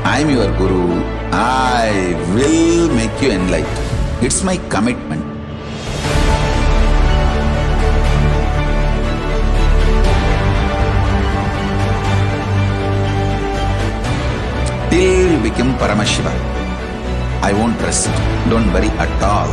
I'm your Guru. I will make you enlightened. It's my commitment. Till you become Paramashiva, I won't rest. Don't worry at all.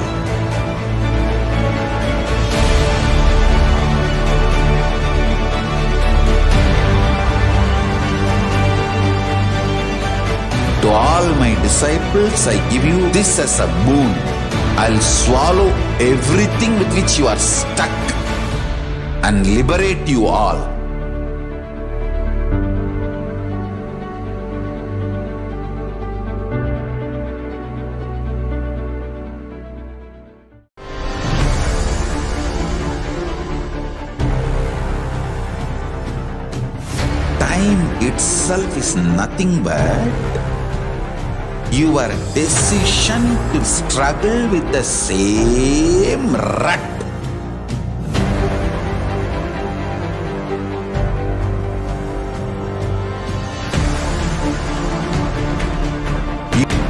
To all my disciples, I give you this as a boon. I'll swallow everything with which you are stuck and liberate you all. Time itself is nothing but your decision to struggle with the same rut.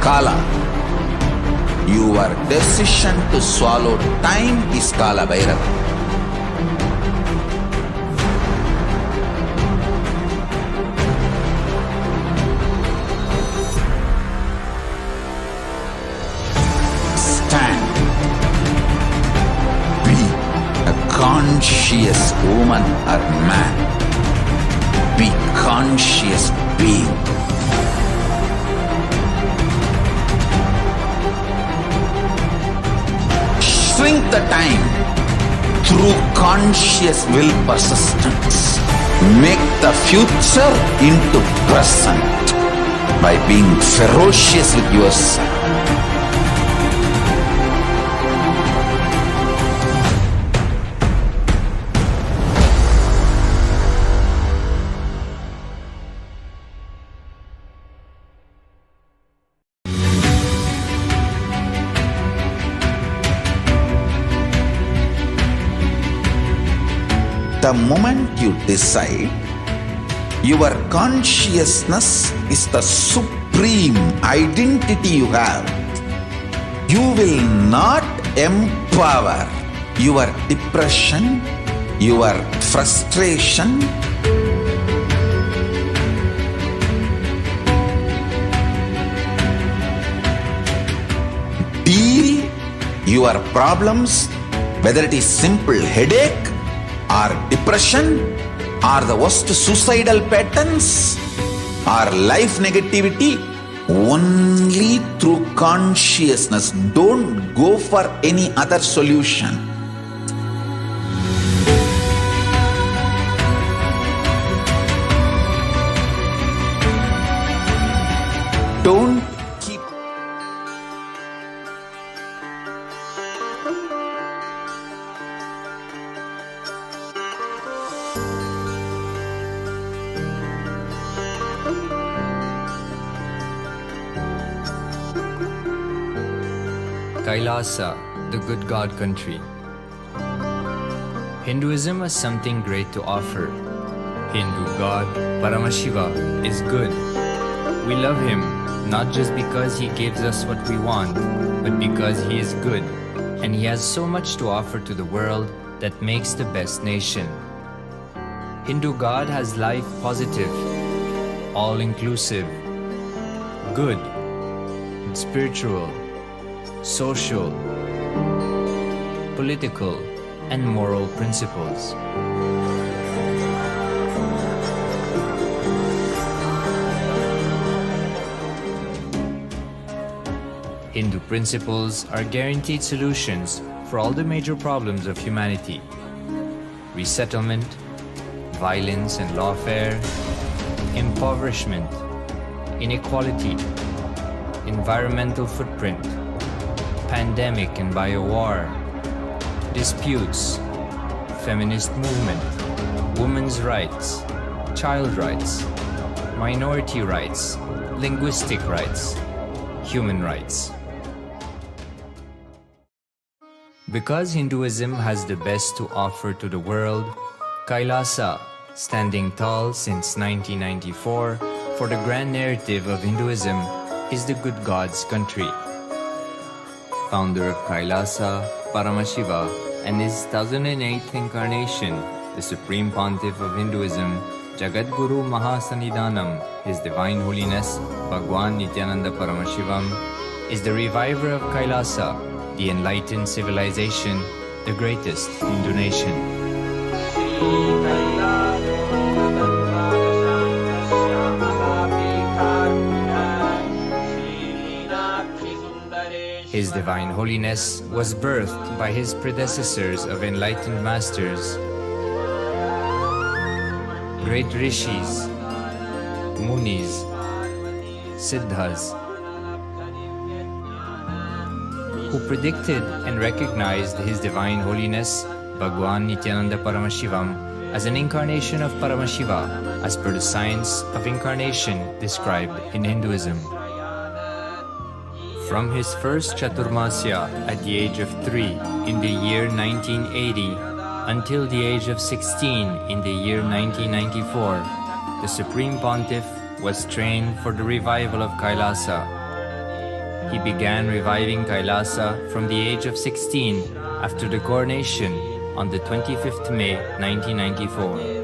Kala. Your decision to swallow time is Kala Bhairava. Conscious woman or man. Be conscious being. Shrink the time through conscious will persistence. Make the future into present by being ferocious with yourself. The moment you decide, your consciousness is the supreme identity you have. You will not empower your depression, your frustration, deal your problems, whether it is simple headache or depression, or the worst suicidal patterns, or life negativity, only through consciousness. Don't go for any other solution. Don't keep Kailasa, the good God country. Hinduism has something great to offer. Hindu God Paramashiva is good. We love him not just because he gives us what we want, but because he is good and he has so much to offer to the world that makes the best nation. Hindu God has life positive, all-inclusive, good, spiritual, social, political, and moral principles. Hindu principles are guaranteed solutions for all the major problems of humanity: resettlement, violence and lawfare, impoverishment, inequality, environmental footprint, pandemic and biowar, disputes, feminist movement, women's rights, child rights, minority rights, linguistic rights, human rights. Because Hinduism has the best to offer to the world, Kailasa, standing tall since 1994, For the grand narrative of Hinduism is the good God's country. Founder of Kailasa, Paramashiva, and his 1008th incarnation, the Supreme Pontiff of Hinduism, Jagadguru Mahasannidhanam, His Divine Holiness, Bhagavan Nityananda Paramashivam, is the reviver of Kailasa, the enlightened civilization, the greatest Hindu nation. His Divine Holiness was birthed by his predecessors of enlightened masters, great rishis, munis, siddhas, who predicted and recognized His Divine Holiness, Bhagavan Nityananda Paramashivam, as an incarnation of Paramashiva, as per the science of incarnation described in Hinduism. From his first Chaturmasya at the age of 3 in the year 1980 until the age of 16 in the year 1994, the Supreme Pontiff was trained for the revival of Kailasa. He began reviving Kailasa from the age of 16 after the coronation on the 25th May 1994.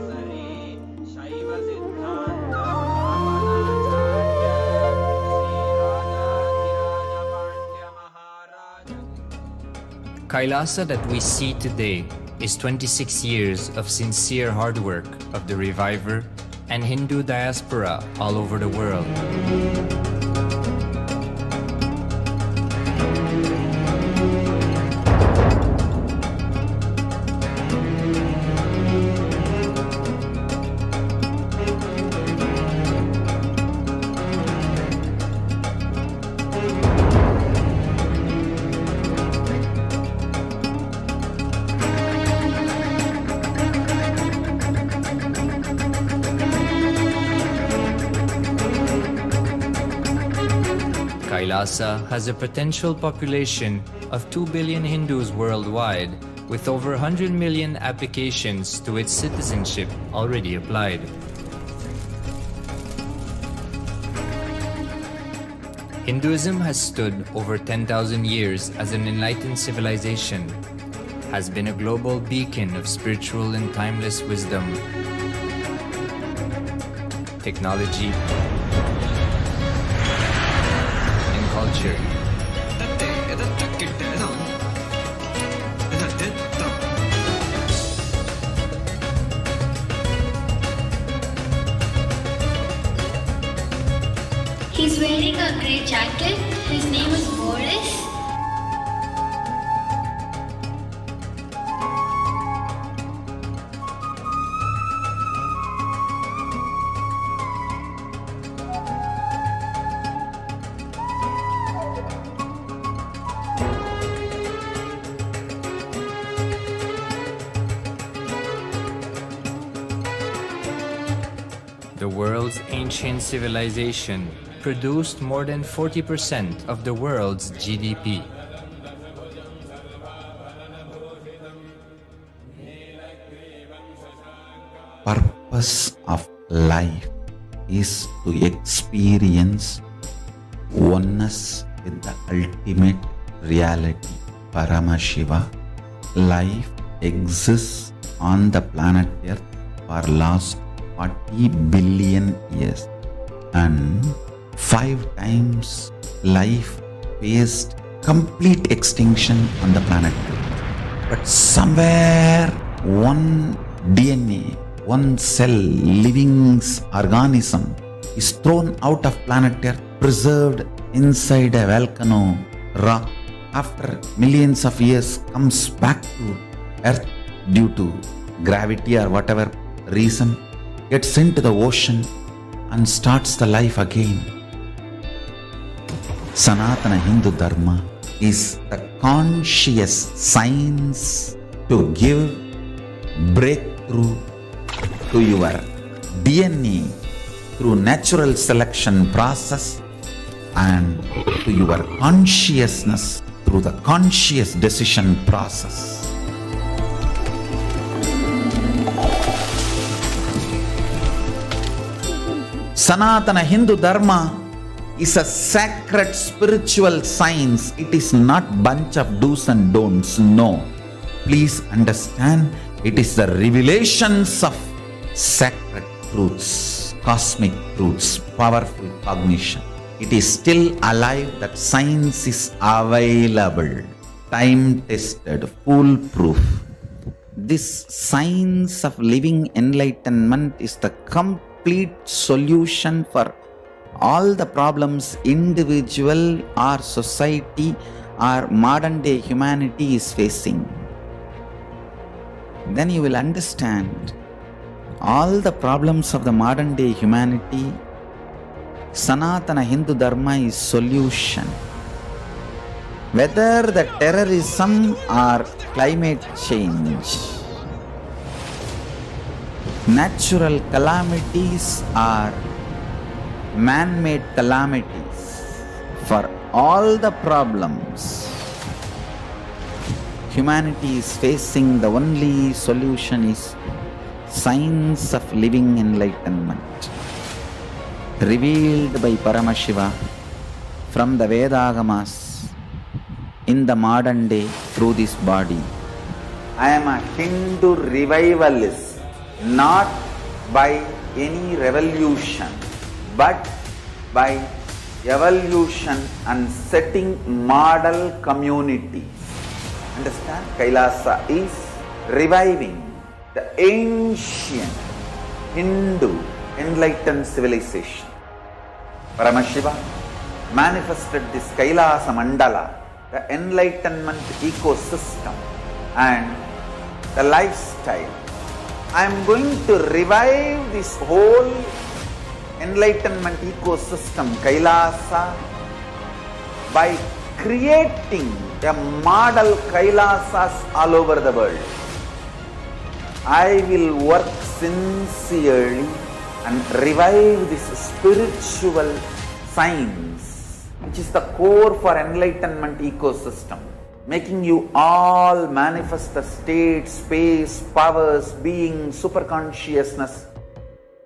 Kailasa that we see today is 26 years of sincere hard work of the reviver and Hindu diaspora all over the world. Kailasa has a potential population of 2 billion Hindus worldwide, with over 100 million applications to its citizenship already applied. Hinduism has stood over 10,000 years as an enlightened civilization, has been a global beacon of spiritual and timeless wisdom, technology, culture. He's wearing a grey jacket. His name is Boris. The world's ancient civilization produced more than 40% of the world's GDP. Purpose of life is to experience oneness with the ultimate reality, Paramashiva. Life exists on the planet Earth for last 40 billion years, and 5 times life faced complete extinction on the planet Earth. But somewhere one DNA, one cell, living organism is thrown out of planet Earth, preserved inside a volcano rock. After millions of years comes back to Earth due to gravity or whatever reason, gets into the ocean and starts the life again. Sanatana Hindu Dharma is the conscious science to give breakthrough to your DNA through natural selection process and to your consciousness through the conscious decision process. Sanatana Hindu Dharma is a sacred spiritual science. It is not bunch of do's and don'ts. No. Please understand, it is the revelations of sacred truths, cosmic truths, powerful cognition. It is still alive, that science is available, time-tested, foolproof. This science of living enlightenment is the complete solution for all the problems individual or society or modern day humanity is facing. Then you will understand all the problems of the modern day humanity. Sanatana Hindu Dharma is solution. Whether the terrorism or climate change, natural calamities or man-made calamities, for all the problems humanity is facing, the only solution is science of living enlightenment, revealed by Paramashiva from the Vedagamas in the modern day through this body. I am a Hindu revivalist, not by any revolution, but by evolution and setting model communities. Understand? Kailasa is reviving the ancient Hindu enlightened civilization. Paramashiva manifested this Kailasa Mandala, the enlightenment ecosystem and the lifestyle. I am going to revive this whole enlightenment ecosystem, Kailasa, by creating a model Kailasas all over the world. I will work sincerely and revive this spiritual science, which is the core for enlightenment ecosystem, making you all manifest the state, space, powers, being, superconsciousness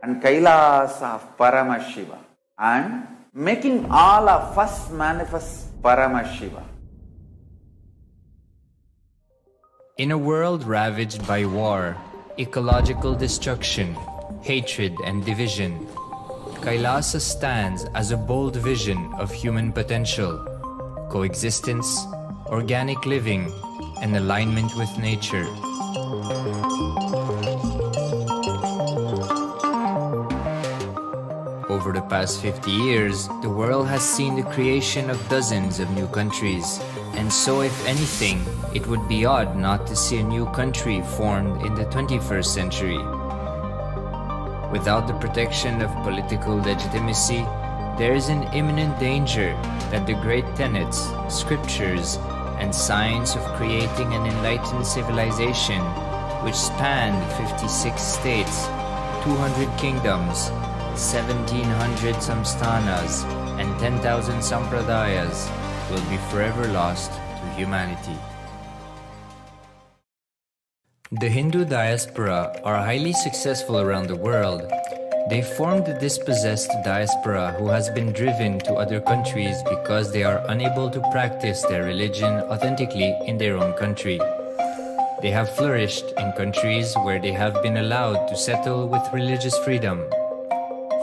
and Kailasa of Paramashiva, and making all of us manifest Paramashiva. In a world ravaged by war, ecological destruction, hatred and division, Kailasa stands as a bold vision of human potential, coexistence, organic living, and alignment with nature. Over the past 50 years, the world has seen the creation of dozens of new countries, and so if anything, it would be odd not to see a new country formed in the 21st century. Without the protection of political legitimacy, there is an imminent danger that the great tenets, scriptures, and science of creating an enlightened civilization, which spanned 56 states, 200 kingdoms, 1700 samsthanas, and 10,000 sampradayas, will be forever lost to humanity. The Hindu diaspora are highly successful around the world. They formed the dispossessed diaspora who has been driven to other countries because they are unable to practice their religion authentically in their own country. They have flourished in countries where they have been allowed to settle with religious freedom.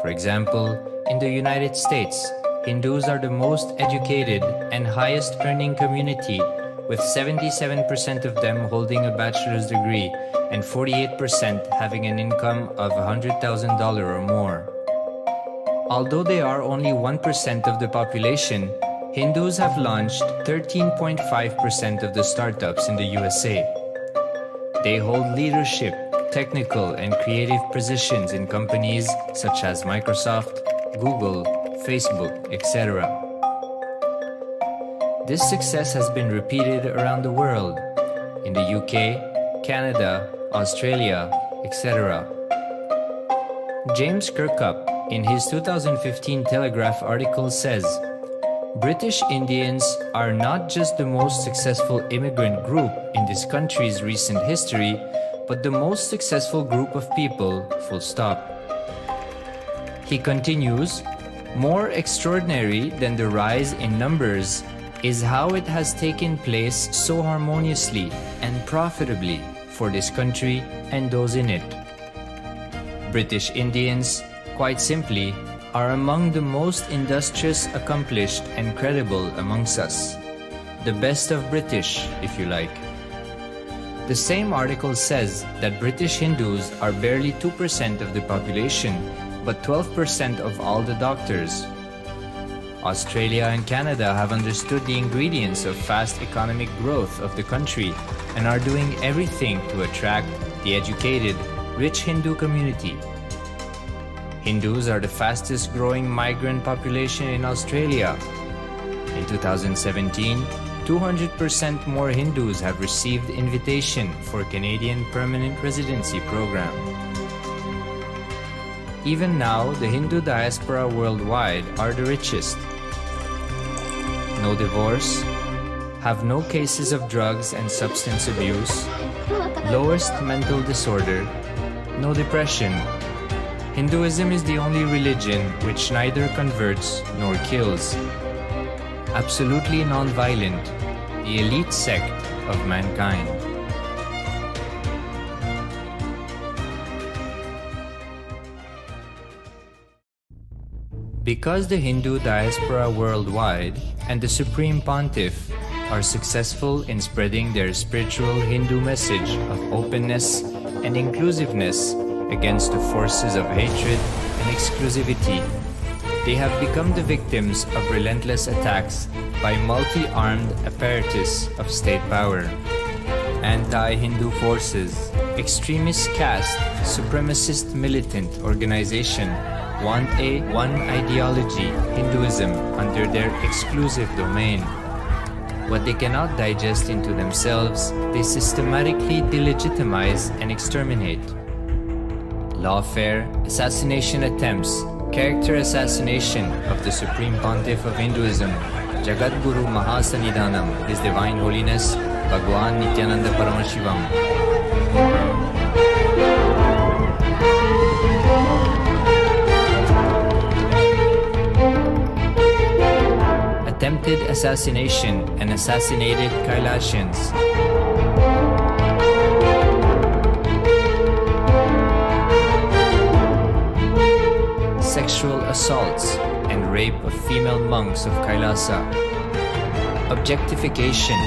For example, in the United States, Hindus are the most educated and highest earning community, with 77% of them holding a bachelor's degree and 48% having an income of $100,000 or more. Although they are only 1% of the population, Hindus have launched 13.5% of the startups in the USA. They hold leadership, technical and creative positions in companies such as Microsoft, Google, Facebook, etc. This success has been repeated around the world, in the UK, Canada, Australia, etc. James Kirkup, in his 2015 Telegraph article says, British Indians are not just the most successful immigrant group in this country's recent history, but the most successful group of people, full stop. He continues, more extraordinary than the rise in numbers is how it has taken place so harmoniously and profitably for this country and those in it. British Indians, quite simply, are among the most industrious, accomplished, and credible amongst us. The best of British, if you like. The same article says that British Hindus are barely 2% of the population, but 12% of all the doctors. Australia and Canada have understood the ingredients of fast economic growth of the country and are doing everything to attract the educated, rich Hindu community. Hindus are the fastest growing migrant population in Australia. In 2017, 200% more Hindus have received invitation for Canadian Permanent Residency Program. Even now, the Hindu diaspora worldwide are the richest. No divorce, have no cases of drugs and substance abuse, lowest mental disorder, no depression. Hinduism is the only religion which neither converts nor kills. Absolutely non-violent, the elite sect of mankind. Because the Hindu diaspora worldwide and the Supreme Pontiff are successful in spreading their spiritual Hindu message of openness and inclusiveness against the forces of hatred and exclusivity, they have become the victims of relentless attacks by multi-armed apparatus of state power. Anti-Hindu forces, extremist caste, supremacist militant organization want a one ideology, Hinduism, under their exclusive domain. What they cannot digest into themselves, they systematically delegitimize and exterminate. Lawfare, assassination attempts, character assassination of the Supreme Pontiff of Hinduism, Jagadguru Mahasannidhanam, His Divine Holiness, Bhagavan Nityananda Paramashivam. Attempted assassination and assassinated Kailasians. Sexual assaults and rape of female monks of Kailasa. Objectification.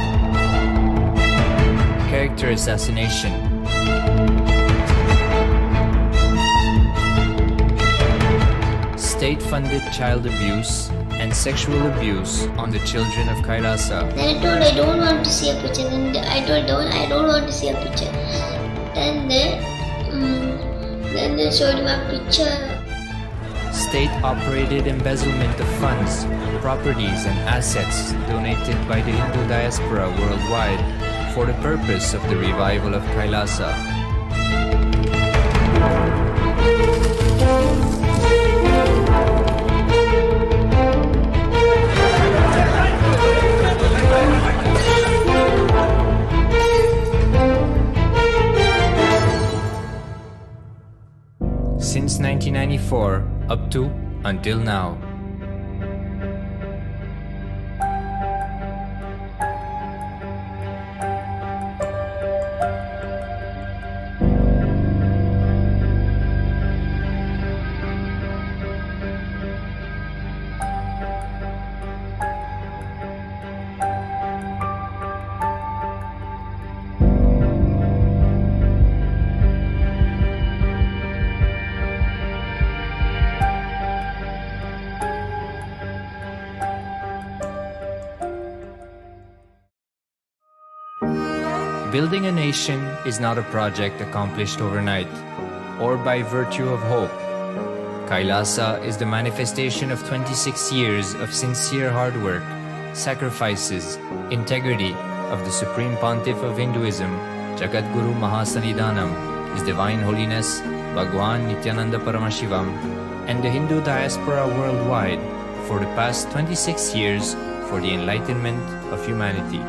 Character assassination. State-funded child abuse and sexual abuse on the children of Kailasa. Then I told I don't want to see a picture. Then I told I don't want to see a picture. Then they showed me a picture. State-operated embezzlement of funds, properties and assets donated by the Hindu diaspora worldwide for the purpose of the revival of Kailasa. Since 1994, up to until now. Building a nation is not a project accomplished overnight or by virtue of hope. Kailasa is the manifestation of 26 years of sincere hard work, sacrifices, integrity of the Supreme Pontiff of Hinduism, Jagadguru Mahasannidhanam, His Divine Holiness, Bhagavan Nityananda Paramashivam, and the Hindu diaspora worldwide for the past 26 years for the enlightenment of humanity.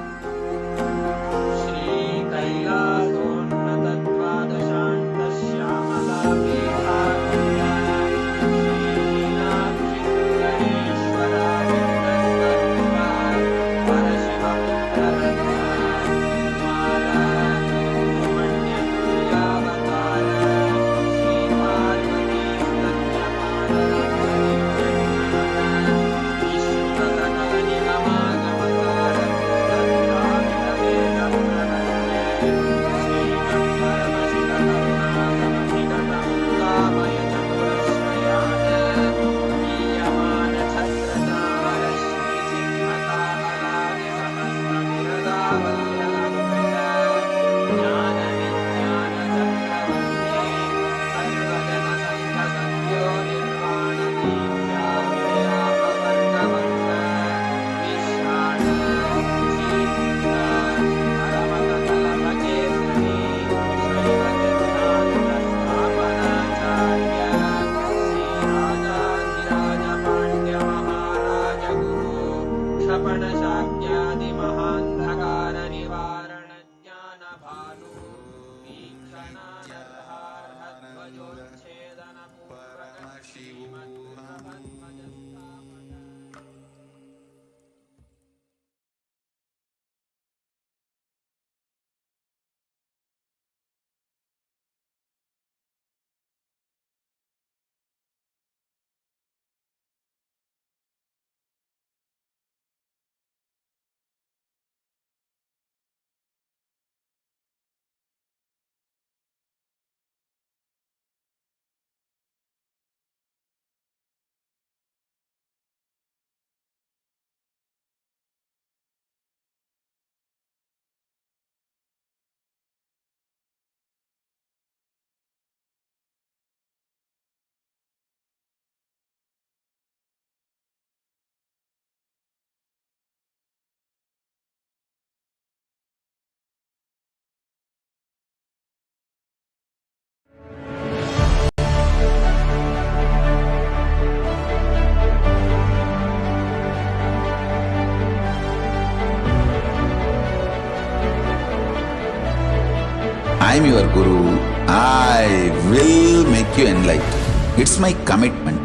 I'm your Guru. I will make you enlightened. It's my commitment.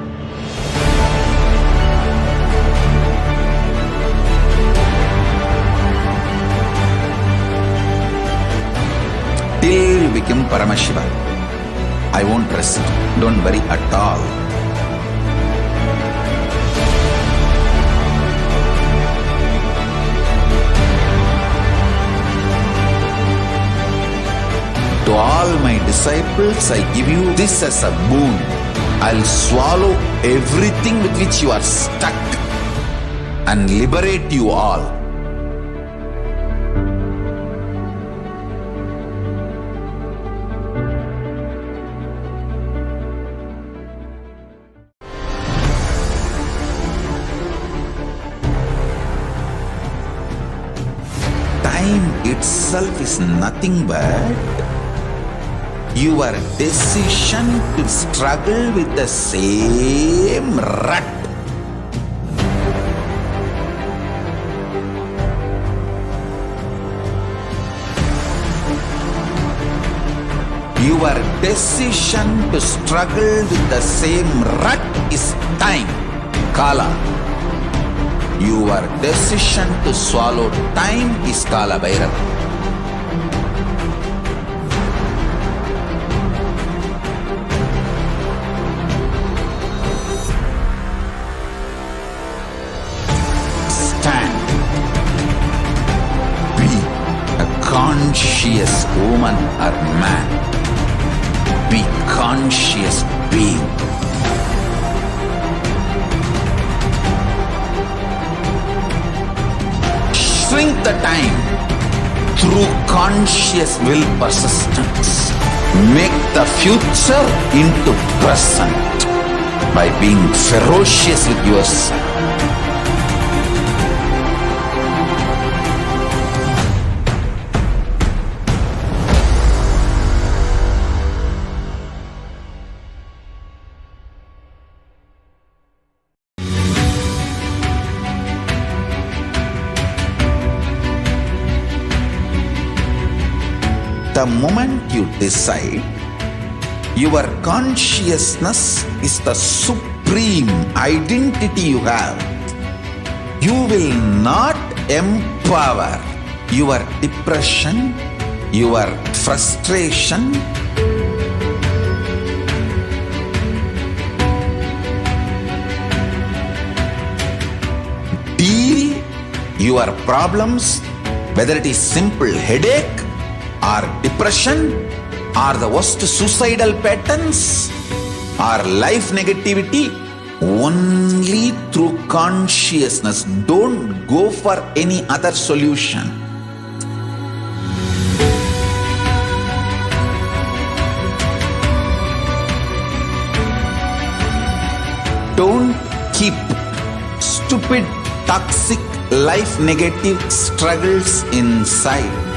Till you become Paramashiva, I won't rest. Don't worry at all. To all my disciples, I give you this as a boon. I'll swallow everything with which you are stuck and liberate you all. Time itself is nothing but your decision to struggle with the same rut. Your decision to struggle with the same rut is time, Kala. Your decision to swallow time is Kala Bhairava. Conscious woman or man. Be conscious being. Shrink the time through conscious will persistence. Make the future into present by being ferocious with yourself. The moment you decide, your consciousness is the supreme identity you have. You will not empower your depression, your frustration, deal your problems, whether it is simple headache or depression or the worst suicidal patterns or life negativity, only through consciousness. Don't go for any other solution. Don't keep stupid, toxic, life negative struggles inside.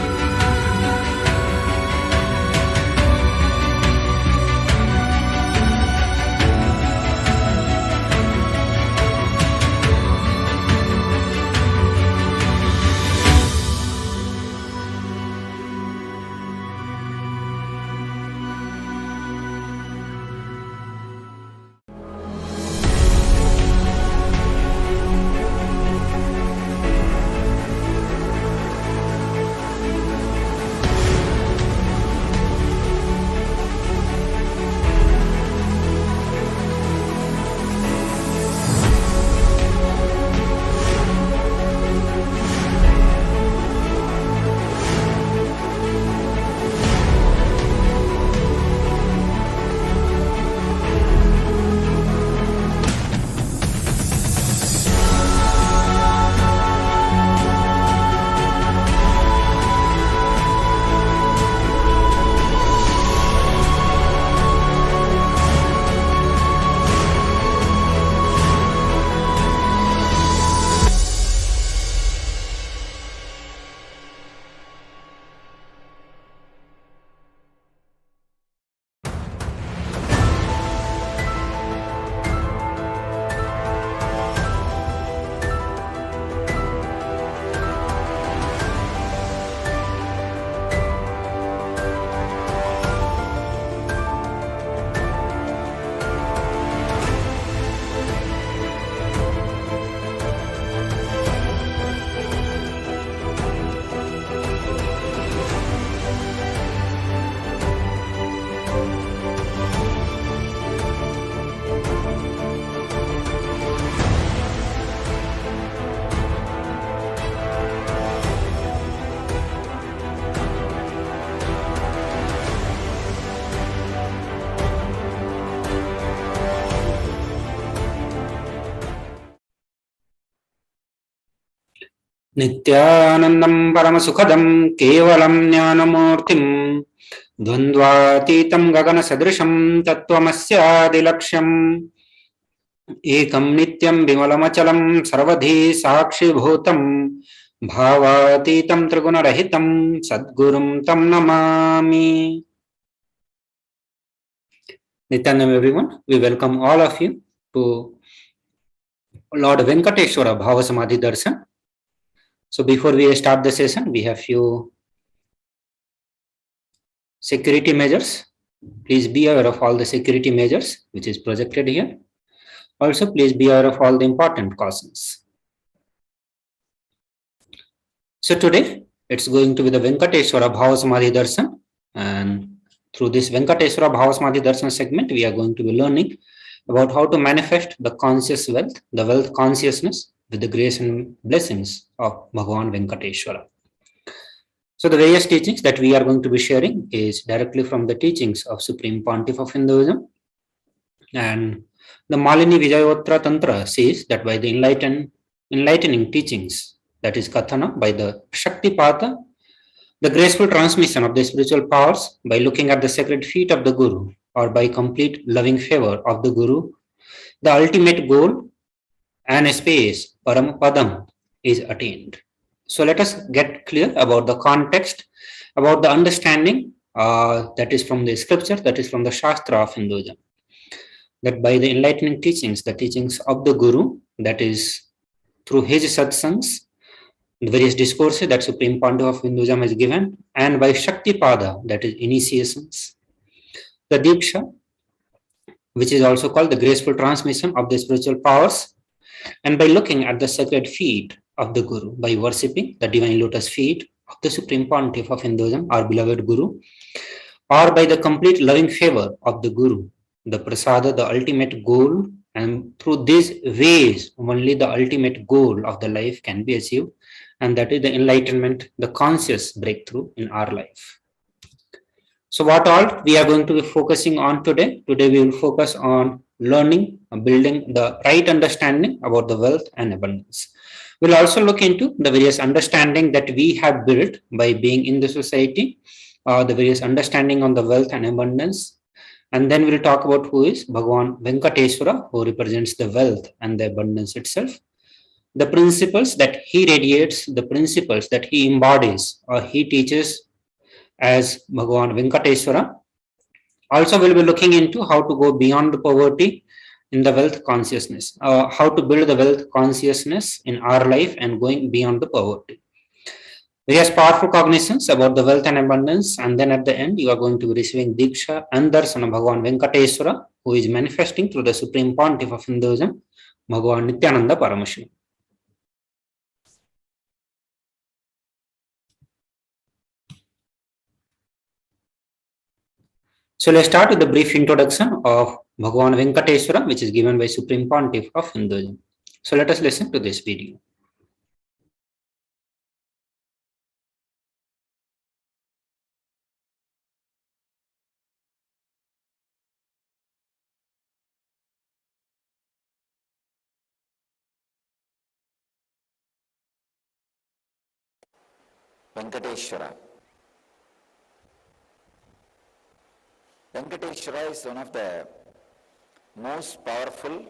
Nityanandam Paramasukhadam Kevalam Jnanamurtim Dvandvatitam Gagana Sadrisham Tattvamasya Dilaksham Ekam Nityam Vimalamachalam Sarvadhi Sakshi Bhutam Bhavatitam Triguna-rahitam Sadgurum Tam Namami. Nityanam everyone, we welcome all of you to Lord Venkateshwara Bhava Samadhi Darshan. So before we start the session, we have few security measures. Please be aware of all the security measures which is projected here. Also, please be aware of all the important cautions. So today, it's going to be the Venkateshwara Bhava Samadhi Darshan, and through this Venkateshwara Bhava Samadhi Darshan segment, we are going to be learning about how to manifest the conscious wealth, the wealth consciousness with the grace and blessings of Bhagavan Venkateshwara. So the various teachings that we are going to be sharing is directly from the teachings of Supreme Pontiff of Hinduism. And the Malini Vijayavotra Tantra says that by the enlightening teachings, that is Kathana, by the Shaktipata, the graceful transmission of the spiritual powers, by looking at the sacred feet of the Guru, or by complete loving favor of the Guru, the ultimate goal and space, Paramapadam, is attained. So let us get clear about the context, about the understanding that is from the scripture, that is from the Shastra of Hinduism. That by the enlightening teachings, the teachings of the Guru, that is through his satsangs, the various discourses that Supreme Pontiff of Hinduism has given, and by Shaktipada, that is initiations, the Diksha, which is also called the graceful transmission of the spiritual powers, and by looking at the sacred feet of the Guru, by worshipping the divine lotus feet of the Supreme Pontiff of Hinduism, our beloved Guru, or by the complete loving favor of the Guru, the Prasada, the ultimate goal, and through these ways, only the ultimate goal of the life can be achieved, and that is the enlightenment, the conscious breakthrough in our life. So what all we are going to be focusing on today? Today we will focus on learning, building the right understanding about the wealth and abundance. We'll also look into the various understanding that we have built by being in the society, the various understanding on the wealth and abundance. And then we'll talk about who is Bhagavan Venkateshwara, who represents the wealth and the abundance itself. The principles that he radiates, the principles that he embodies or he teaches as Bhagavan Venkateshwara. Also, we'll be looking into how to go beyond the poverty in the wealth consciousness, how to build the wealth consciousness in our life and going beyond the poverty. Various powerful cognitions about the wealth and abundance, and then at the end, you are going to be receiving Diksha and Darshan of Bhagavan Venkateshwara, who is manifesting through the Supreme Pontiff of Hinduism, Bhagavan Nityananda Paramashivam. So let's start with a brief introduction of Bhagavan Venkateshwara, which is given by Supreme Pontiff of Hinduism. So let us listen to this video. Venkateshwara. Venkateshwara is one of the most powerful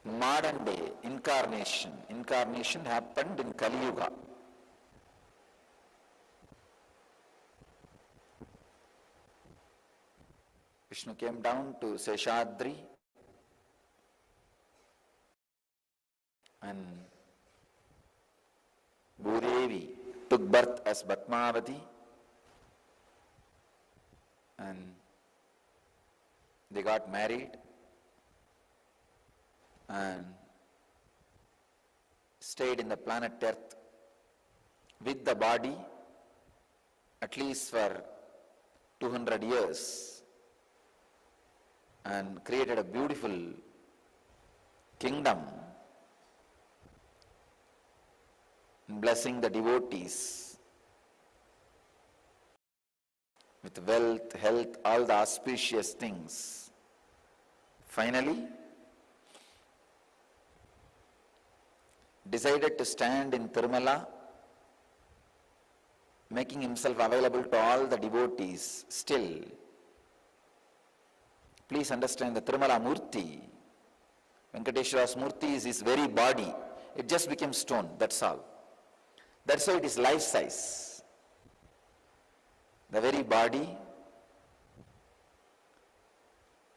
modern day incarnation. Incarnation happened in Kali Yuga. Vishnu came down to Seshadri and Bhudevi took birth as Bhatmavati, and they got married and stayed in the planet Earth with the body at least for 200 years and created a beautiful kingdom, blessing the devotees with wealth, health, all the auspicious things. Finally, decided to stand in Tirumala, making himself available to all the devotees still. Please understand the Tirumala Murti, Venkateshwara's Murti is his very body. It just became stone, that's all. That's why it is life size. The very body,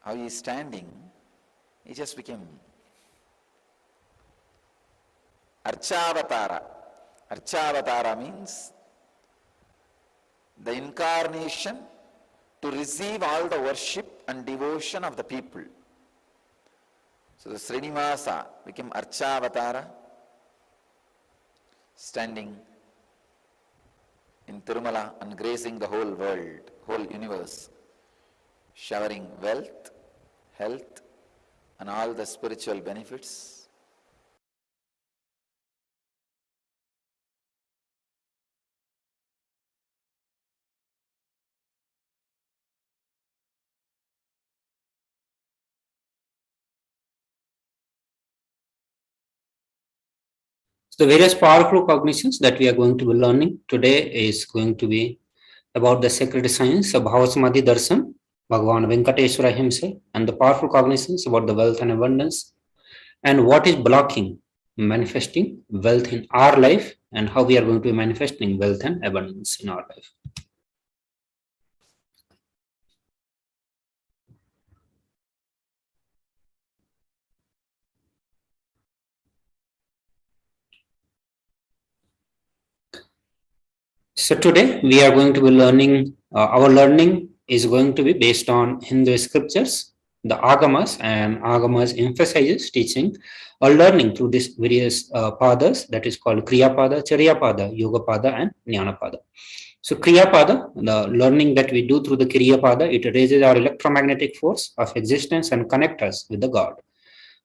how he is standing, he just became Archavatara. Archavatara means the incarnation to receive all the worship and devotion of the people. So the Srinivasa became Archavatara, standing in Tirumala and gracing the whole world, whole universe, showering wealth, health, and all the spiritual benefits. So the various powerful cognitions that we are going to be learning today is going to be about the sacred science of Bhava Samadhi Darshan, Bhagavan Venkateshwara himself, and the powerful cognitions about the wealth and abundance, and what is blocking manifesting wealth in our life, and how we are going to be manifesting wealth and abundance in our life. So today we are going to be learning, our learning is going to be based on Hindu scriptures, the Agamas, and Agamas emphasizes teaching or learning through these various padas, that is called Kriya Pada, Charya Pada, Yoga Pada, and Jnana Pada. So Kriya Pada, the learning that we do through the Kriya Pada, it raises our electromagnetic force of existence and connect us with the God.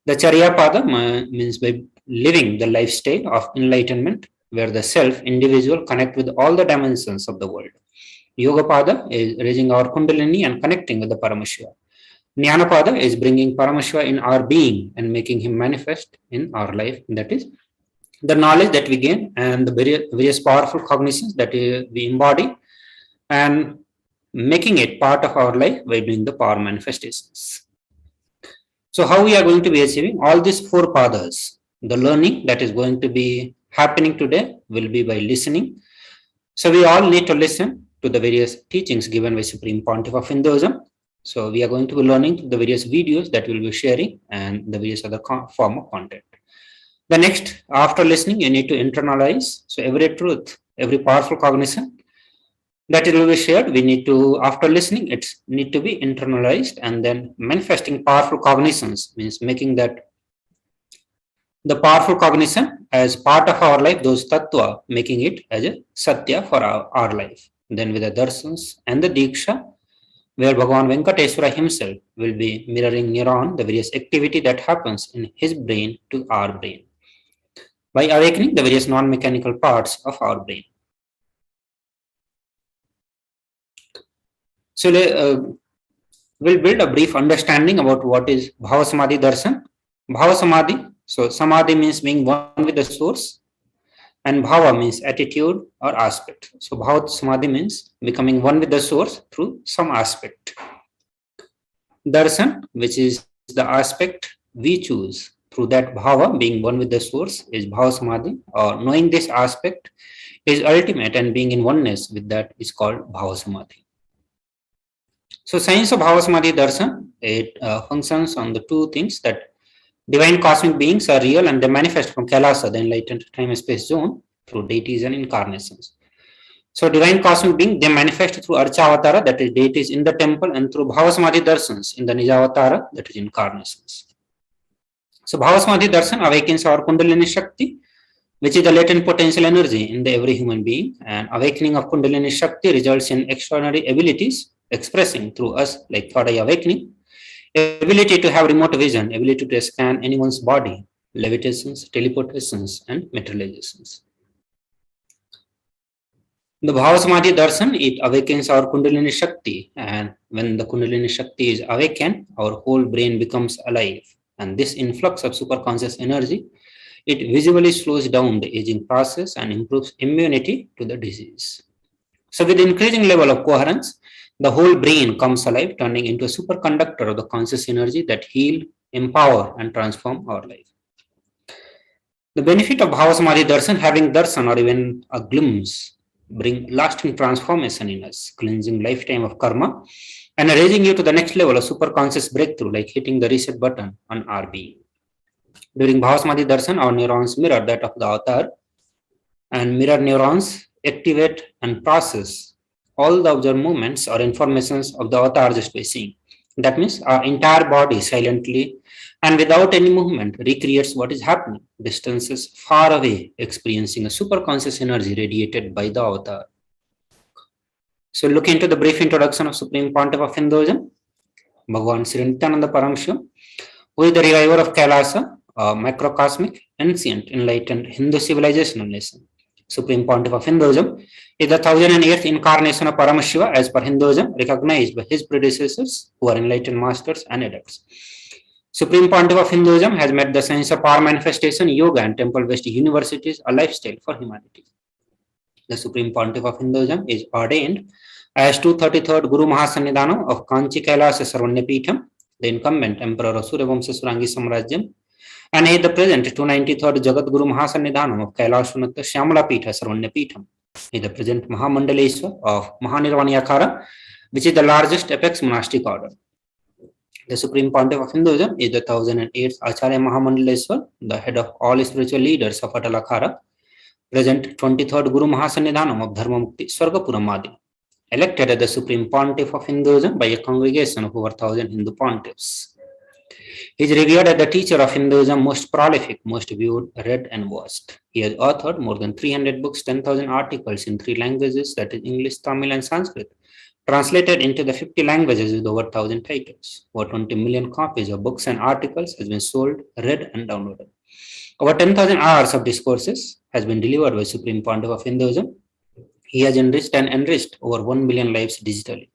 The Charya Pada means by living the lifestyle of enlightenment, where the self, individual, connect with all the dimensions of the world. Yoga Pada is raising our Kundalini and connecting with the Paramashiva. Jnana Pada is bringing Paramashiva in our being and making him manifest in our life. That is the knowledge that we gain and the various powerful cognitions that we embody and making it part of our life by doing the power manifestations. So how we are going to be achieving all these four padas? The learning that is going to be happening today will be by listening. So we all need to listen to the various teachings given by Supreme Pontiff of Hinduism. So we are going to be learning the various videos that we'll be sharing and the various other form of content. The next, after listening, you need to internalize. So every truth, every powerful cognition that it will be shared, we need to, after listening, it need to be internalized, and then manifesting powerful cognitions means making that the powerful cognition as part of our life, those tattva, making it as a satya for our life. Then with the darshans and the diksha, where Bhagavan Venkateshwara himself will be mirroring neuron, the various activity that happens in his brain to our brain, by awakening the various non-mechanical parts of our brain. So we'll build a brief understanding about what is Bhava Samadhi Darshan. Bhava Samadhi, so Samadhi means being one with the source, and Bhava means attitude or aspect. So Bhava Samadhi means becoming one with the source through some aspect. Darshan, which is the aspect we choose through that Bhava, being one with the source, is Bhava Samadhi, or knowing this aspect is ultimate and being in oneness with that is called Bhava Samadhi. So science of Bhava Samadhi Darshan, it functions on the two things, that divine cosmic beings are real and they manifest from Kailasa, the enlightened time-space zone, through deities and incarnations. So divine cosmic being, they manifest through Archavatara, that is deities in the temple, and through Bhava Samadhi Darshans in the Nijavatara, that is incarnations. So Bhava Samadhi Darshan awakens our Kundalini Shakti, which is the latent potential energy in every human being, and awakening of Kundalini Shakti results in extraordinary abilities expressing through us, like third eye awakening, ability to have remote vision, ability to scan anyone's body, levitations, teleportations, and materializations. The Bhava Samadhi Darshan, it awakens our Kundalini Shakti, and when the Kundalini Shakti is awakened, our whole brain becomes alive, and this influx of superconscious energy It visibly slows down the aging process and improves immunity to the disease. So with increasing level of coherence, the whole brain comes alive, turning into a superconductor of the conscious energy that heal, empower, and transform our life. The benefit of Bhava Samadhi Darshan, having darshan or even a glimpse, bring lasting transformation in us, cleansing lifetime of karma, and raising you to the next level of superconscious breakthrough, like hitting the reset button on our being. During Bhava Samadhi Darshan, our neurons mirror that of the avatar, and mirror neurons activate and process all the observed movements or informations of the avatar just by seeing. That means our entire body silently and without any movement recreates what is happening, distances far away, experiencing a superconscious energy radiated by the avatar. So look into the brief introduction of Supreme Pontiff of Hinduism, Bhagavan NITHYANANDA Oranshu, who is the reviver of Kailasa, a macrocosmic, ancient, enlightened Hindu civilizational nation. Supreme Pontiff of Hinduism is the 1008th incarnation of Paramashiva as per Hinduism, recognized by his predecessors who are enlightened masters and adepts. Supreme Pontiff of Hinduism has made the science of power manifestation, yoga, and temple-based universities a lifestyle for humanity. The Supreme Pontiff of Hinduism is ordained as 233rd Guru Mahasannidhanam of Kanchi Kailasa Sarvanyapitham, the incumbent Emperor of Suryavamsa Surangi Samrajyam, and he is the present 293rd Jagat Guru Mahasannidhanam of Kailasanatta Shyamala Pitha Sarvanyapitham. He is the present Mahamandaleshwar of Mahanirvani Akhara, which is the largest apex monastic order. The Supreme Pontiff of Hinduism is the 1008th Acharya Mahamandaleshwar, the head of all spiritual leaders of Atal Akhara, present 23rd Guru Mahasannidhanam of Dharma Mukti Swargapuramadi, elected as the Supreme Pontiff of Hinduism by a congregation of over 1,000 Hindu pontiffs. He is revered as the teacher of Hinduism, most prolific, most viewed, read, and watched. He has authored more than 300 books, 10,000 articles in 3 languages, that is English, Tamil, and Sanskrit, translated into the 50 languages with over 1,000 titles. Over 20 million copies of books and articles has been sold, read, and downloaded. Over 10,000 hours of discourses has been delivered by Supreme Pontiff of Hinduism. He has enriched over 1 million lives digitally.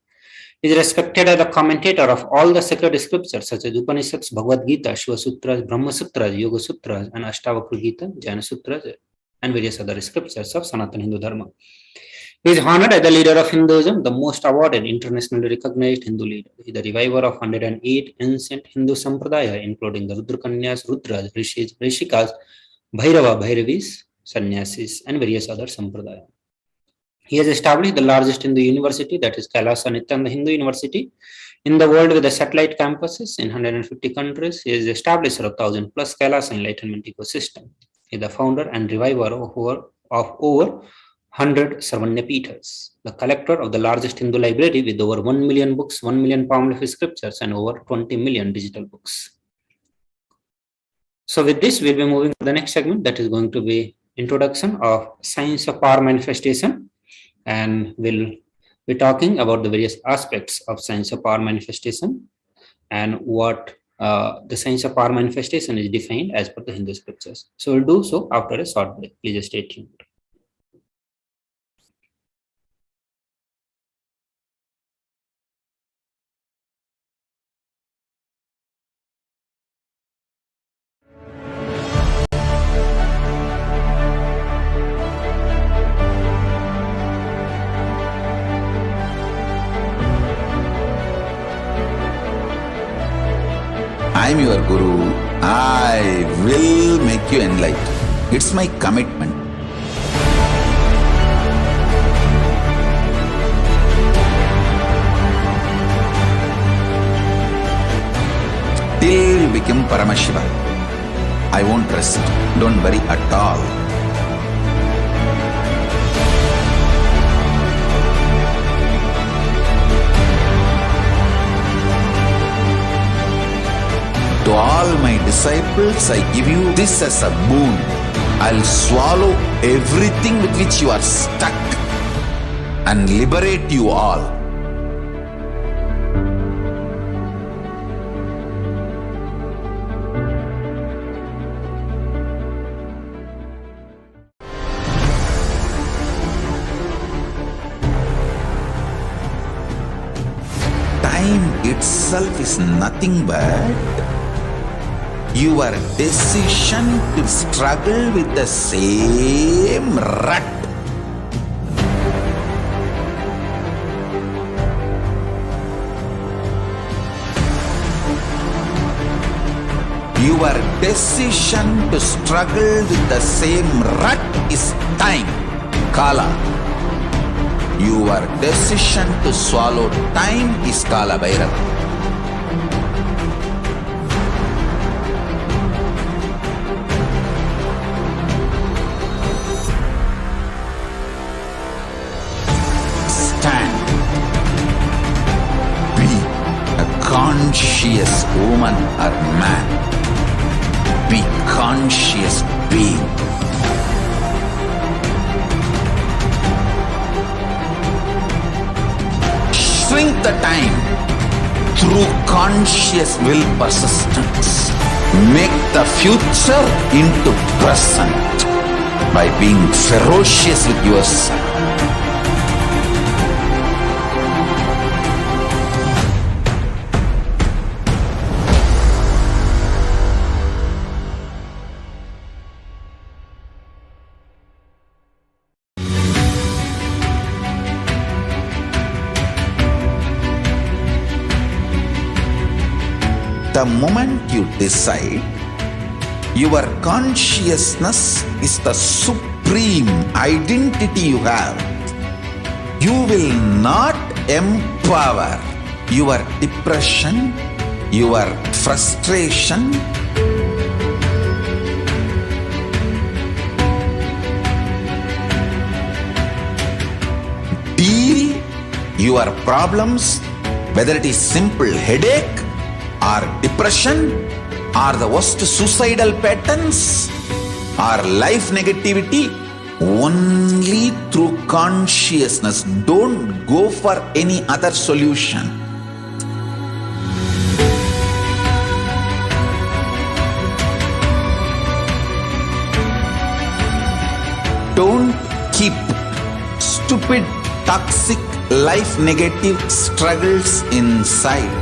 He is respected as the commentator of all the sacred scriptures such as Upanishads, Bhagavad Gita, Shiva Sutras, Brahma Sutras, Yoga Sutras, and Ashtavakra Gita, Jnana Sutras, and various other scriptures of Sanatana Hindu Dharma. He is honored as the leader of Hinduism, the most awarded, internationally recognized Hindu leader. He is the reviver of 108 ancient Hindu sampradaya, including the Rudrakanyas, Rudras, Rishis, Rishikas, Bhairava, Bhairavis, Sannyasis, and various other sampradaya. He has established the largest Hindu university, that is Kailasa Nityananda Hindu University, in the world with the satellite campuses in 150 countries. He is the establisher of 1,000 plus Kailasa enlightenment ecosystem. He is the founder and reviver of over 100 Sarvanyapithas, the collector of the largest Hindu library with over 1 million books, 1 million palm leaf scriptures, and over 20 million digital books. So with this, we'll be moving to the next segment, that is going to be introduction of science of power manifestation. And we'll be talking about the various aspects of science of power manifestation and what the science of power manifestation is defined as per the Hindu scriptures. So we'll do so after a short break. Please stay tuned. I'm your Guru. I will make you enlightened. It's my commitment. Till you become Paramashiva, I won't rest. Don't worry at all. To all my disciples, I give you this as a boon. I'll swallow everything with which you are stuck and liberate you all. Time itself is nothing but your decision to struggle with the same rut. Your decision to struggle with the same rut is time, Kala. Your decision to swallow time is Kala Bhairava. Stand. Be a conscious woman or man. Be conscious being. Shrink the time through conscious will persistence. Make the future into present by being ferocious with yourself. The moment you decide, your consciousness is the supreme identity you have. You will not empower your depression, your frustration, deal your problems, whether it is simple headache or depression or the worst suicidal patterns or life negativity, only through consciousness. Don't go for any other solution. Don't keep stupid, toxic, life negative struggles inside.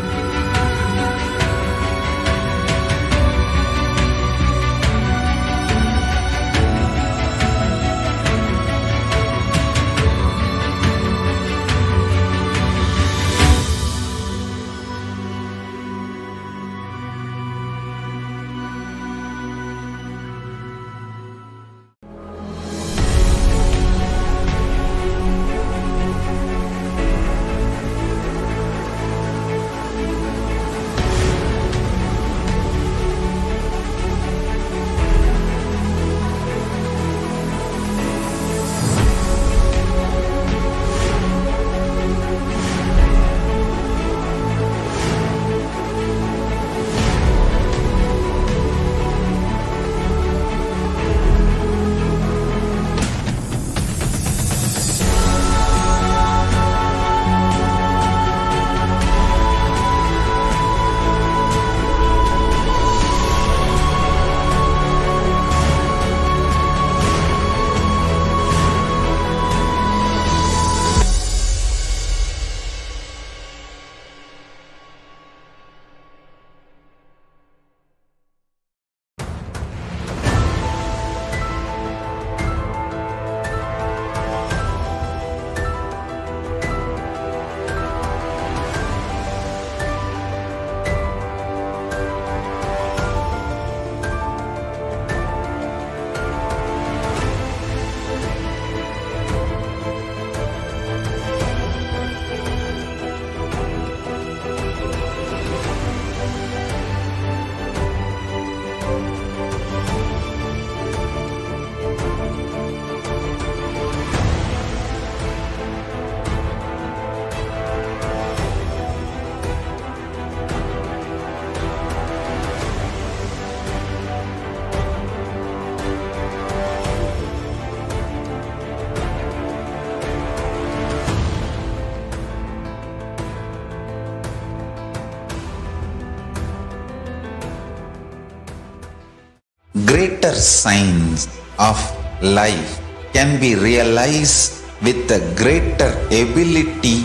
Greater signs of life can be realized with a greater ability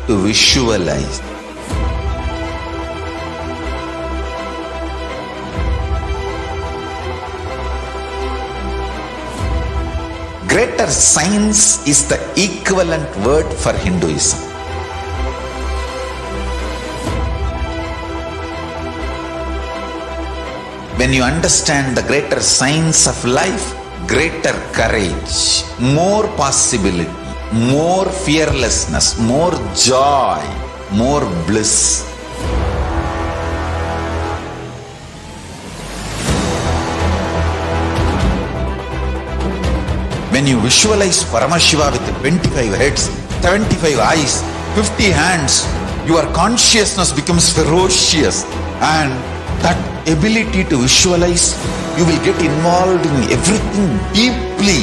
to visualize. Greater science is the equivalent word for Hinduism. When you understand the greater science of life, greater courage, more possibility, more fearlessness, more joy, more bliss. When you visualize Paramashiva with 25 heads, 75 eyes, 50 hands, your consciousness becomes ferocious, and that ability to visualize, you will get involved in everything deeply.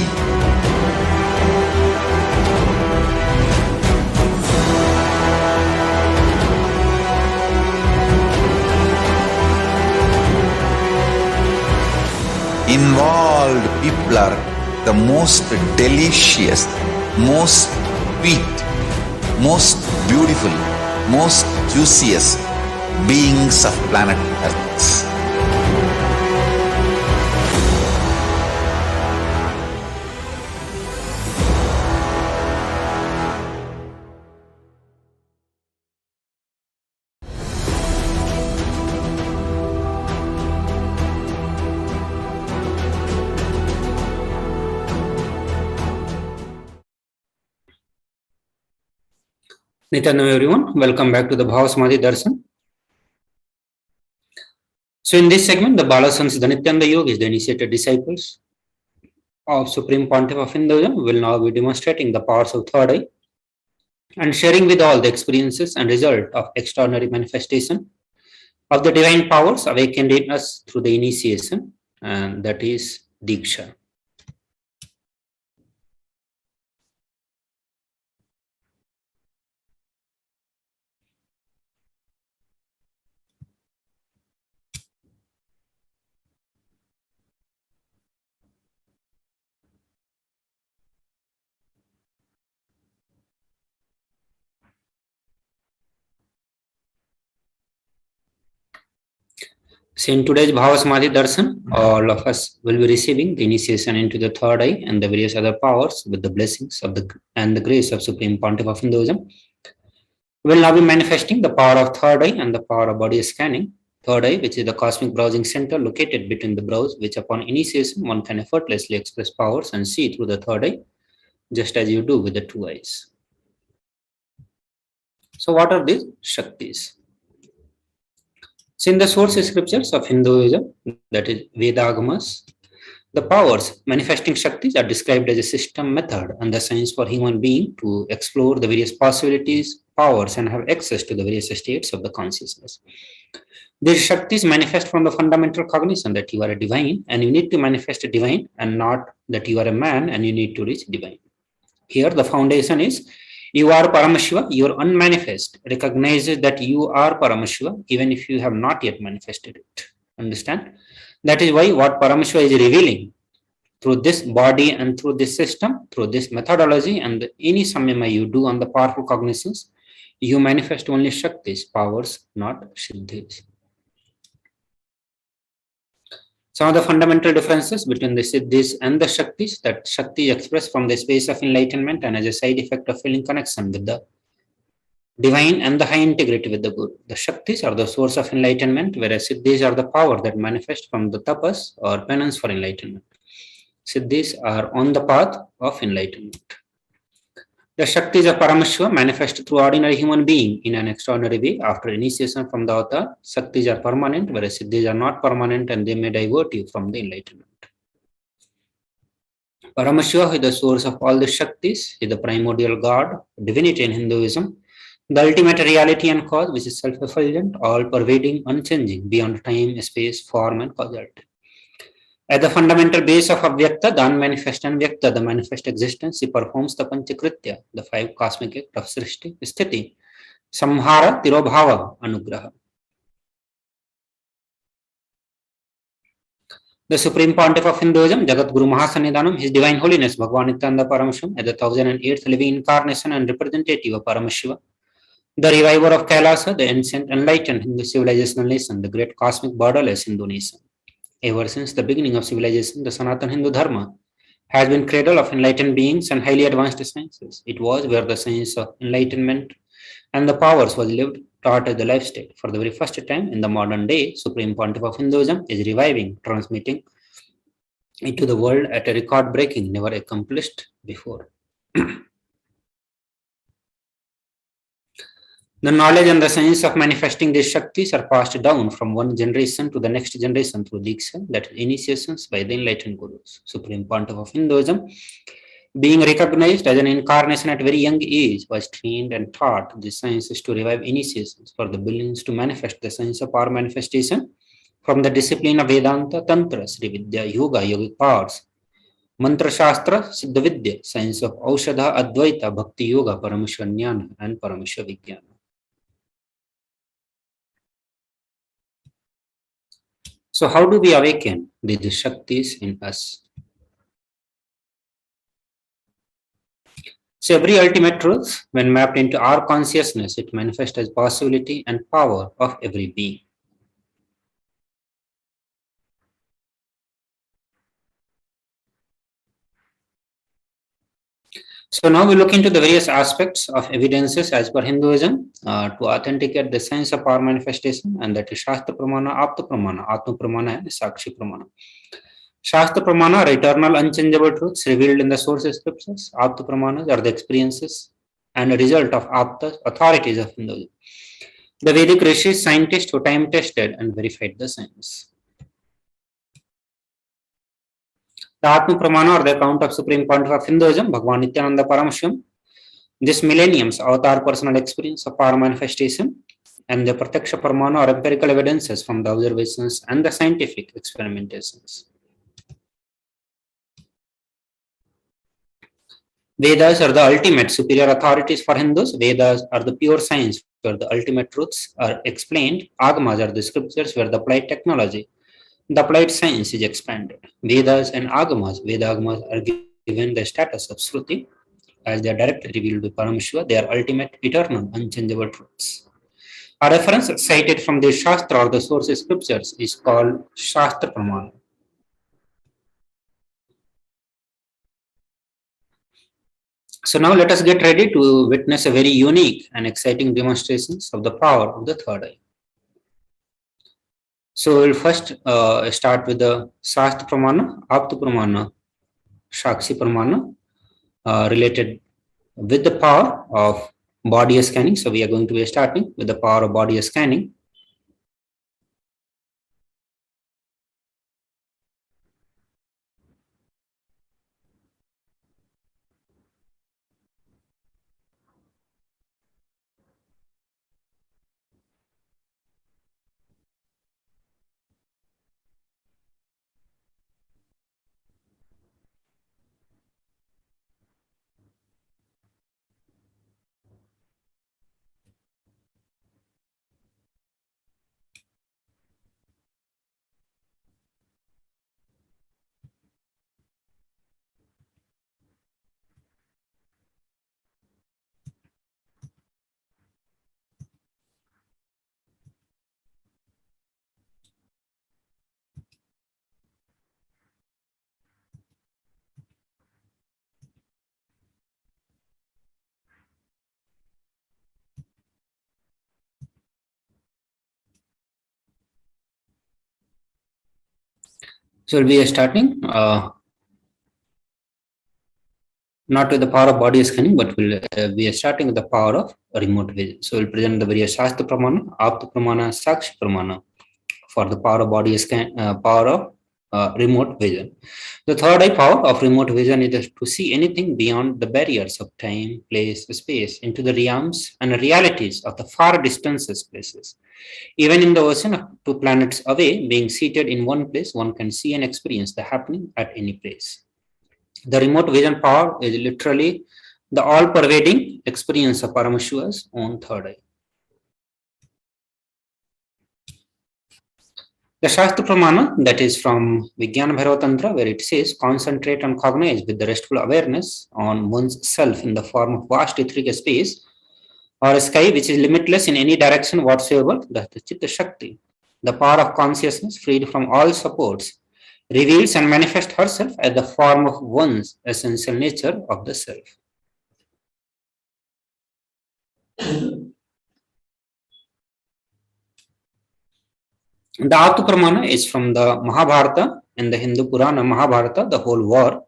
Involved people are the most delicious, most sweet, most beautiful, most juiciest beings of planet Earth. Nityananda everyone, welcome back to the Bhava Samadhi Darshan. So in this segment, the Balasans, the Nityananda Yogis, the initiated disciples of Supreme Pontiff of Hinduism, will now be demonstrating the powers of third eye and sharing with all the experiences and result of extraordinary manifestation of the divine powers awakened in us through the initiation, and that is Diksha. So in today's Bhava Samadhi Darshan, all of us will be receiving the initiation into the third eye and the various other powers with the blessings of the grace of Supreme Pontiff of Hinduism. We will now be manifesting the power of third eye and the power of body scanning. Third eye, which is the cosmic browsing center located between the brows, which upon initiation one can effortlessly express powers and see through the third eye, just as you do with the two eyes. So what are these Shaktis? So in the source scriptures of Hinduism, that is Vedagamas, the powers manifesting Shaktis are described as a system, method, and the science for human being to explore the various possibilities, powers, and have access to the various states of the consciousness. These Shaktis manifest from the fundamental cognition that you are a divine and you need to manifest a divine, and not that you are a man and you need to reach divine. Here the foundation is you are Paramashiva, your unmanifest recognizes that you are Paramashiva even if you have not yet manifested it. Understand? That is why what Paramashiva is revealing through this body and through this system, through this methodology and any samyama you do on the powerful cognitions, you manifest only Shaktis, powers, not Siddhis. Some of the fundamental differences between the Siddhis and the Shaktis, that Shakti is expressed from the space of enlightenment and as a side effect of feeling connection with the divine and the high integrity with the good. The Shaktis are the source of enlightenment, whereas Siddhis are the power that manifest from the tapas or penance for enlightenment. Siddhis are on the path of enlightenment. The Shaktis of Paramashiva manifest through ordinary human being in an extraordinary way after initiation from the avatar. Shaktis are permanent, whereas Siddhis are not permanent and they may divert you from the enlightenment. Paramashiva is the source of all the Shaktis, is the primordial God, divinity in Hinduism, the ultimate reality and cause, which is self-effulgent, all-pervading, unchanging, beyond time, space, form, and causality. At the fundamental base of Avyakta, the unmanifest and Vyakta, the manifest existence, he performs the Panchakritya, the five cosmic acts of Srishti, Sthiti, Samhara, Tirobhava, Anugraha. The Supreme Pontiff of Hinduism, Jagat Guru Mahasannidhanam, His Divine Holiness, Bhagavan Nityananda Paramashivam, as the 1008th living incarnation and representative of Paramashiva, the reviver of Kailasa, the ancient enlightened Hindu civilizational nation, the great cosmic borderless Hindu nation. Ever since the beginning of civilization, the Sanatana Hindu Dharma has been cradle of enlightened beings and highly advanced sciences. It was where the science of enlightenment and the powers was lived, taught as the lifestyle. For the very first time in the modern day, Supreme Pontiff of Hinduism is reviving, transmitting into the world at a record-breaking, never accomplished before. The knowledge and the science of manifesting these Shaktis are passed down from one generation to the next generation through Diksha, that is, initiations by the enlightened Gurus. Supreme Pontiff of Hinduism, being recognized as an incarnation at very young age, was trained and taught the sciences to revive initiations for the billions to manifest the science of power manifestation from the discipline of Vedanta, Tantra, Sri Vidya, Yoga, Yogic powers, Mantra Shastra, Siddha Vidya, science of Aushadha, Advaita, Bhakti Yoga, Parameshwar Jnana, and Parameshwar Vijnana. So how do we awaken these Shaktis in us? So every ultimate truth, when mapped into our consciousness, it manifests as possibility and power of every being. So now we look into the various aspects of evidences as per Hinduism to authenticate the science of power manifestation, and that is Shastra Pramana, Apta Pramana, Atma Pramana, and Sakshi Pramana. Shastra Pramana are eternal, unchangeable truths revealed in the source scriptures. Apta Pramanas are the experiences and a result of Apta authorities of Hinduism, the Vedic rishis, scientists who time tested and verified the science. The Atma Pramana, or the account of Supreme Pontiff of Hinduism, Bhagavan Nityananda Paramashivam, this millennium's avatar personal experience of power manifestation, and the Pratyaksha Pramana, or empirical evidences from the observations and the scientific experimentations. Vedas are the ultimate superior authorities for Hindus. Vedas are the pure science where the ultimate truths are explained. Agamas are the scriptures where the applied technology, the applied science is expanded. Vedas and Agamas, Veda-Agamas are given the status of Shruti as they are directly revealed by Parameshwar. They are ultimate, eternal, unchangeable truths. A reference cited from the Shastra or the source scriptures is called Shastra Pramana. So now let us get ready to witness a very unique and exciting demonstrations of the power of the third eye. So we'll first start with the Shastra Pramana, Apta Pramana, Sakshi Pramana related with the power of body scanning. So we are going to be starting with the power of body scanning. So we'll be starting not with the power of body scanning, but we are starting with the power of remote vision. So we'll present the various Shastra Pramana, Apta Pramana, Sakshi Pramana for the power of body scan, power of remote vision. The third eye power of remote vision is to see anything beyond the barriers of time, place, space, into the realms and realities of the far distances places. Even in the ocean of 2 planets away, being seated in one place, one can see and experience the happening at any place. The remote vision power is literally the all-pervading experience of Parameshwar's own third eye. The Shastra Pramana, that is from Vijnana Bhairava Tantra, where it says, concentrate and cognize with the restful awareness on one's self in the form of vast etheric space or a sky which is limitless in any direction whatsoever. That's the Chitta Shakti, the power of consciousness freed from all supports reveals and manifests herself as the form of one's essential nature of the self. The Atu Pramana is from the Mahabharata. In the Hindu Purana Mahabharata, the whole war.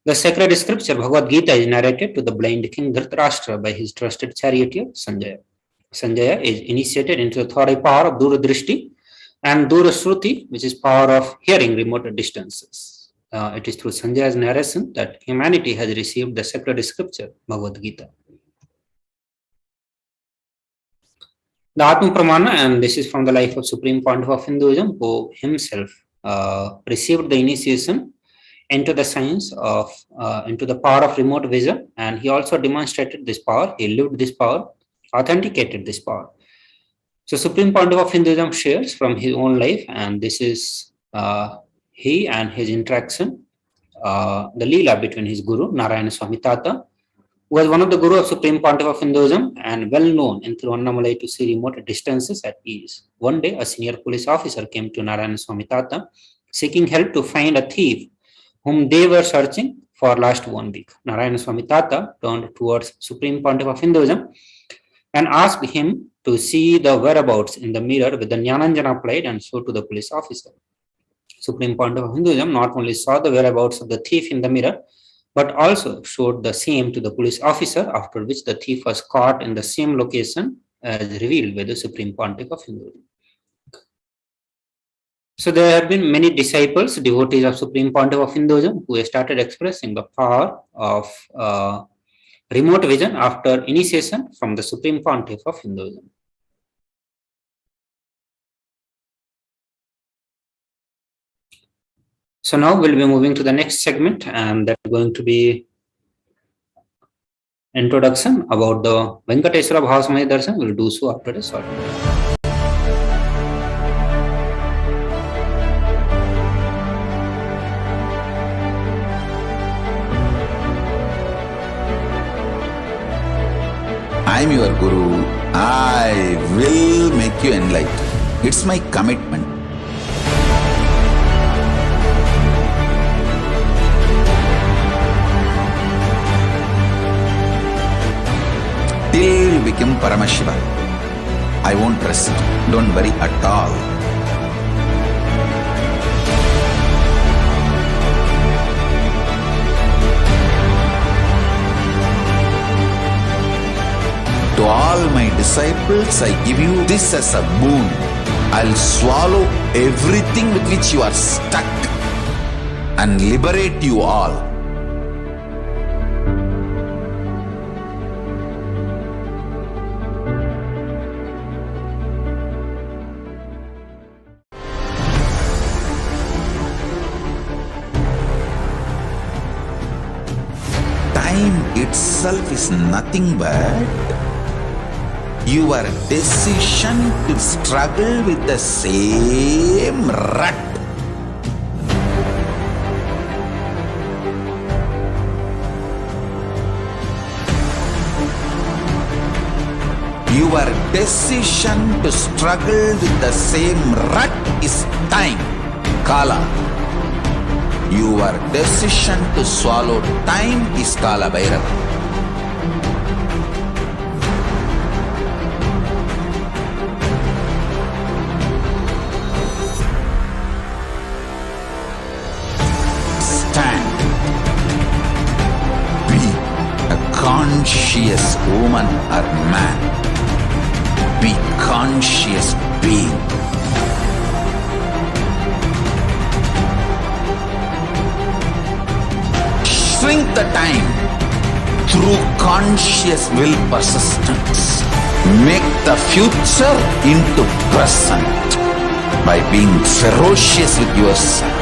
The sacred scripture Bhagavad Gita is narrated to the blind king Dhritarashtra by his trusted charioteer Sanjaya. Sanjaya is initiated into the third power of Duradrishti and Durashruti, which is power of hearing remote distances. It is through Sanjaya's narration that humanity has received the sacred scripture Bhagavad Gita. The Atma Pramana, and this is from the life of Supreme Pontiff of Hinduism, who himself received the initiation into the science of, into the power of remote vision, and he also demonstrated this power, he lived this power, authenticated this power. So Supreme Pontiff of Hinduism shares from his own life, and this is he and his interaction, the Leela between his Guru, Narayana Swami Tata, who was one of the Guru of Supreme Pontiff of Hinduism and well known in Tiruvannamalai to see remote distances at ease. One day, a senior police officer came to Narayana Swami Tata seeking help to find a thief whom they were searching for last 1 week. Narayana Swami Tata turned towards Supreme Pontiff of Hinduism and asked him to see the whereabouts in the mirror with the Jnananjana applied and so to the police officer. Supreme Pontiff of Hinduism not only saw the whereabouts of the thief in the mirror, but also showed the same to the police officer, after which the thief was caught in the same location as revealed by the Supreme Pontiff of Hinduism. So there have been many disciples, devotees of Supreme Pontiff of Hinduism, who started expressing the power of remote vision after initiation from the Supreme Pontiff of Hinduism. So now we'll be moving to the next segment, and that's going to be introduction about the Venkateshwara Bhava Samadhi Darshan. We'll do so after a short break. I'm your Guru. I will make you enlightened. It's my commitment. Till you become Paramashivam, I won't rest. Don't worry at all. To all my disciples, I give you this as a boon. I'll swallow everything with which you are stuck and liberate you all. Itself is nothing but your decision to struggle with the same rut. Your decision to struggle with the same rut is time, Kala. Your decision to swallow time is Kala Bhairava. Stand. Be a conscious woman or man. Be conscious being. Shrink the time through conscious will persistence. Make the future into present by being ferocious with yourself.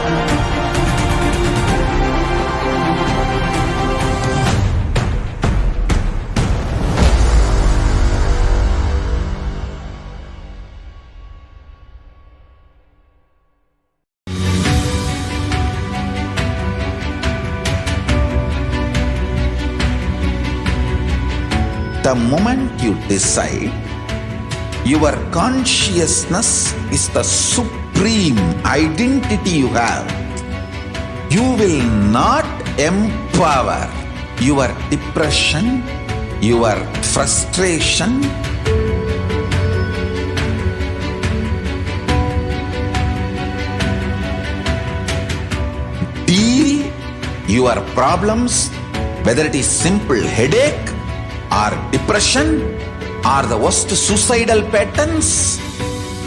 The moment you decide, your consciousness is the supreme identity you have. You will not empower your depression, your frustration, deal your problems, whether it is simple headache or depression or the worst suicidal patterns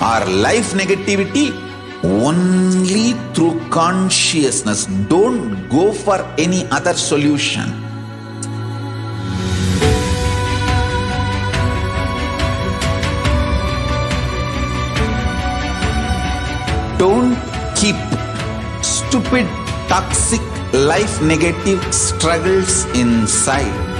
or life negativity, only through consciousness. Don't go for any other solution. Don't keep stupid, toxic, life negative struggles inside.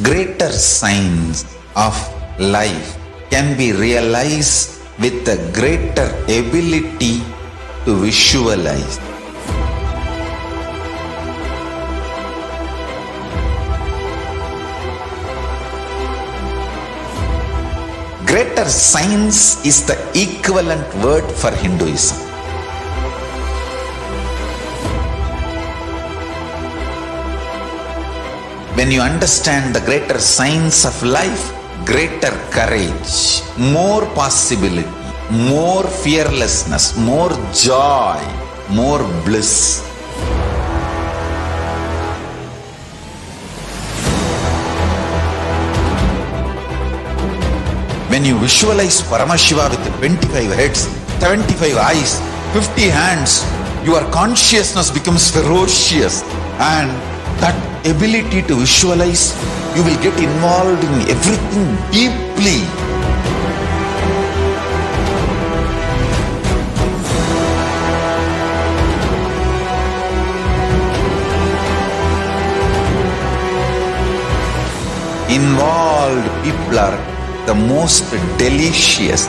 Greater signs of life can be realized with a greater ability to visualize. Greater signs is the equivalent word for Hinduism. When you understand the greater signs of life, greater courage, more possibility, more fearlessness, more joy, more bliss. When you visualize Paramashiva with 25 heads, 75 eyes, 50 hands, your consciousness becomes ferocious, and that ability to visualize, you will get involved in everything deeply. Involved people are the most delicious,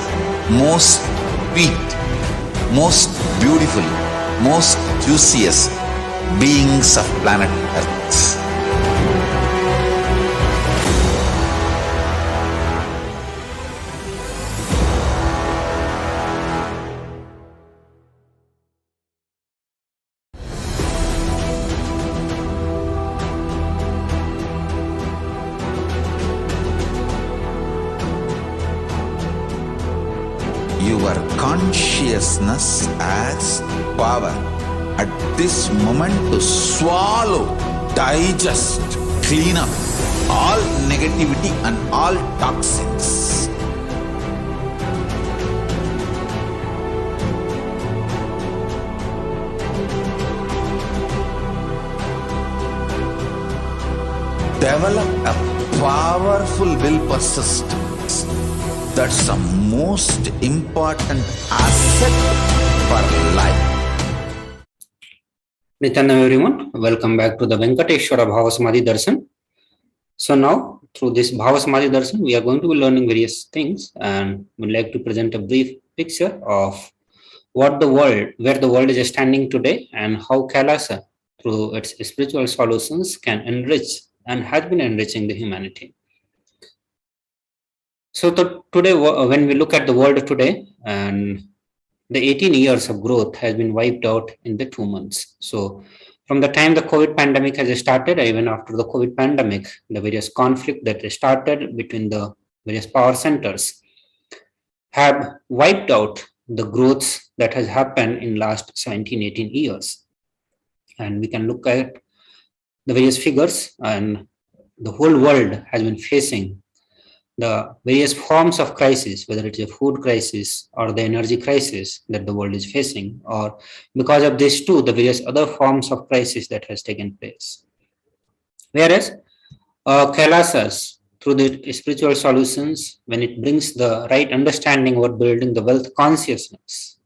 most sweet, most beautiful, most juiciest beings of planet Earth. Your conscious consciousness as power at this moment to swallow, digest, clean up all negativity and all toxins. Develop a powerful will persistence. That's the most important asset for life. Nityananda everyone, welcome back to the Venkateshwara Bhava Samadhi Darshan. So now, through this Bhava Samadhi Darshan, we are going to be learning various things, and would like to present a brief picture of where the world is standing today, and how Kailasa, through its spiritual solutions, can enrich and has been enriching the humanity. So today, when we look at the world today, and the 18 years of growth has been wiped out in the 2 months. So from the time the COVID pandemic has started, even after the COVID pandemic, the various conflict that started between the various power centers have wiped out the growths that has happened in last 17, 18 years. And we can look at the various figures, and the whole world has been facing the various forms of crisis, whether it's a food crisis or the energy crisis that the world is facing, or because of this too, the various other forms of crisis that has taken place. Whereas Kailasas, through the spiritual solutions, when it brings the right understanding about building the wealth consciousness,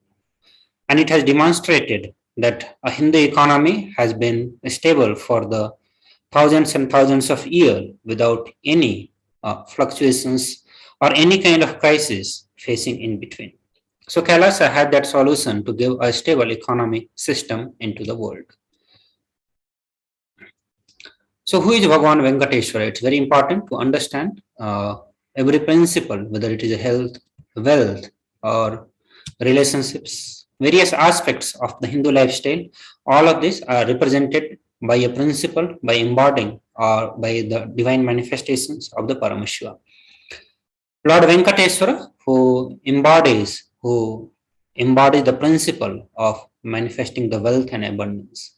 and it has demonstrated that a Hindu economy has been stable for the thousands and thousands of years without any fluctuations or any kind of crisis facing in between. So Kailasa had that solution to give a stable economic system into the world. So who is Bhagavan Venkateshwara? It's very important to understand every principle, whether it is health, wealth, or relationships, various aspects of the Hindu lifestyle. All of these are represented by a principle, by embodying or by the divine manifestations of the Paramashivam. Lord Venkateshwara, who embodies the principle of manifesting the wealth and abundance.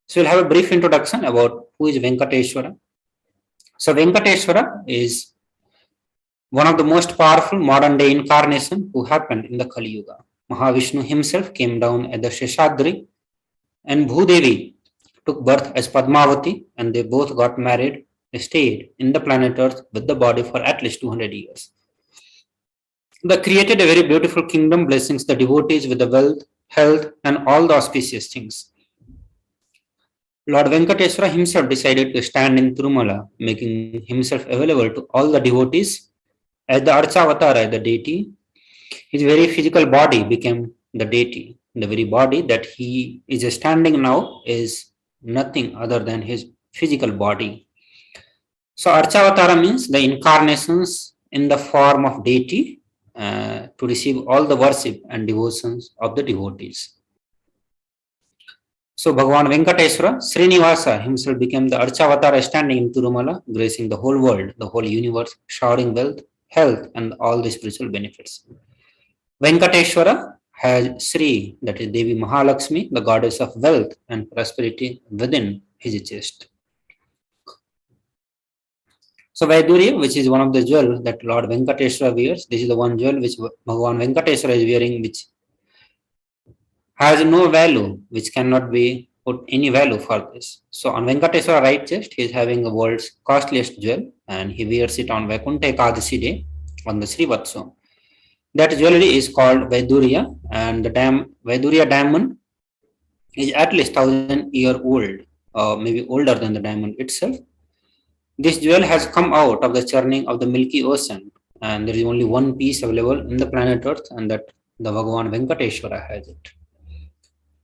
So we'll have a brief introduction about who is Venkateshwara. So Venkateshwara is one of the most powerful modern day incarnation who happened in the Kali Yuga. Mahavishnu himself came down at the Sheshadri, and Bhudevi took birth as Padmavati, and they both got married, stayed in the planet Earth with the body for at least 200 years. They created a very beautiful kingdom, blessings the devotees with the wealth, health, and all the auspicious things. Lord Venkateshwara himself decided to stand in Tirumala, making himself available to all the devotees as the Archavatara, the deity. His very physical body became the deity. The very body that he is standing now is nothing other than his physical body. So Archavatara means the incarnations in the form of deity to receive all the worship and devotions of the devotees. So Bhagavan Venkateshwara, Srinivasa himself became the Archavatara standing in Tirumala, gracing the whole world, the whole universe, showering wealth, health, and all the spiritual benefits. Venkateshwara has Sri, that is Devi Mahalakshmi, the goddess of wealth and prosperity, within his chest. So Vaidurya, which is one of the jewels that Lord Venkateshwara wears, this is the one jewel which Bhagavan Venkateshwara is wearing, which has no value, which cannot be put any value for this. So on Venkateshwara right chest, he is having the world's costliest jewel, and he wears it on Vaikuntha Ekadasi day on the Srivatsa. That jewelry is called Vaidurya, and the Vaidurya diamond is at least 1,000-year-old, maybe older than the diamond itself. This jewel has come out of the churning of the Milky Ocean, and there is only one piece available in the planet Earth, and that the Bhagavan Venkateshwara has it.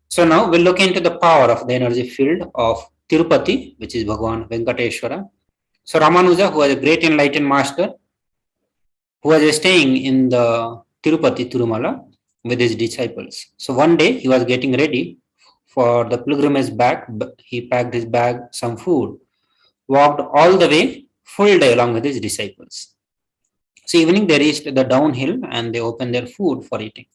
So now we'll look into the power of the energy field of Tirupati, which is Bhagavan Venkateshwara. So Ramanuja, who was a great enlightened master, who was staying in the Tirupati Tirumala with his disciples. So one day he was getting ready for the pilgrimage back. He packed his bag, some food, walked all the way, full day along with his disciples. So evening they reached the downhill and they opened their food for eating.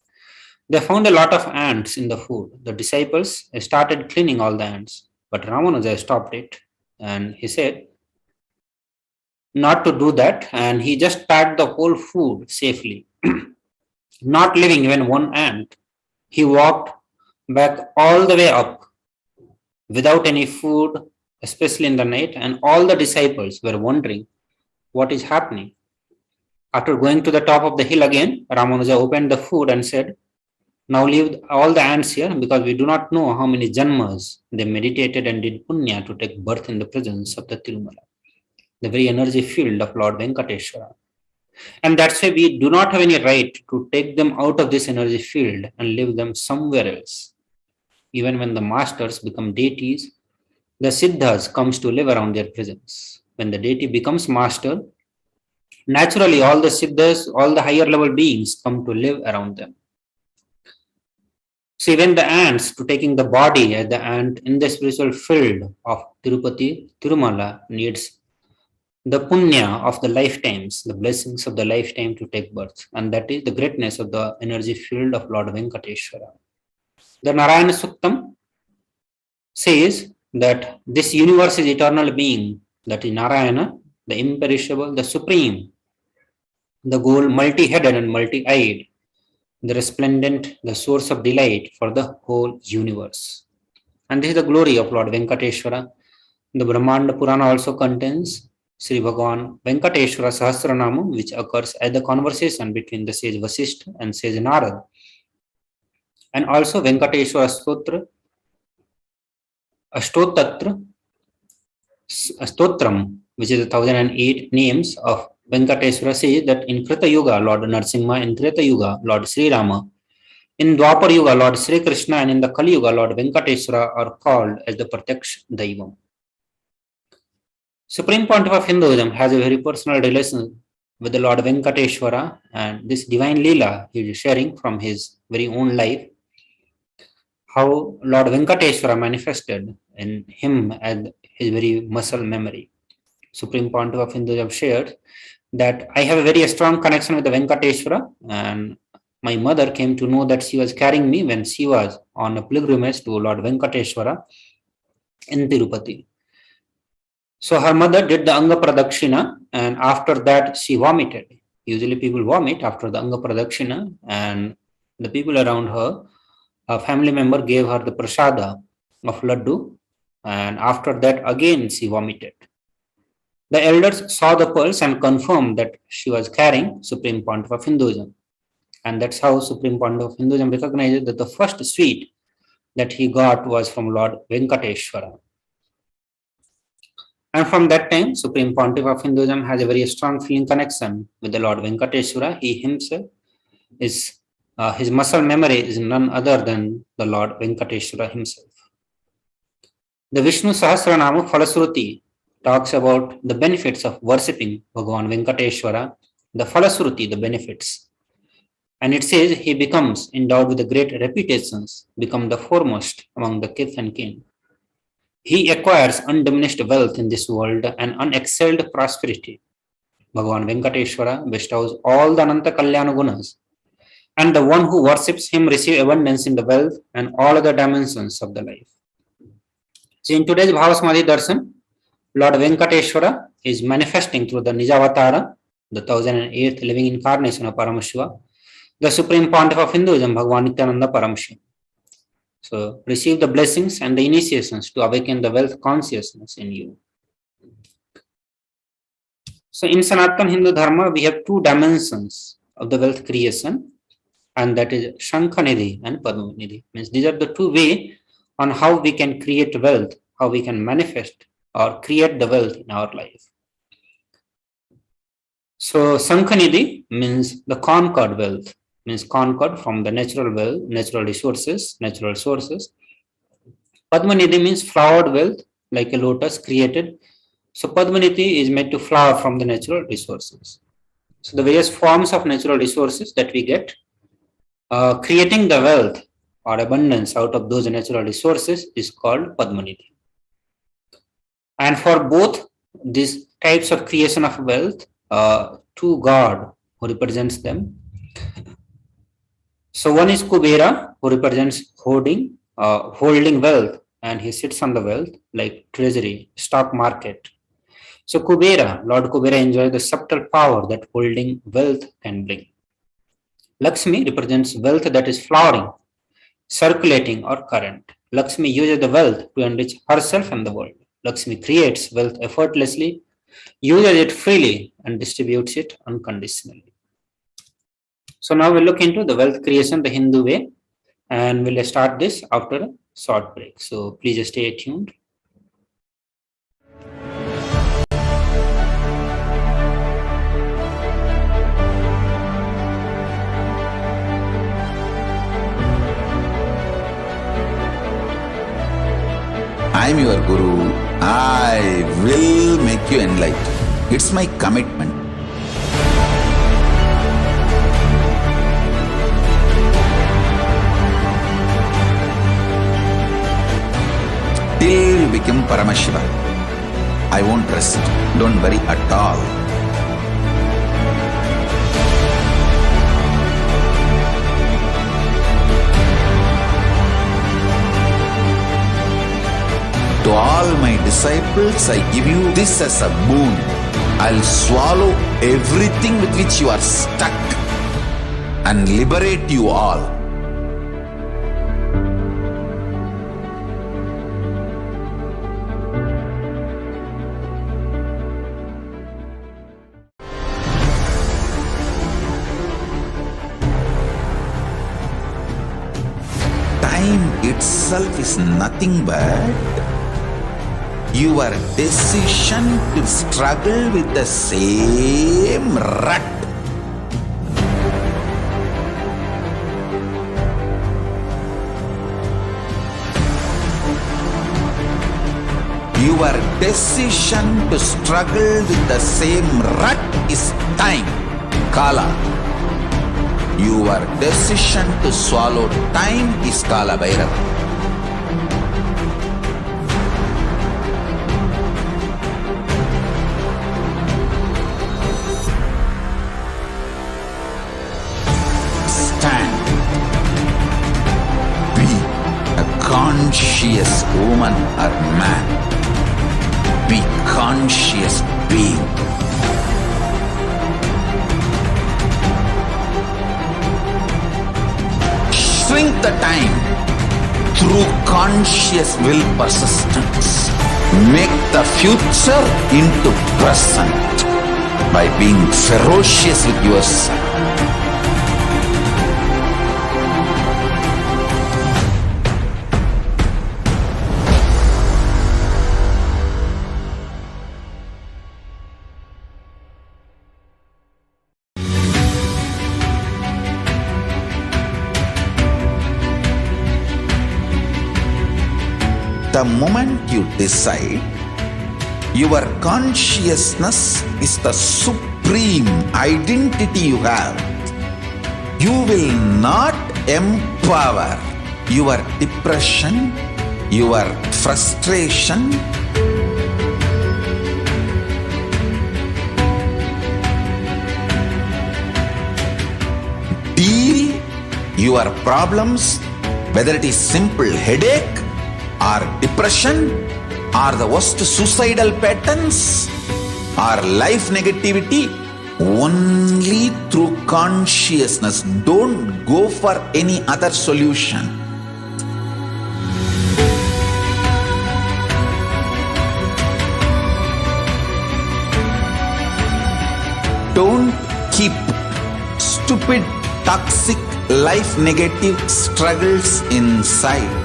They found a lot of ants in the food. The disciples started cleaning all the ants, but Ramanuja stopped it and he said not to do that, and he just packed the whole food safely, not leaving even one ant. He walked back all the way up without any food, especially in the night, and all the disciples were wondering what is happening. After going to the top of the hill again, Ramanuja opened the food and said, now leave all the ants here because we do not know how many janmas they meditated and did punya to take birth in the presence of the Tirumala, the very energy field of Lord Venkateshwara. And that's why we do not have any right to take them out of this energy field and leave them somewhere else. Even when the masters become deities, the siddhas comes to live around their presence. When the deity becomes master, naturally all the siddhas, all the higher level beings come to live around them. So even the ants, to taking the body as the ant in the spiritual field of Tirupati, Tirumala needs the punya of the lifetimes, the blessings of the lifetime to take birth. And that is the greatness of the energy field of Lord Venkateshwara. The Narayana Suktam says that this universe is eternal being, that is Narayana, the imperishable, the supreme, the goal multi-headed and multi-eyed, the resplendent, the source of delight for the whole universe. And this is the glory of Lord Venkateshwara. The Brahmanda Purana also contains Sri Bhagavan Venkateshwara Sahasranamam, which occurs as the conversation between the sage Vasishtha and sage Narad. And also Venkateshwara Stotra, Stotram, which is the 1008 names of Venkateshwara, says that in Krita Yuga, Lord Narsimha, in Treta Yuga, Lord Sri Rama, in Dwapar Yuga, Lord Sri Krishna, and in the Kali Yuga, Lord Venkateshwara are called as the Pratyaksh Daivam. Supreme Pontiff of Hinduism has a very personal relation with the Lord Venkateshwara, and this divine Leela he is sharing from his very own life, how Lord Venkateshwara manifested in him as his very muscle memory. Supreme Pontiff of Hinduism shared that I have a very strong connection with the Venkateshwara, and my mother came to know that she was carrying me when she was on a pilgrimage to Lord Venkateshwara in Tirupati. So her mother did the Anga Pradakshina, and after that she vomited. Usually people vomit after the Anga Pradakshina, and the people around her, a family member gave her the prasada of laddu, and after that again she vomited. The elders saw the pearls and confirmed that she was carrying Supreme Pontiff of Hinduism. And that's how Supreme Pontiff of Hinduism recognized that the first sweet that he got was from Lord Venkateshwara. And from that time, Supreme Pontiff of Hinduism has a very strong feeling connection with the Lord Venkateshwara. He himself is, his muscle memory is none other than the Lord Venkateshwara himself. The Vishnu Sahasranama Phalasruti talks about the benefits of worshipping Bhagavan Venkateshwara, the Phalasruti, the benefits. And it says he becomes endowed with the great reputations, become the foremost among the kith and kin. He acquires undiminished wealth in this world and unexcelled prosperity. Bhagavan Venkateshwara bestows all the Ananta Kalyana Gunas, and the one who worships him receives abundance in the wealth and all other dimensions of the life. So in today's Bhava Samadhi Darshan, Lord Venkateshwara is manifesting through the Nijavatara, the 1008th living incarnation of Paramashiva, the Supreme Pontiff of Hinduism, Bhagavan Nityananda Paramashivam. So receive the blessings and the initiations to awaken the wealth consciousness in you. So in Sanatana Hindu Dharma, we have two dimensions of the wealth creation, and that is Shankhanidhi and Padmanidhi. Means these are the two ways on how we can create wealth, how we can manifest or create the wealth in our life. So Shankhanidhi means the conquered wealth, means conquered from the natural wealth, natural resources, natural sources. Padmanidhi means flowered wealth, like a lotus created. So Padmanidhi is made to flower from the natural resources. So the various forms of natural resources that we get, creating the wealth or abundance out of those natural resources is called Padmanidhi. And for both these types of creation of wealth, to God who represents them, So one is Kubera, who represents holding wealth, and he sits on the wealth like treasury, stock market. So Kubera, Lord Kubera enjoys the subtle power that holding wealth can bring. Lakshmi represents wealth that is flowering, circulating or current. Lakshmi uses the wealth to enrich herself and the world. Lakshmi creates wealth effortlessly, uses it freely, and distributes it unconditionally. So now we'll look into the wealth creation the Hindu way, and we'll start this after a short break. So please stay tuned. I am your Guru. I will make you enlightened. It's my commitment. Till you become Paramashiva, I won't rest. Don't worry at all. To all my disciples, I give you this as a boon. I'll swallow everything with which you are stuck and liberate you all. Time itself is nothing but your decision to struggle with the same rut. Your decision to struggle with the same rut is time, Kala. Your decision to swallow time is Kala Bhairava. Conscious woman or man, be conscious being. Shrink the time through conscious will persistence. Make the future into present by being ferocious with yourself. The moment you decide, your consciousness is the supreme identity you have. You will not empower your depression, your frustration, deal your problems, whether it is simple headache or depression or the worst suicidal patterns or life negativity, only through consciousness. Don't go for any other solution. Don't keep stupid, toxic, life negative struggles inside.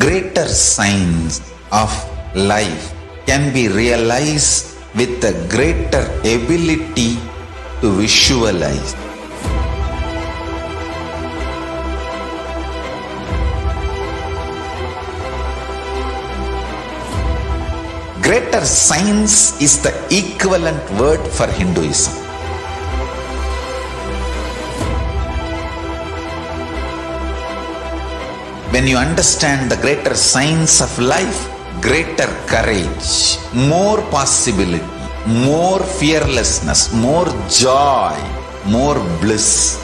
greater signs of life can be realized with a greater ability to visualize. Greater signs is the equivalent word for Hinduism. When you understand the greater signs of life, greater courage, more possibility, more fearlessness, more joy, more bliss.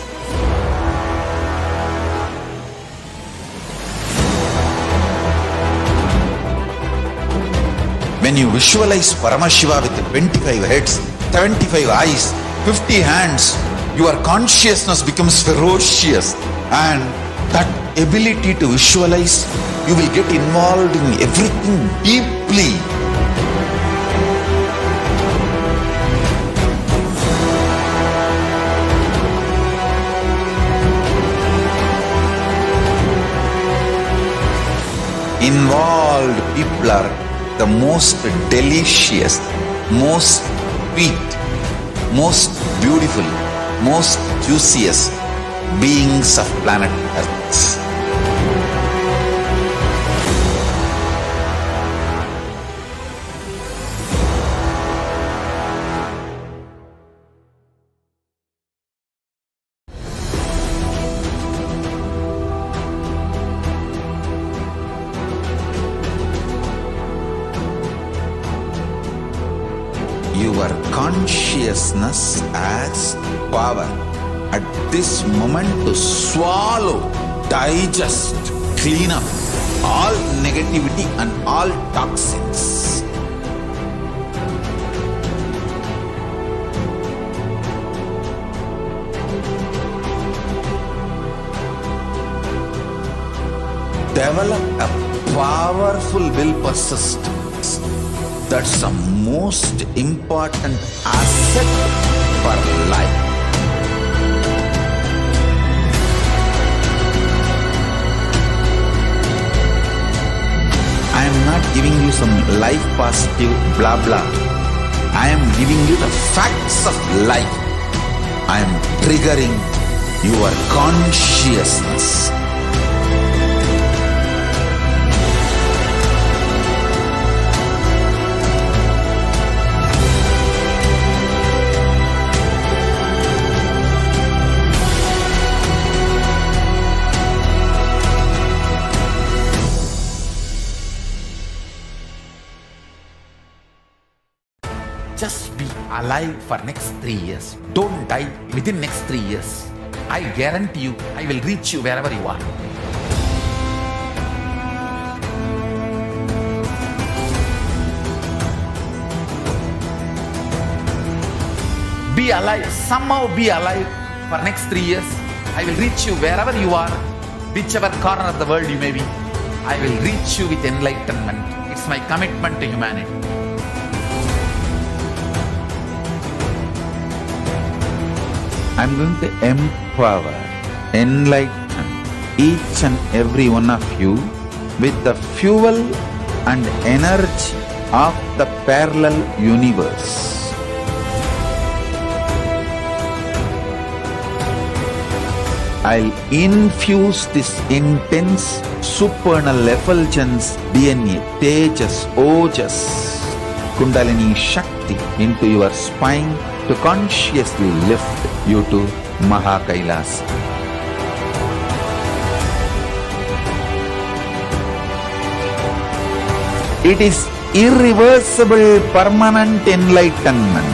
When you visualize Paramashiva with 25 heads, 75 eyes, 50 hands, your consciousness becomes ferocious, and that ability to visualize, you will get involved in everything deeply. Involved people are the most delicious, most sweet, most beautiful, most juiciest beings of planet Earth. Your consciousness as power at this moment to swallow, digest, clean up all negativity and all toxins. Develop a powerful will persistence. That's the most important asset for life. I am not giving you some life positive blah blah. I am giving you the facts of life. I am triggering your consciousness. Just be alive for next 3 years. Don't die within next 3 years. I guarantee you, I will reach you wherever you are. Be alive, somehow be alive for next 3 years. I will reach you wherever you are, whichever corner of the world you may be. I will reach you with enlightenment. It's my commitment to humanity. I'm going to empower, enlighten each and every one of you with the fuel and energy of the parallel universe. I'll infuse this intense supernal effulgence DNA, Tejas, Ojas, Kundalini Shakti into your spine to consciously lift you to Kailasa. It is irreversible permanent enlightenment,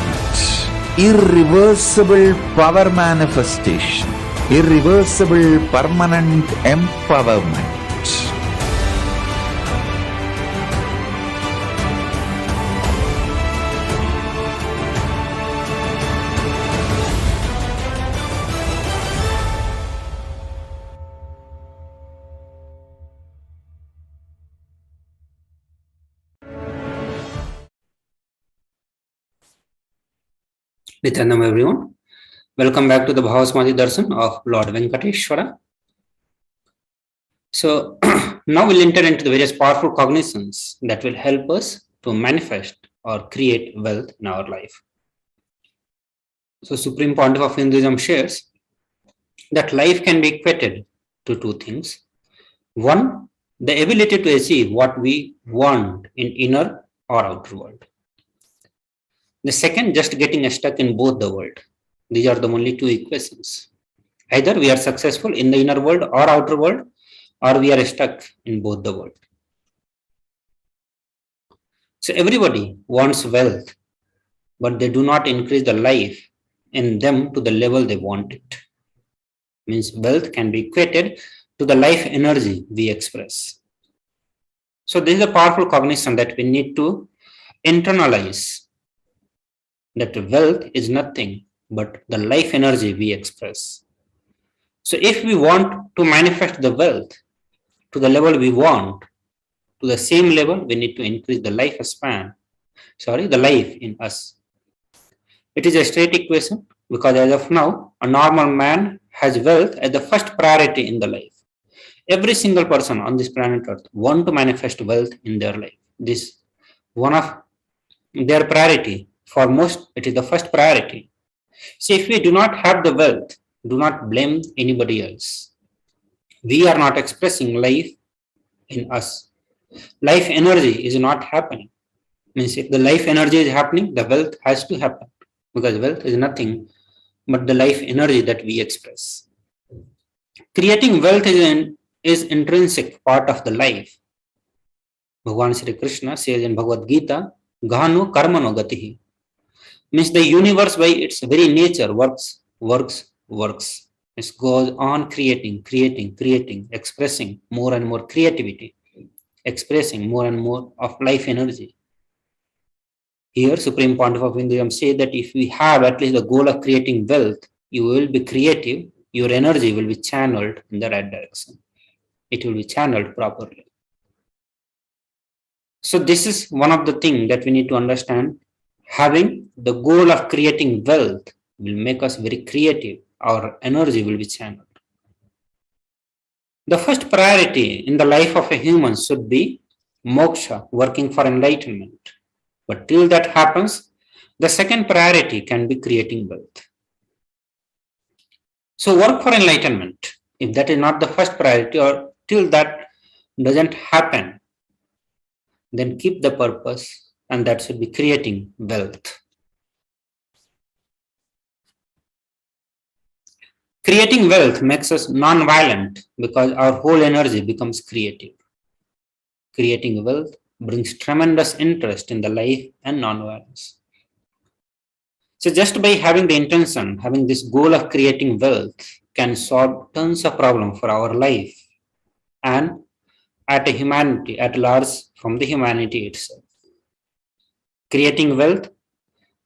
irreversible power manifestation, irreversible permanent empowerment. Nityanandam everyone. Welcome back to the Bhava Samadhi Darshan of Lord Venkateshwara. So now we'll enter into the various powerful cognitions that will help us to manifest or create wealth in our life. So Supreme Pontiff of Hinduism shares that life can be equated to two things. One, the ability to achieve what we want in inner or outer world. The second, just getting stuck in both the world. These are the only two equations. Either we are successful in the inner world or outer world, or we are stuck in both the world. So everybody wants wealth, but they do not increase the life in them to the level they want it. Means wealth can be equated to the life energy we express. So this is a powerful cognition that we need to internalize, that wealth is nothing but the life energy we express. So if we want to manifest the wealth to the level we want, to the same level, we need to increase the the life in us. It is a straight equation because as of now, a normal man has wealth as the first priority in the life. Every single person on this planet Earth want to manifest wealth in their life. This one of their priority. For most, it is the first priority. So if we do not have the wealth, do not blame anybody else. We are not expressing life in us. Life energy is not happening. Means if the life energy is happening, the wealth has to happen, because wealth is nothing but the life energy that we express. Creating wealth is intrinsic part of the life. Bhagavan Sri Krishna says in Bhagavad Gita, Gahano karmano gatihi. Means the universe by its very nature works. It goes on creating, expressing more and more creativity, expressing more and more of life energy. Here, Supreme Pontiff of Hinduism says that if we have at least the goal of creating wealth, you will be creative, your energy will be channeled in the right direction. It will be channeled properly. So this is one of the things that we need to understand. Having the goal of creating wealth will make us very creative. Our energy will be channeled. The first priority in the life of a human should be moksha, working for enlightenment. But till that happens, the second priority can be creating wealth. So work for enlightenment. If that is not the first priority, or till that doesn't happen, then keep the purpose, and that should be creating wealth. Creating wealth makes us non-violent because our whole energy becomes creative. Creating wealth brings tremendous interest in the life and non-violence. So just by having the intention, having this goal of creating wealth can solve tons of problems for our life and at a humanity at large, from the humanity itself. Creating wealth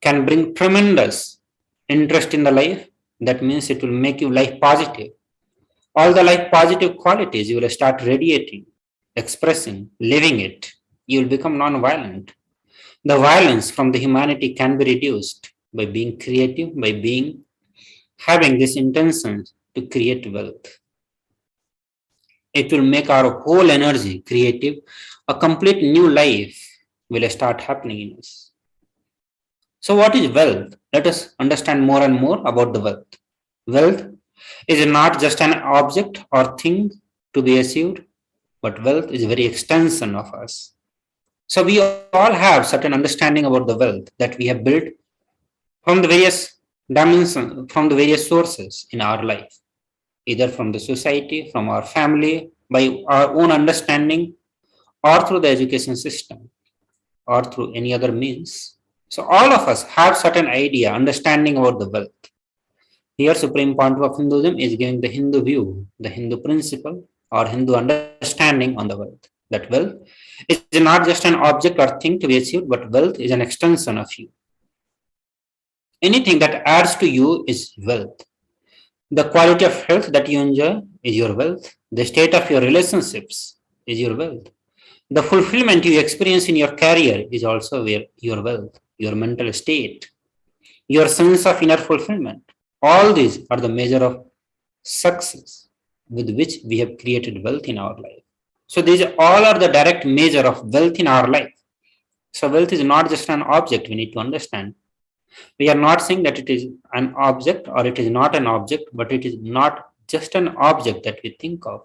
can bring tremendous interest in the life. That means it will make you life positive. All the life positive qualities you will start radiating, expressing, living it. You will become non-violent. The violence from the humanity can be reduced by being creative, by having this intention to create wealth. It will make our whole energy creative. A complete new life will start happening in us. So what is wealth? Let us understand more and more about the wealth. Wealth is not just an object or thing to be achieved, but wealth is a very extension of us. So we all have certain understanding about the wealth that we have built from the various dimensions, from the various sources in our life, either from the society, from our family, by our own understanding, or through the education system, or through any other means. So all of us have certain idea, understanding about the wealth. Here, Supreme Pontiff of Hinduism is giving the Hindu view, the Hindu principle, or Hindu understanding on the wealth. That wealth is not just an object or thing to be achieved, but wealth is an extension of you. Anything that adds to you is wealth. The quality of health that you enjoy is your wealth. The state of your relationships is your wealth. The fulfillment you experience in your career is also your wealth, your mental state, your sense of inner fulfillment. All these are the measure of success. with which we have created wealth in our life. So these all are the direct measure of wealth in our life. So wealth is not just an object, we need to understand. We are not saying that it is an object or it is not an object, but it is not just an object that we think of.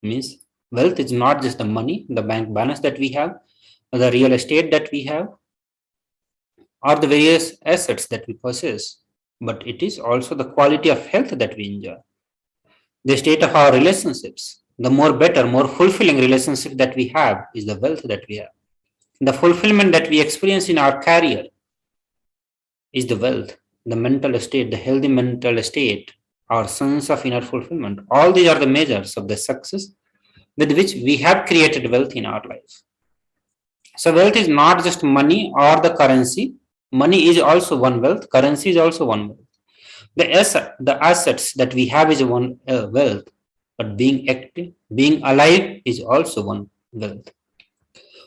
Means wealth is not just the money, the bank balance that we have, or the real estate that we have, or the various assets that we possess, but it is also the quality of health that we enjoy, the state of our relationships. The more better, more fulfilling relationship that we have is the wealth that we have. The fulfillment that we experience in our career is the wealth. The mental state, the healthy mental state, our sense of inner fulfillment. All these are the measures of the success with which we have created wealth in our life. So wealth is not just money or the currency. Money is also one wealth. Currency is also one wealth. The assets that we have is one wealth. But being active, being alive is also one wealth.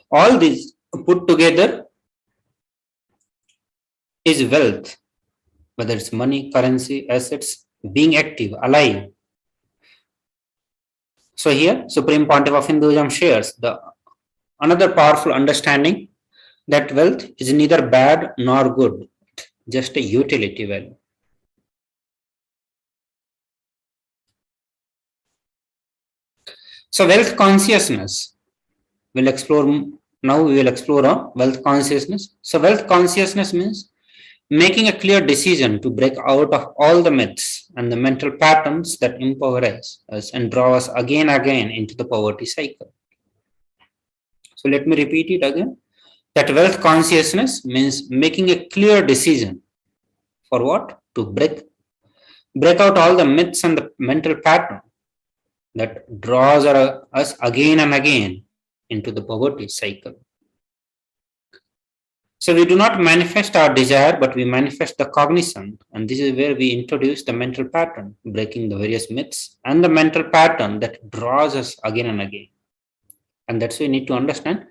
All these put together is wealth, whether it's money, currency, assets, being active, alive. So here, Supreme Pontiff of Hinduism shares another powerful understanding that wealth is neither bad nor good, just a utility value. So wealth consciousness, we will explore on wealth consciousness. So wealth consciousness means making a clear decision to break out of all the myths and the mental patterns that improvise us and draw us again into the poverty cycle. So let me repeat it again. That wealth consciousness means making a clear decision for what? To break out all the myths and the mental pattern that draws us again and again into the poverty cycle. So we do not manifest our desire, but we manifest the cognition. And this is where we introduce the mental pattern, breaking the various myths and the mental pattern that draws us again and again. And that's why we need to understand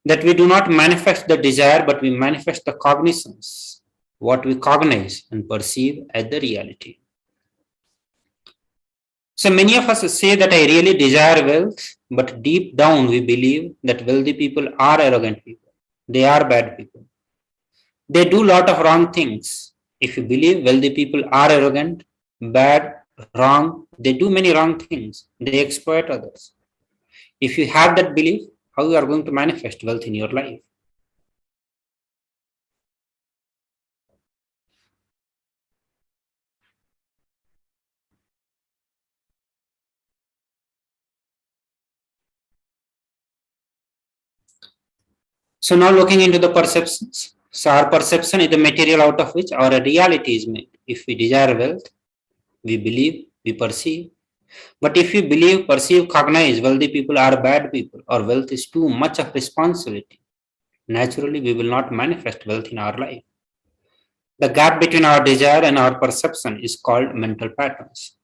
that we do not manifest the desire, but we manifest the cognitions, what we cognize and perceive as the reality. So many of us say that I really desire wealth, but deep down we believe that wealthy people are arrogant people. They are bad people. They do a lot of wrong things. If you believe wealthy people are arrogant, bad, wrong, they do many wrong things. They exploit others. If you have that belief, how you are going to manifest wealth in your life? So now looking into the perceptions. So our perception is the material out of which our reality is made. If we desire wealth, we believe, we perceive. But if we believe, perceive, cognize wealthy people are bad people or wealth is too much of responsibility, naturally we will not manifest wealth in our life. The gap between our desire and our perception is called mental patterns.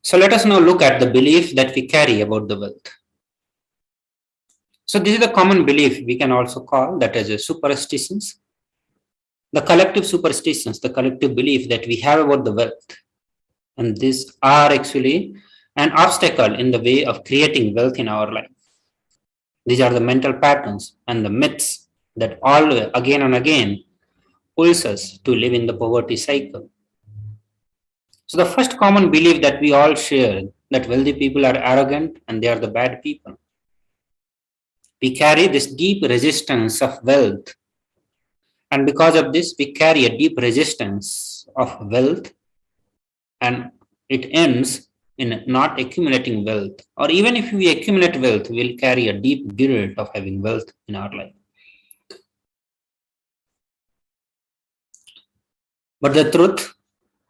So let us now look at the belief that we carry about the wealth. So this is the common belief, we can also call that as a superstitions. The collective superstitions, the collective belief that we have about the wealth. And these are actually an obstacle in the way of creating wealth in our life. These are the mental patterns and the myths that always, again and again, pulls us to live in the poverty cycle. So the first common belief that we all share, that wealthy people are arrogant and they are the bad people. We carry this deep resistance of wealth. And because of this, we carry a deep resistance of wealth, and it ends in not accumulating wealth. Or even if we accumulate wealth, we'll carry a deep guilt of having wealth in our life. But the truth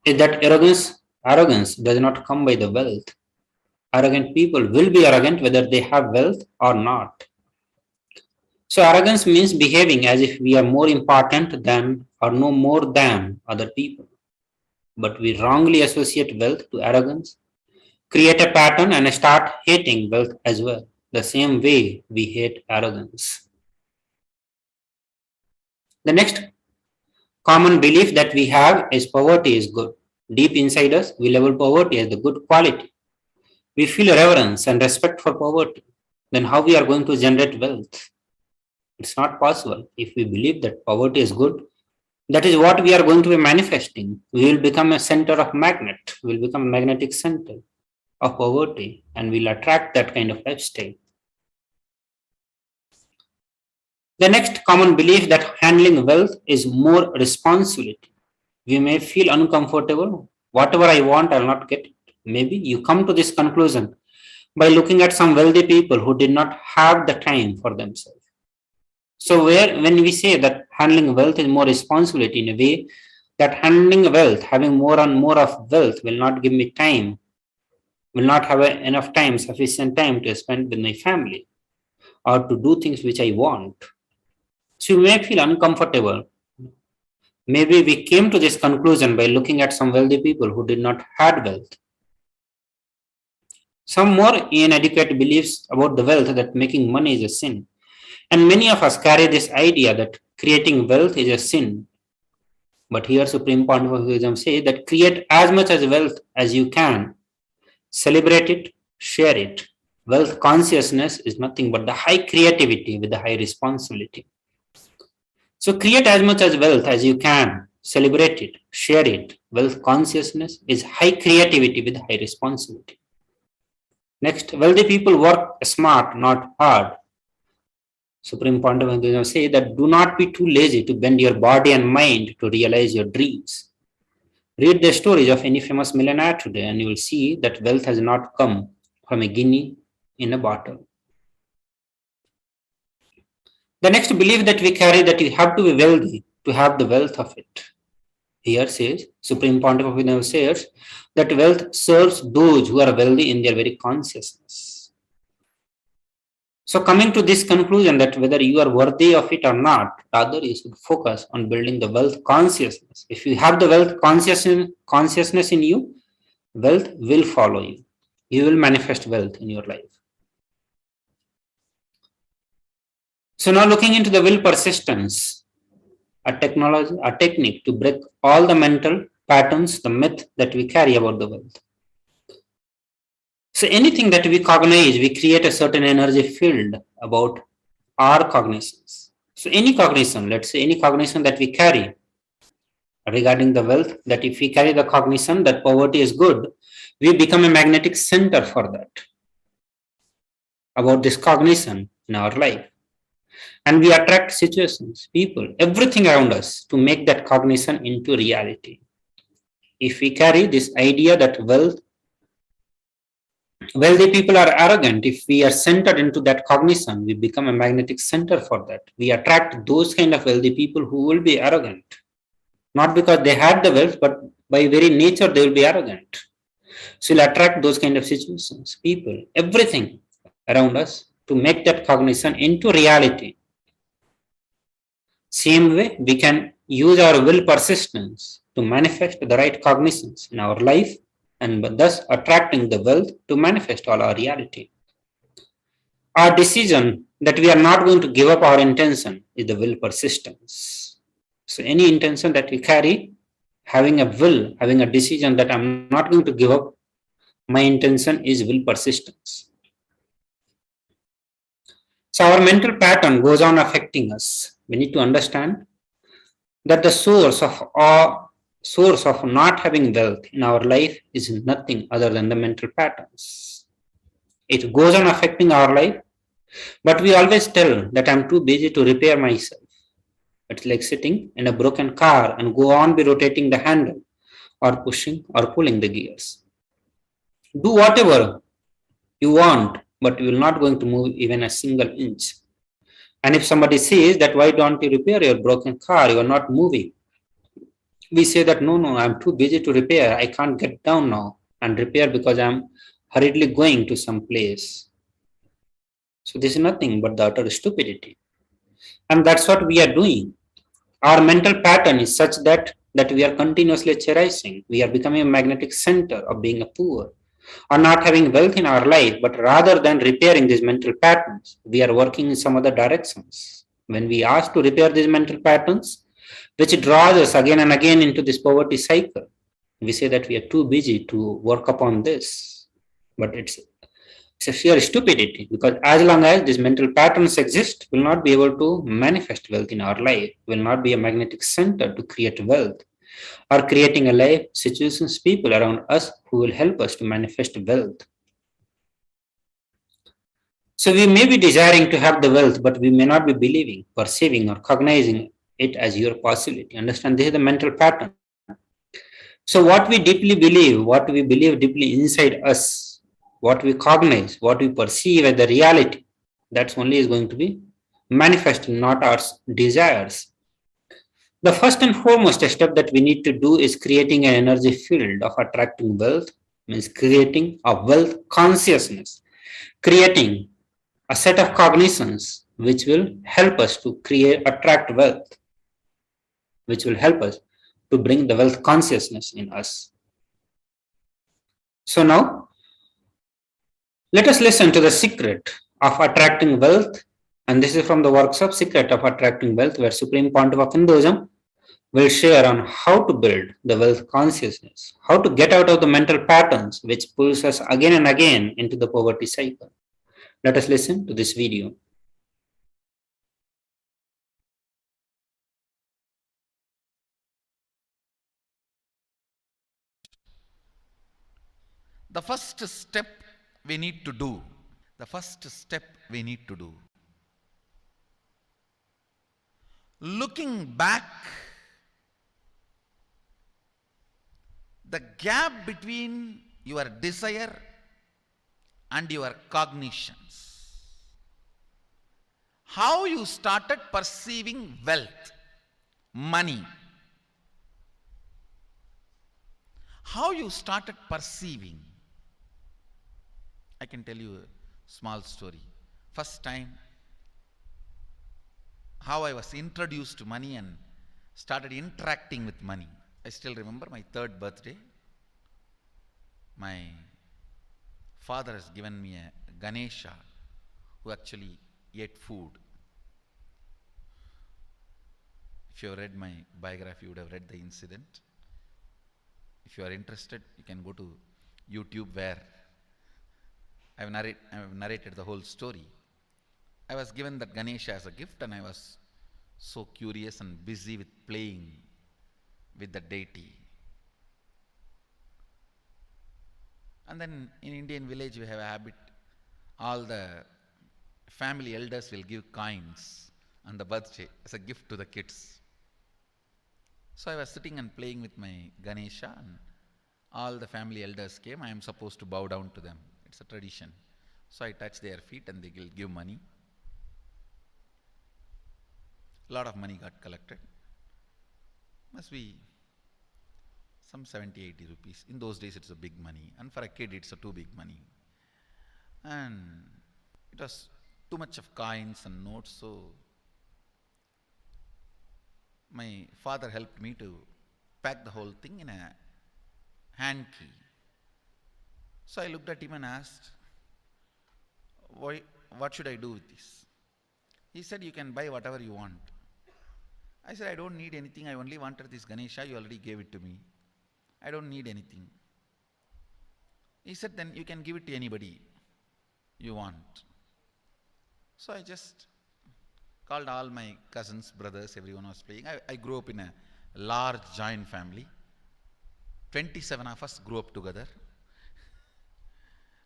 is that arrogance does not come by the wealth. Arrogant people will be arrogant whether they have wealth or not. So arrogance means behaving as if we are more important than or know more than other people. But we wrongly associate wealth to arrogance. create a pattern and start hating wealth as well, the same way we hate arrogance. The next common belief that we have is poverty is good. Deep inside us, we label poverty as the good quality. We feel reverence and respect for poverty. Then how we are going to generate wealth? It's not possible. If we believe that poverty is good, that is what we are going to be manifesting. We will become a center of magnet. We will become a magnetic center of poverty and will attract that kind of lifestyle. The next common belief that handling wealth is more responsibility. We may feel uncomfortable. Whatever I want, I'll not get it. Maybe you come to this conclusion by looking at some wealthy people who did not have the time for themselves. So when we say that handling wealth is more responsibility, in a way that handling wealth, having more and more of wealth will not give me time, will not have enough time, sufficient time to spend with my family or to do things which I want. So you may feel uncomfortable. Maybe we came to this conclusion by looking at some wealthy people who did not have wealth. Some more inadequate beliefs about the wealth that making money is a sin. And many of us carry this idea that creating wealth is a sin. But here Supreme Pontiff of Hinduism says that create as much as wealth as you can. Celebrate it, share it. Wealth consciousness is nothing but the high creativity with the high responsibility. So create as much as wealth as you can. Celebrate it, share it. Wealth consciousness is high creativity with high responsibility. Next, wealthy people work smart, not hard. Supreme Pontiff of Hinduism says that do not be too lazy to bend your body and mind to realize your dreams. Read the stories of any famous millionaire today and you will see that wealth has not come from a guinea in a bottle. The next belief that we carry that you have to be wealthy to have the wealth of it. Here says, Supreme Pontiff of Hinduism says that wealth serves those who are wealthy in their very consciousness. So coming to this conclusion that whether you are worthy of it or not, rather you should focus on building the wealth consciousness. If you have the wealth consciousness in you, wealth will follow you. You will manifest wealth in your life. So now looking into the will persistence, a technique to break all the mental patterns, the myth that we carry about the wealth. So anything that we cognize, we create a certain energy field about our cognitions. So any cognition, let's say any cognition that we carry regarding the wealth, that if we carry the cognition that poverty is good, we become a magnetic center for that, about this cognition in our life. And we attract situations, people, everything around us to make that cognition into reality. If we carry this idea that wealthy people are arrogant, if we are centered into that cognition, we become a magnetic center for that. We attract those kind of wealthy people who will be arrogant. Not because they had the wealth, but by very nature they will be arrogant. So we'll attract those kind of situations, people, everything around us to make that cognition into reality. Same way, we can use our will persistence to manifest the right cognitions in our life and thus attracting the wealth to manifest all our reality. Our decision that we are not going to give up our intention is the will persistence. So any intention that we carry, having a will, having a decision that I'm not going to give up, my intention is will persistence. So our mental pattern goes on affecting us. We need to understand that the source of not having wealth in our life is nothing other than the mental patterns. It goes on affecting our life, but we always tell that I'm too busy to repair myself. It's like sitting in a broken car and go on be rotating the handle or pushing or pulling the gears. Do whatever you want, but you will not going to move even a single inch. And if somebody says that why don't you repair your broken car, you are not moving. We say that no, I'm too busy to repair. I can't get down now and repair because I'm hurriedly going to some place. So this is nothing but the utter stupidity. And that's what we are doing. Our mental pattern is such that we are continuously cherishing. We are becoming a magnetic center of being a poor. or not having wealth in our life, but rather than repairing these mental patterns, we are working in some other directions. When we ask to repair these mental patterns, which draws us again and again into this poverty cycle, we say that we are too busy to work upon this. But it's a sheer stupidity, because as long as these mental patterns exist, we'll not be able to manifest wealth in our life, will not be a magnetic center to create wealth, or creating a life, situations, people around us who will help us to manifest wealth. So we may be desiring to have the wealth, but we may not be believing, perceiving, or cognizing it as your possibility. Understand, this is the mental pattern. So what we deeply believe, what we believe deeply inside us, what we cognize, what we perceive as the reality, that's only is going to be manifesting, not our desires. The first and foremost step that we need to do is creating an energy field of attracting wealth, means creating a wealth consciousness, creating a set of cognitions which will help us to attract wealth, which will help us to bring the wealth consciousness in us. So now, let us listen to the secret of attracting wealth. And this is from the workshop Secret of Attracting Wealth, where Supreme Pontiff of Hinduism will share on how to build the wealth consciousness, how to get out of the mental patterns which pulls us again and again into the poverty cycle. Let us listen to this video. The first step we need to do, looking back, the gap between your desire and your cognitions, how you started perceiving wealth, money, how you started perceiving. I can tell you a small story. First time, how I was introduced to money and started interacting with money. I still remember my 3rd birthday. My father has given me a Ganesha who actually ate food. If you have read my biography, you would have read the incident. If you are interested, you can go to YouTube, where I have narrated the whole story. I was given that Ganesha as a gift, and I was so curious and busy with playing with the deity. And then in Indian village we have a habit, all the family elders will give coins on the birthday as a gift to the kids. So I was sitting and playing with my Ganesha, and all the family elders came. I am supposed to bow down to them. It's a tradition. So I touch their feet and they will give money. A lot of money got collected. Must be some 70, 80 rupees. In those days it's a big money, and for a kid it's a too big money. And it was too much of coins and notes, so my father helped me to pack the whole thing in a hand key. So I looked at him and asked, what should I do with this? He said, you can buy whatever you want. I said, I don't need anything. I only wanted this Ganesha. You already gave it to me. I don't need anything. He said, then you can give it to anybody you want. So I just called all my cousins, brothers, everyone was playing. I grew up in a large joint family. 27 of us grew up together.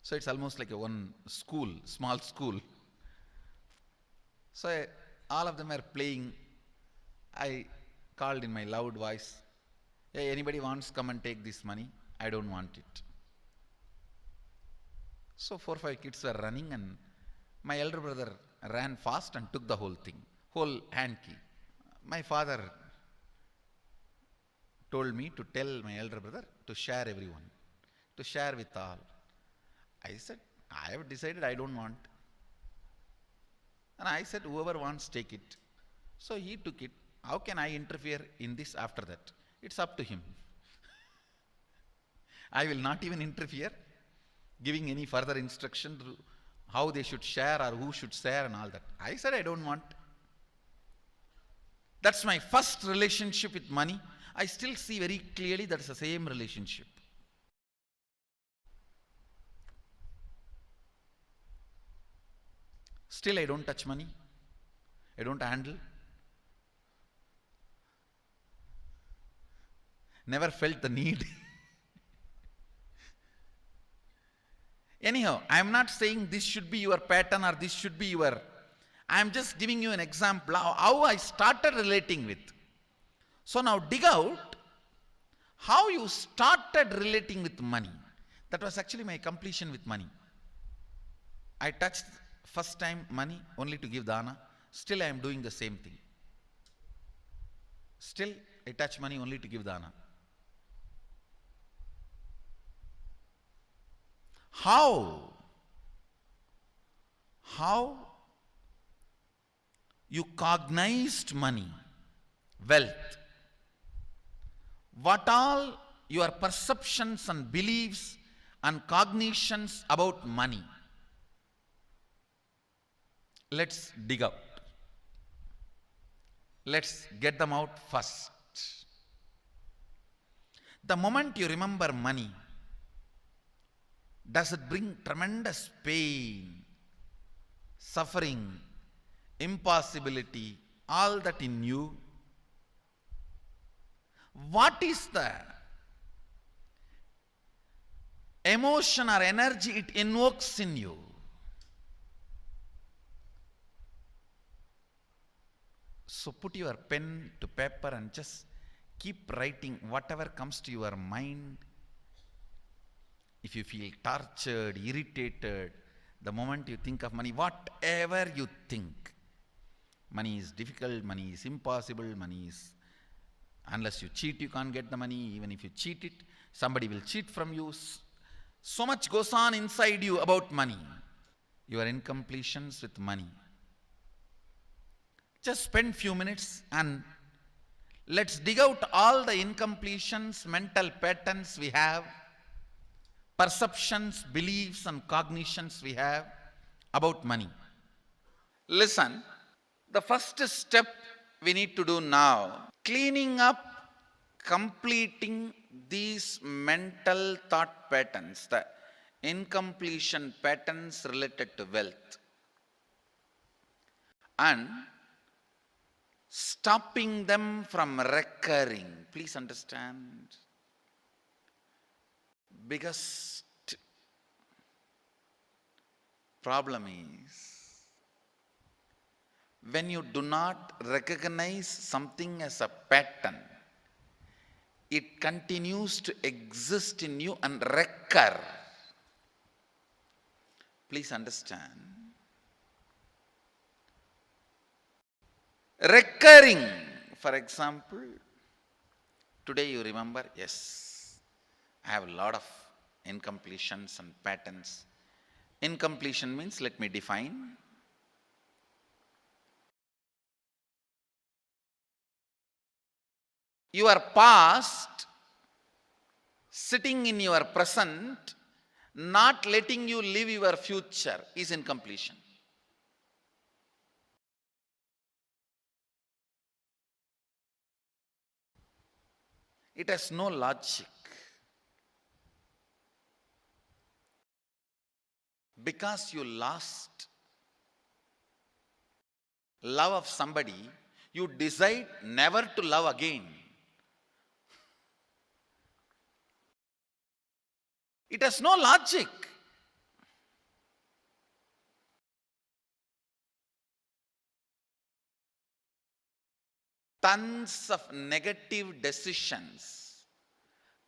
So it's almost like a one school, small school. So all of them are playing. I called in my loud voice, hey, anybody wants, come and take this money? I don't want it. So 4 or 5 kids were running, and my elder brother ran fast and took the whole thing, whole hand key. My father told me to tell my elder brother to share everyone, to share with all. I said, I have decided I don't want. And I said, whoever wants, take it. So he took it. How can I interfere in this after that? It's up to him. I will not even interfere. giving any further instruction to how they should share or who should share and all that. I said I don't want. That's my first relationship with money. I still see very clearly that's the same relationship. Still I don't touch money. I don't handle. Never felt the need. Anyhow, I am not saying this should be your pattern or this should be your... I am just giving you an example how I started relating with. So now dig out how you started relating with money. That was actually my completion with money. I touched first time money only to give dana. Still I am doing the same thing. Still I touch money only to give dana. How you cognized money, wealth, what all your perceptions and beliefs and cognitions about money. Let's dig out. Let's get them out first. The moment you remember money, does it bring tremendous pain, suffering, impossibility, all that in you? What is the emotion or energy it invokes in you? So put your pen to paper and just keep writing whatever comes to your mind. If you feel tortured, irritated, the moment you think of money, whatever you think, money is difficult, money is impossible, money is, unless you cheat, you can't get the money. Even if you cheat it, somebody will cheat from you. So much goes on inside you about money. Your incompletions with money. Just spend few minutes and let's dig out all the incompletions, mental patterns we have, perceptions, beliefs and cognitions we have about money. Listen, the first step we need to do now, cleaning up, completing these mental thought patterns, the incompletion patterns related to wealth, and stopping them from recurring. Please understand. Biggest problem is when you do not recognize something as a pattern, it continues to exist in you and recur. Please understand. Recurring, for example, today you remember, yes, I have a lot of incompletions and patterns. Incompletion means, let me define. Your past sitting in your present, not letting you live your future is incompletion. It has no logic. Because you lost love of somebody, you decide never to love again. It has no logic. Tons of negative decisions,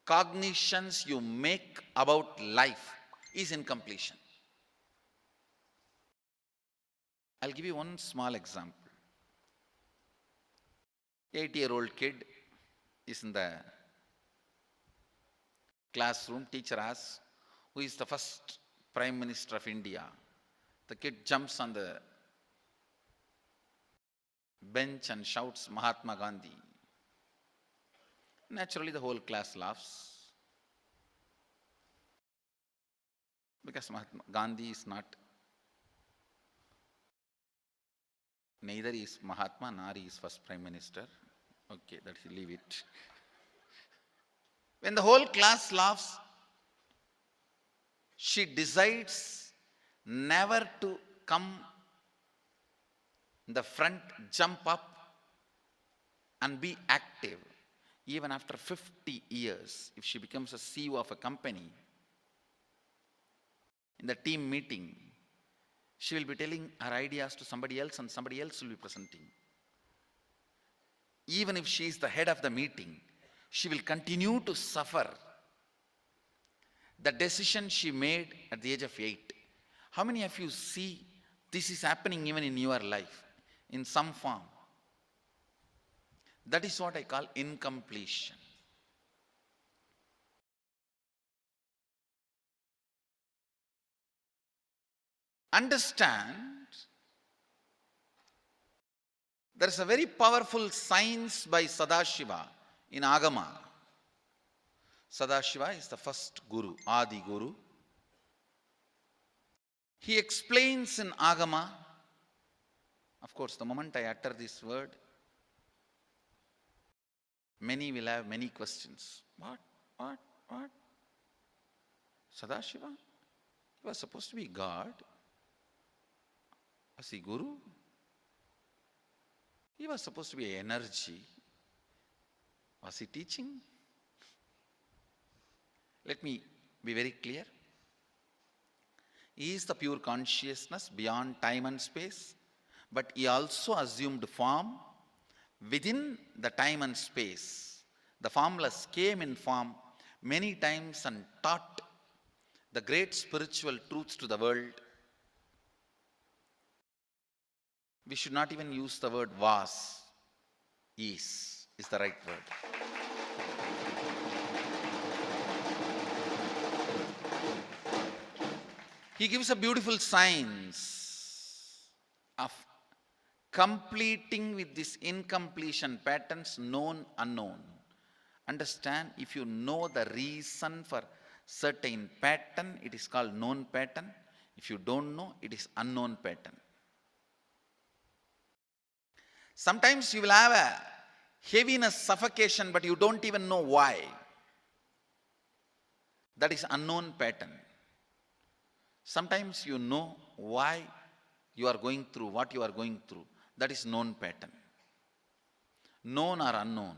cognitions you make about life is incompletion. I'll give you one small example. 8-year-old kid is in the classroom. Teacher asks, who is the first Prime Minister of India? The kid jumps on the bench and shouts, Mahatma Gandhi. Naturally, the whole class laughs. Because Mahatma Gandhi is not, neither is Mahatma nor is first Prime Minister. Okay, that he leave it. When the whole class laughs, she decides never to come in the front, jump up and be active. Even after 50 years, if she becomes a CEO of a company, in the team meeting, she will be telling her ideas to somebody else and somebody else will be presenting. Even if she is the head of the meeting, she will continue to suffer the decision she made at the age of 8. How many of you see this is happening even in your life in some form? That is what I call incompletion. Understand, there is a very powerful science by Sadashiva in Agama. Sadashiva is the first Guru, Adi Guru. He explains in Agama, of course, the moment I utter this word, many will have many questions. What? Sadashiva? He was supposed to be God. Was he Guru? He was supposed to be energy. Was he teaching? Let me be very clear. He is the pure consciousness beyond time and space, but he also assumed form within the time and space. The formless came in form many times and taught the great spiritual truths to the world. We should not even use the word was. Is the right word. He gives a beautiful science of completing with this incompletion patterns, known, unknown. Understand, if you know the reason for certain pattern, it is called known pattern. If you don't know, it is unknown pattern. Sometimes you will have a heaviness, suffocation, but you don't even know why. That is unknown pattern. Sometimes you know why you are going through what you are going through. That is known pattern. Known or unknown,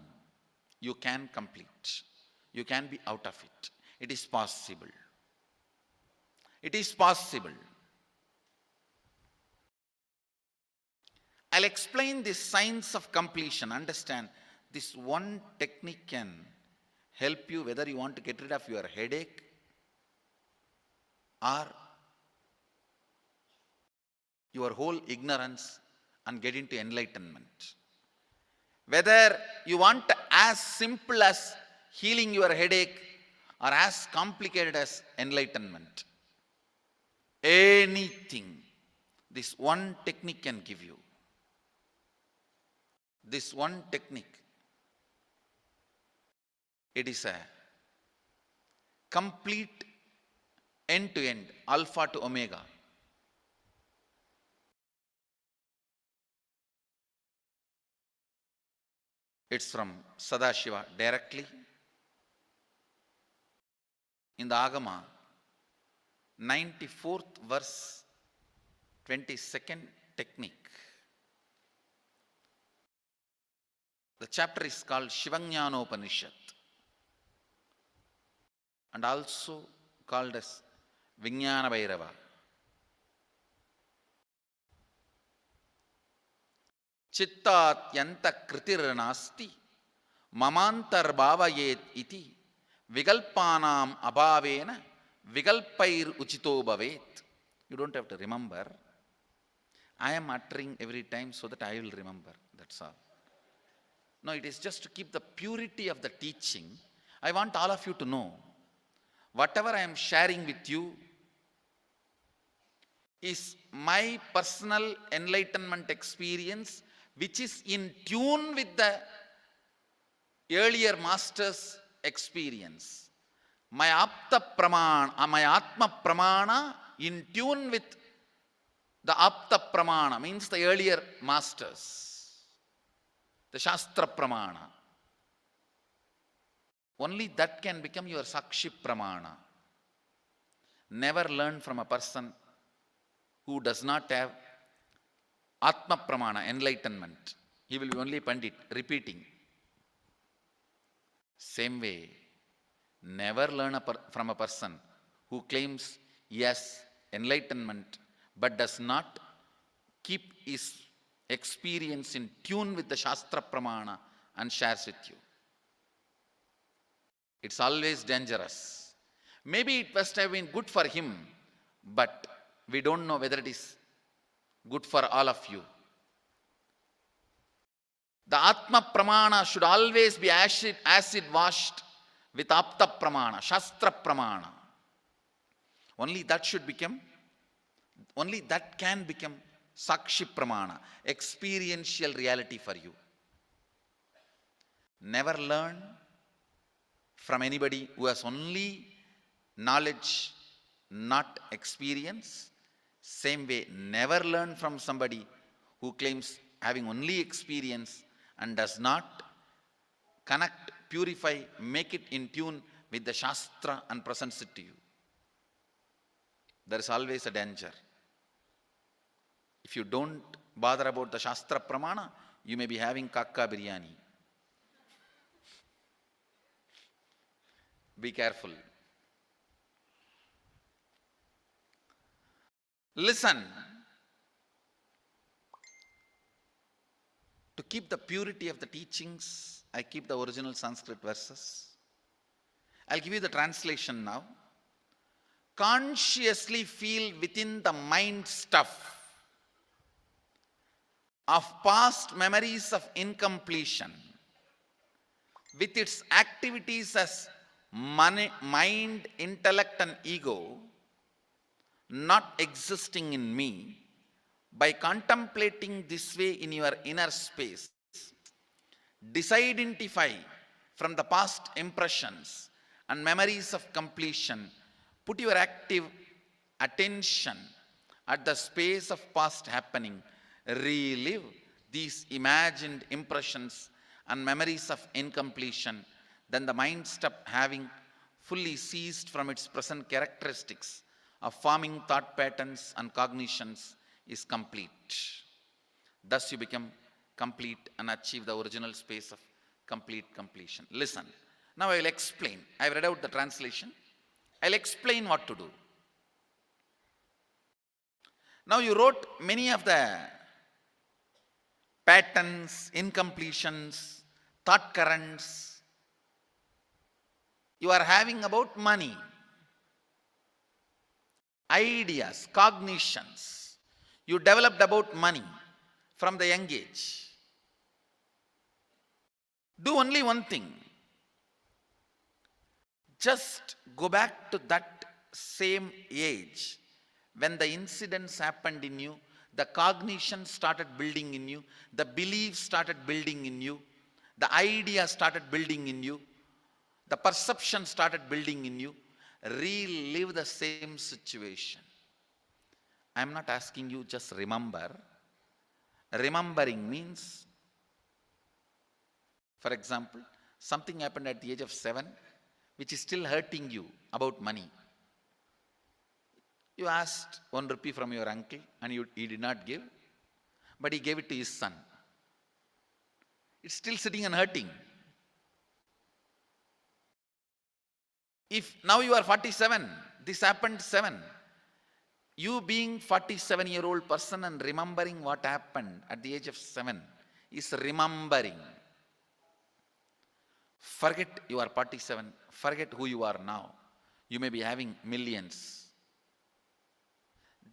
you can complete. You can be out of it. It is possible. It is possible. I'll explain this science of completion. Understand, this one technique can help you whether you want to get rid of your headache or your whole ignorance and get into enlightenment. Whether you want as simple as healing your headache or as complicated as enlightenment. Anything, this one technique can give you. This one technique, it is a complete end-to-end, alpha to omega. It's from Sadashiva directly. In the Agama, 94th verse, 22nd technique. The chapter is called Shivajnanopanishad and also called as Vijnana Bhairava. Chittatyanta kritir nasti mamantar bhavayet iti vigalpanam abhavena vigalpair uchito bhavet. You don't have to remember. I am uttering every time so that I will remember. That's all. No, it is just to keep the purity of the teaching. I want all of you to know, whatever I am sharing with you is my personal enlightenment experience, which is in tune with the earlier master's experience. my my Atma Pramana in tune with the Apta Pramana, means the earlier masters, the Shastra Pramana. Only that can become your Sakshi Pramana. Never learn from a person who does not have Atma Pramana, enlightenment. He will be only Pandit, repeating. Same way, never learn from a person who claims, yes, enlightenment, but does not keep his experience in tune with the Shastra Pramana and shares with you. It's always dangerous. Maybe it must have been good for him, but we don't know whether it is good for all of you. The Atma Pramana should always be acid washed with Apta Pramana, Shastra Pramana. Only that can become Sakshi Pramana, experiential reality for you. Never learn from anybody who has only knowledge, not experience. Same way, never learn from somebody who claims having only experience and does not connect, purify, make it in tune with the Shastra and presents it to you. There is always a danger. If you don't bother about the Shastra Pramana, you may be having kakka biryani. Be careful. Listen. To keep the purity of the teachings, I keep the original Sanskrit verses. I'll give you the translation now. Consciously feel within the mind stuff of past memories of incompletion with its activities as mind, intellect and ego not existing in me. By contemplating this way in your inner space, disidentify from the past impressions and memories of completion. Put your active attention at the space of past happening. Relive these imagined impressions and memories of incompletion. Then the mind stop having fully ceased from its present characteristics of forming thought patterns and cognitions is complete. Thus you become complete and achieve the original space of complete completion. Listen. Now I will explain. I have read out the translation. I will explain what to do. Now you wrote many of the patterns, incompletions, thought currents you are having about money, ideas, cognitions you developed about money from the young age. Do only one thing. Just go back to that same age when the incidents happened in you, the cognition started building in you, the beliefs started building in you, the idea started building in you, the perception started building in you. Relive the same situation. I am not asking you just remember. Remembering means, for example, something happened at the age of 7 which is still hurting you about money. You asked 1 rupee from your uncle and he did not give, but he gave it to his son. It's still sitting and hurting. If now you are 47, this happened 7. You being 47-year-old person and remembering what happened at the age of 7 is remembering. Forget you are 47. Forget who you are now. You may be having millions.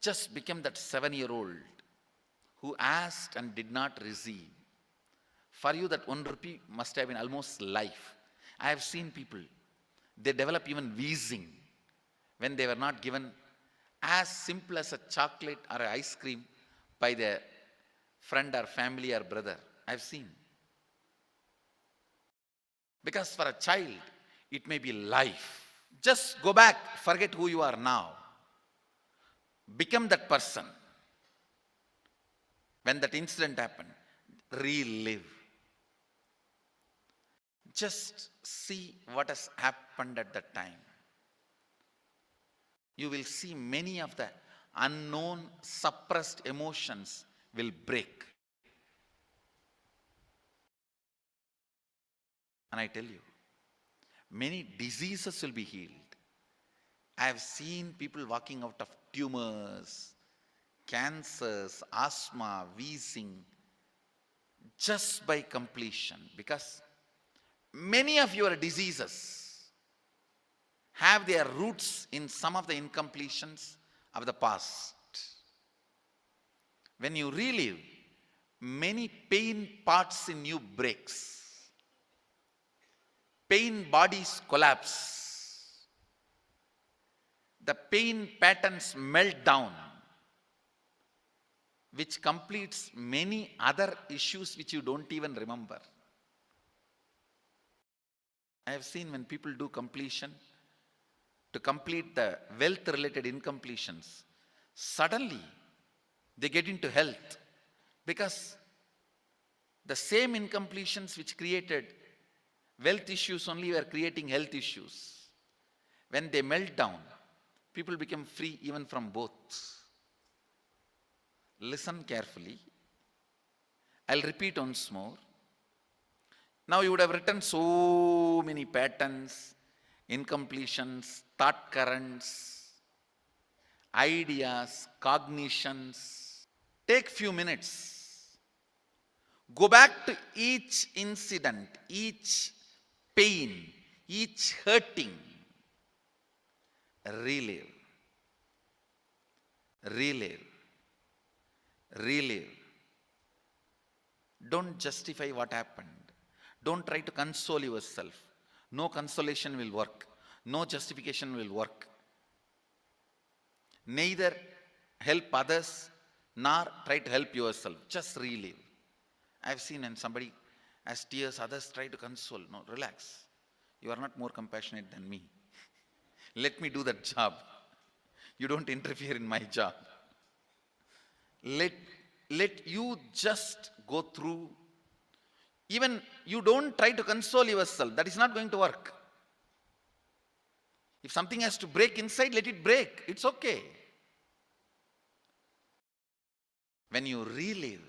Just become that 7-year-old who asked and did not receive. For you that 1 rupee must have been almost life. I have seen people, they develop even wheezing when they were not given as simple as a chocolate or an ice cream by their friend or family or brother. I've seen. Because for a child, it may be life. Just go back, forget who you are now. Become that person. When that incident happened, relive. Just see what has happened at that time. You will see many of the unknown, suppressed emotions will break. And I tell you, many diseases will be healed. I have seen people walking out of tumors, cancers, asthma, wheezing, just by completion. Because many of your diseases have their roots in some of the incompletions of the past. When you relive, many pain parts in you breaks. Pain bodies collapse. The pain patterns melt down, which completes many other issues which you don't even remember. I have seen when people do completion, to complete the wealth-related incompletions, suddenly they get into health, because the same incompletions which created wealth issues only were creating health issues. When they melt down, people become free even from both. Listen carefully. I'll repeat once more. Now you would have written so many patterns, incompletions, thought currents, ideas, cognitions. Take few minutes. Go back to each incident, each pain, each hurting. Relive. Relive. Relive. Don't justify what happened. Don't try to console yourself. No consolation will work. No justification will work. Neither help others nor try to help yourself. Just relive. I've seen when somebody has tears, others try to console. No, relax. You are not more compassionate than me. Let me do that job. You don't interfere in my job. Let you just go through. Even you don't try to console yourself. That is not going to work. If something has to break inside, let it break. It's okay. When you relive,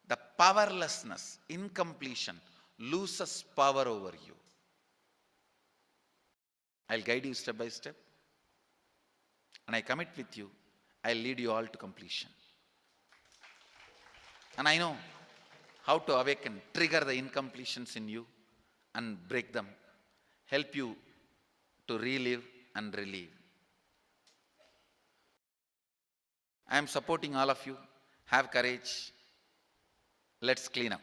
the powerlessness, incompletion, loses power over you. I'll guide you step by step. And I commit with you, I'll lead you all to completion. And I know how to awaken, trigger the incompletions in you and break them. Help you to relive and relieve. I am supporting all of you. Have courage. Let's clean up.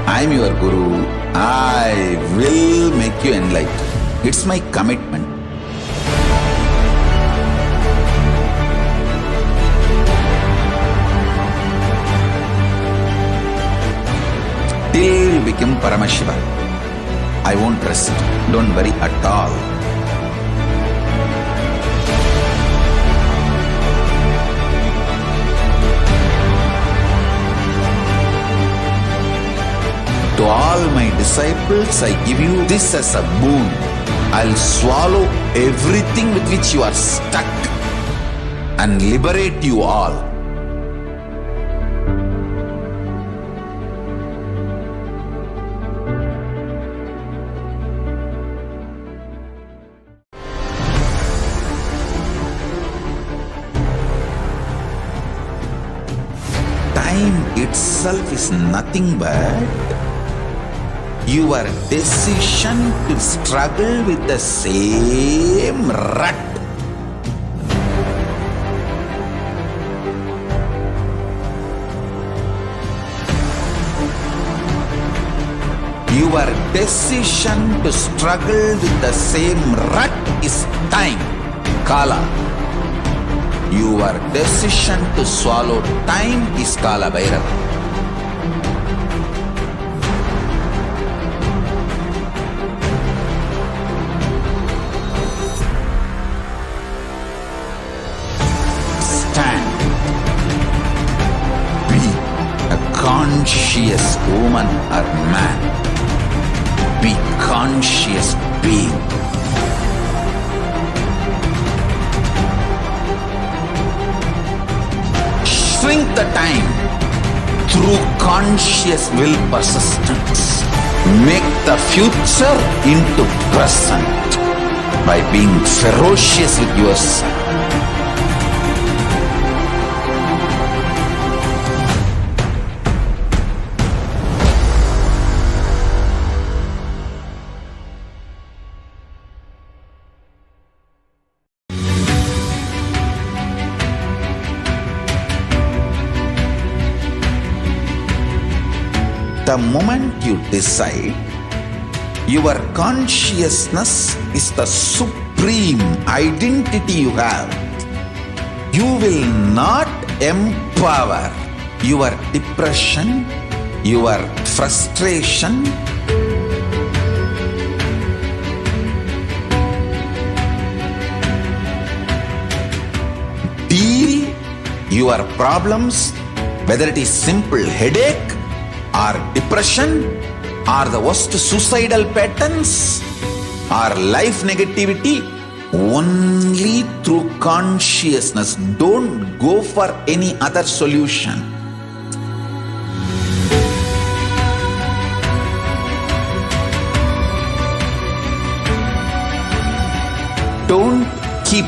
I am your Guru. I will make you enlightened. It's my commitment. Till you become Paramashiva, I won't rest. Don't worry at all. To all my disciples, I give you this as a boon. I'll swallow everything with which you are stuck and liberate you all. time itself is nothing but your decision to struggle with the same rut. Your decision to struggle with the same rut is time, Kala. Your decision to swallow time is Kala Bhairava. Stand. Be a conscious woman or man. Be conscious being. Shrink the time through conscious will persistence. Make the future into present by being ferocious with yourself. The moment you decide, your consciousness is the supreme identity you have. You will not empower your depression, your frustration, deal your problems, whether it is simple headache or depression or the worst suicidal patterns or life negativity, only through consciousness. Don't go for any other solution. Don't keep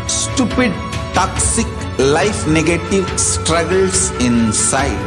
stupid, toxic, life negative struggles inside.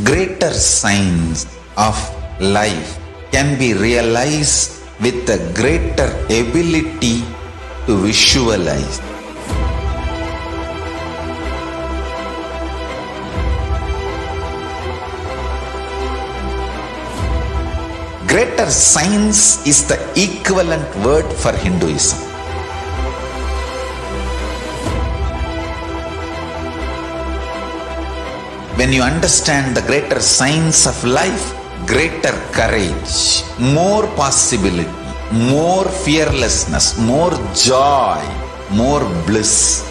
Greater signs of life can be realized with a greater ability to visualize. Greater science is the equivalent word for Hinduism. When you understand the greater science of life, greater courage, more possibility, more fearlessness, more joy, more bliss.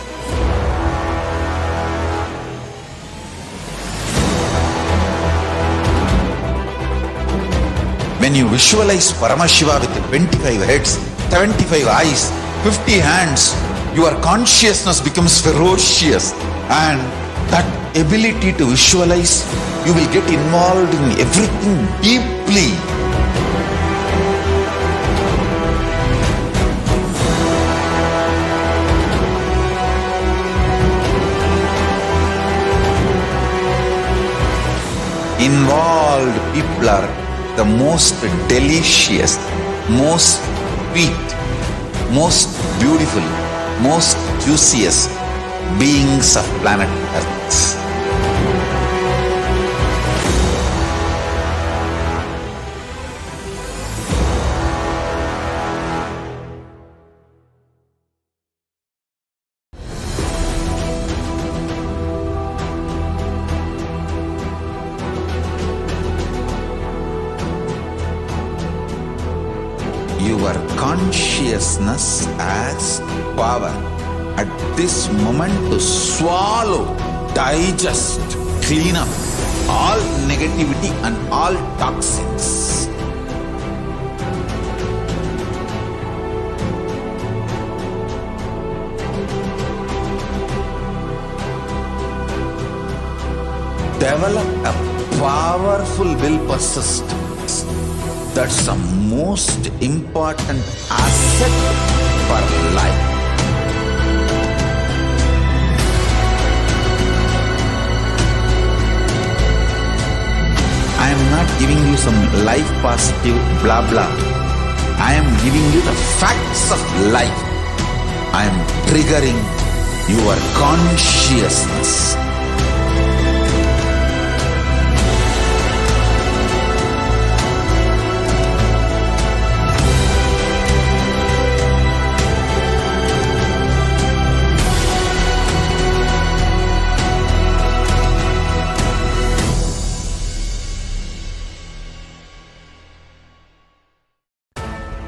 When you visualize Paramashiva with 25 heads, 75 eyes, 50 hands, your consciousness becomes ferocious, and that ability to visualize, you will get involved in everything deeply. Involved people are the most delicious, most sweet, most beautiful, most juiciest beings of planet Earth. Your consciousness as power at this moment to swallow, digest, clean up all negativity and all toxins. Develop a powerful will persistence. That's the most important asset for life. I am not giving you some life positive blah blah. I am giving you the facts of life. I am triggering your consciousness.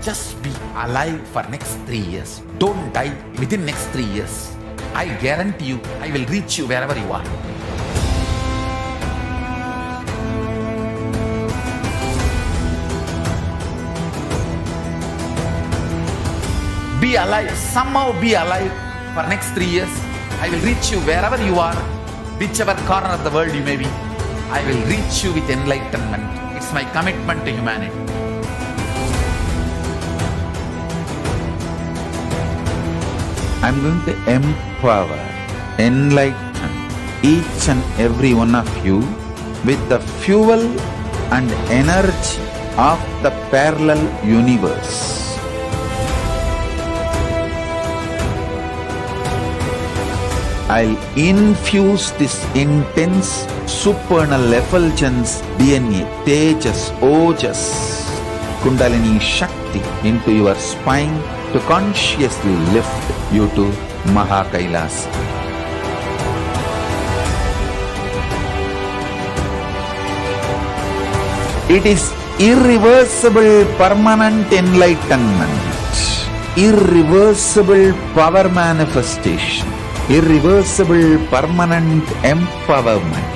Just be alive for next 3 years. Don't die within next 3 years. I guarantee you, I will reach you wherever you are. Be alive, somehow be alive for next 3 years. I will reach you wherever you are, whichever corner of the world you may be. I will reach you with enlightenment. It's my commitment to humanity. I'm going to empower, enlighten each and every one of you with the fuel and energy of the parallel universe. I'll infuse this intense supernal effulgence DNA, Tejas, Ojas, Kundalini Shakti into your spine to consciously lift you to Maha Kailasa. It is irreversible permanent enlightenment, irreversible power manifestation, irreversible permanent empowerment.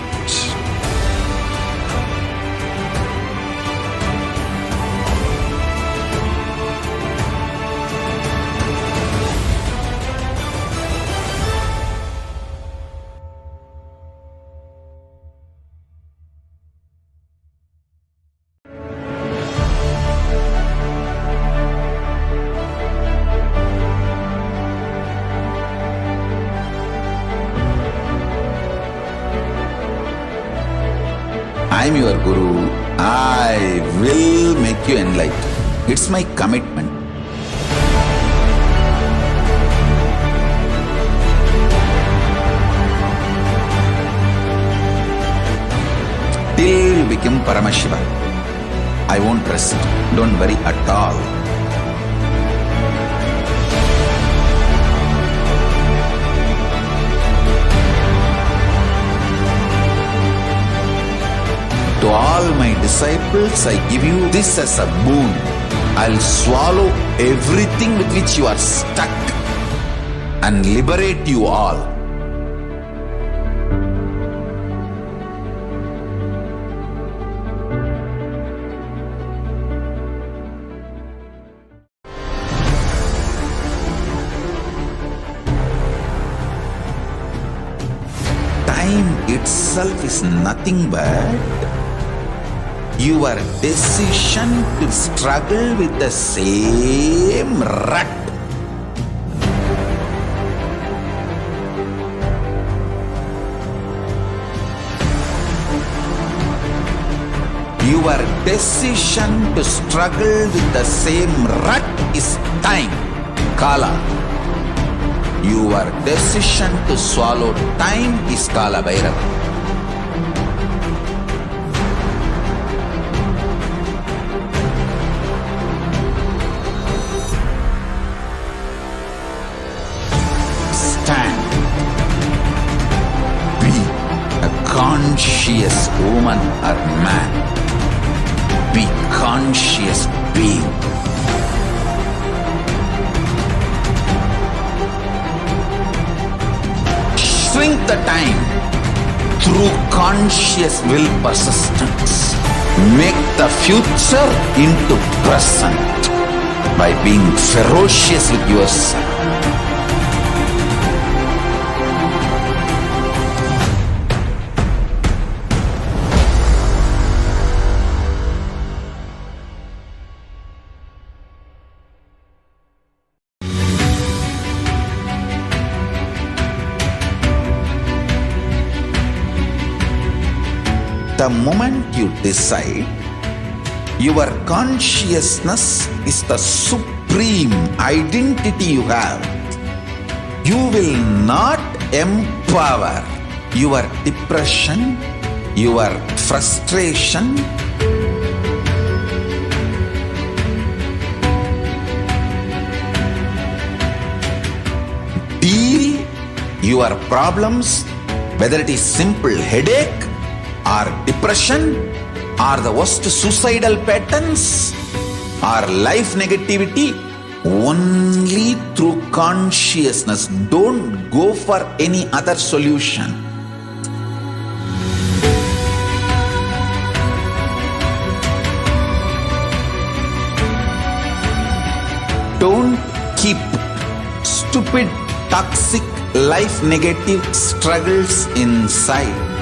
I am your Guru. I will make you enlightened. It's my commitment. Till you become Paramashiva, I won't rest. Don't worry at all. To all my disciples, I give you this as a boon. I'll swallow everything with which you are stuck and liberate you all. Time itself is nothing but your decision to struggle with the same rut. Your decision to struggle with the same rut is time, Kala. Your decision to swallow time is Kala Bhairava. Stand. Be a conscious woman or man. Be conscious being. Shrink the time through conscious will persistence. Make the future into present by being ferocious with yourself. The moment you decide, your consciousness is the supreme identity you have. You will not empower your depression, your frustration, deal your problems, whether it is simple headache or depression or the worst suicidal patterns or life negativity, only through consciousness. Don't go for any other solution. Don't keep stupid, toxic, life negative struggles inside.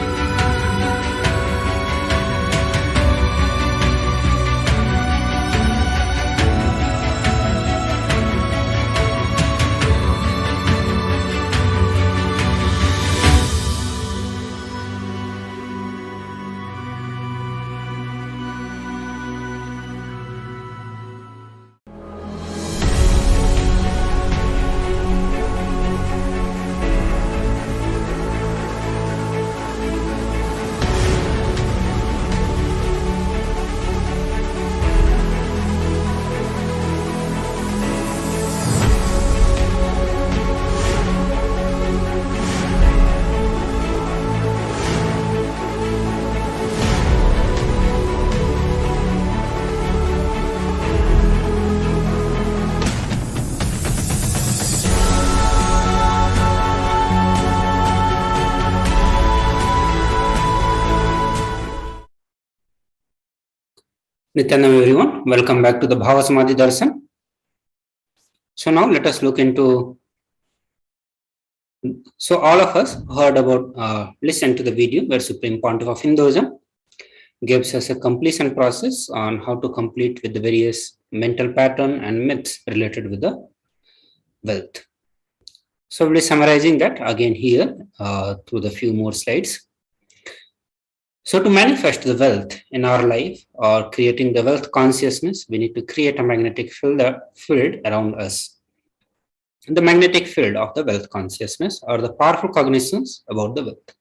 Nityanam everyone, welcome back to the Bhava Samadhi Darshan. So now let us look into, so all of us heard about, listen to the video where Supreme Pontiff of Hinduism gives us a completion process on how to complete with the various mental pattern and myths related with the wealth. So we'll be summarizing that again here through the few more slides. So to manifest the wealth in our life or creating the wealth consciousness, we need to create a magnetic field around us. The magnetic field of the wealth consciousness or the powerful cognitions about the wealth.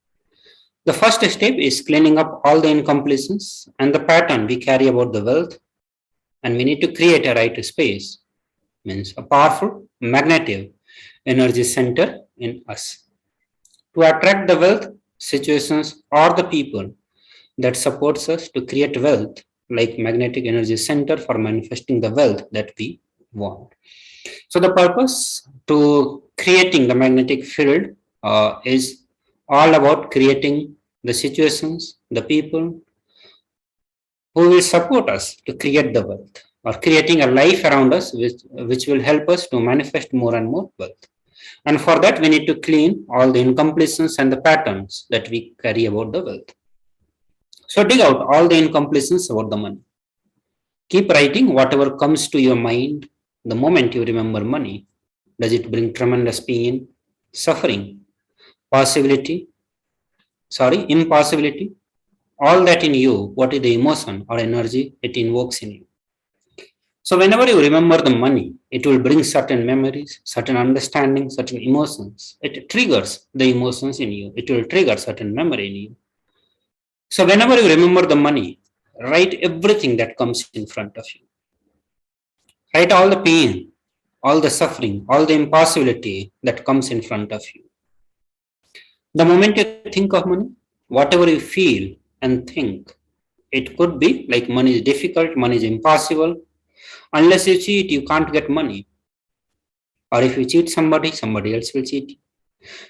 The first step is cleaning up all the incompletions and the pattern we carry about the wealth and we need to create a right space, means a powerful magnetic energy center in us to attract the wealth, situations, or the people that supports us to create wealth, like magnetic energy center for manifesting the wealth that we want. So the purpose to creating the magnetic field is all about creating the situations, the people who will support us to create the wealth, or creating a life around us which will help us to manifest more and more wealth. And for that, we need to clean all the incompletions and the patterns that we carry about the wealth. So dig out all the incompletions about the money. Keep writing whatever comes to your mind the moment you remember money. Does it bring tremendous pain, suffering, impossibility? All that in you, what is the emotion or energy it invokes in you? So whenever you remember the money, it will bring certain memories, certain understanding, certain emotions. It triggers the emotions in you. It will trigger certain memory in you. So whenever you remember the money, write everything that comes in front of you. Write all the pain, all the suffering, all the impossibility that comes in front of you. The moment you think of money, whatever you feel and think, it could be like money is difficult, money is impossible. Unless you cheat, you can't get money. Or if you cheat somebody, somebody else will cheat you.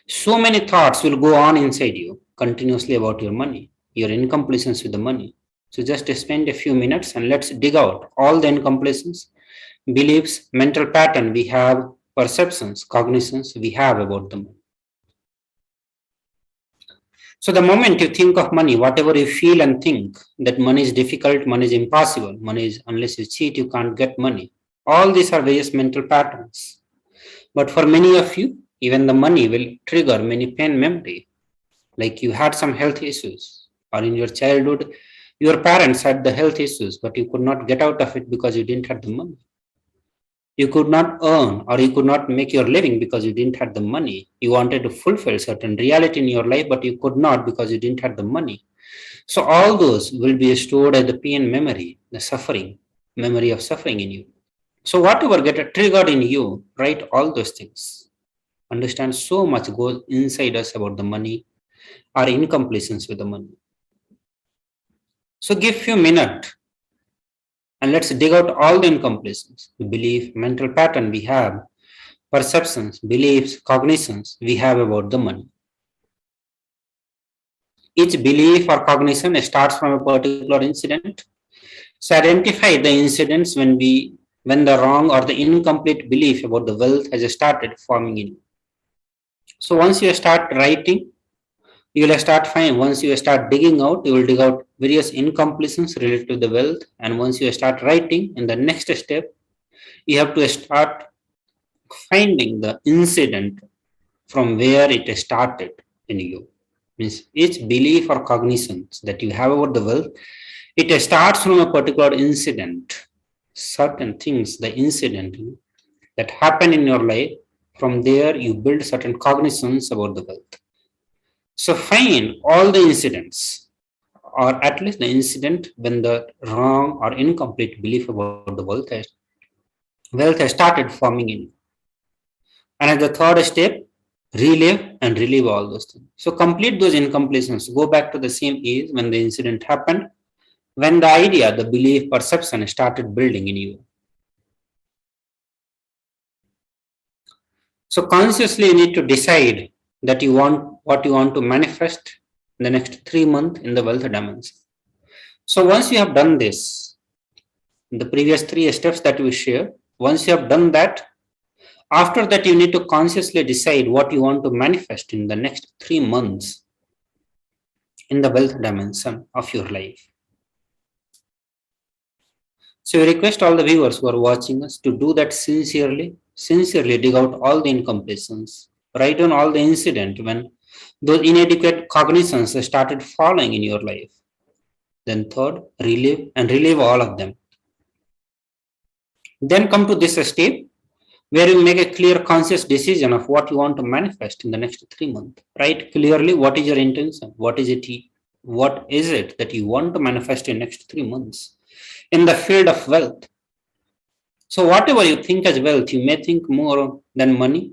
So many thoughts will go on inside you continuously about your money, your incompletions with the money. So just spend a few minutes and let's dig out all the incompletions, beliefs, mental pattern we have, perceptions, cognitions we have about the money. So the moment you think of money, whatever you feel and think, that money is difficult, money is impossible, money is, unless you cheat, you can't get money. All these are various mental patterns. But for many of you, even the money will trigger many pain memory. Like you had some health issues, or in your childhood, your parents had the health issues, but you could not get out of it because you didn't have the money. You could not earn or you could not make your living because you didn't have the money. You wanted to fulfill certain reality in your life, but you could not because you didn't have the money. So all those will be stored as the pain memory, the suffering, memory of suffering in you. So whatever get triggered in you, write all those things. Understand so much goes inside us about the money, our incompletions with the money. So give few minutes and let's dig out all the incompletions, the belief, mental pattern we have, perceptions, beliefs, cognitions we have about the money. Each belief or cognition starts from a particular incident. So identify the incidents when the wrong or the incomplete belief about the wealth has started forming in you. So once you start writing, you will start finding, once you start digging out, you will dig out various incompletions related to the wealth. And once you start writing, in the next step, you have to start finding the incident from where it started in you. Means each belief or cognitions that you have about the wealth, it starts from a particular incident, certain things, the incident that happened in your life. From there, you build certain cognitions about the wealth. So find all the incidents, or at least the incident when the wrong or incomplete belief about the wealth has started forming in you. And at the third step, relive and relive all those things. So complete those incompletions. Go back to the same age when the incident happened, when the idea, the belief, perception started building in you. So consciously you need to decide that you want what you want to manifest in the next 3 months in the wealth dimension. So once you have done this, the previous 3 steps that we shared, once you have done that, after that you need to consciously decide what you want to manifest in the next 3 months in the wealth dimension of your life. So we request all the viewers who are watching us to do that sincerely dig out all the incompletions, write down all the incident when those inadequate cognitions started falling in your life. Then third, relive all of them. Then come to this step where you make a clear conscious decision of what you want to manifest in the next 3 months. Write clearly what is your intention, what is it that you want to manifest in next 3 months in the field of wealth. So whatever you think as wealth, you may think more than money.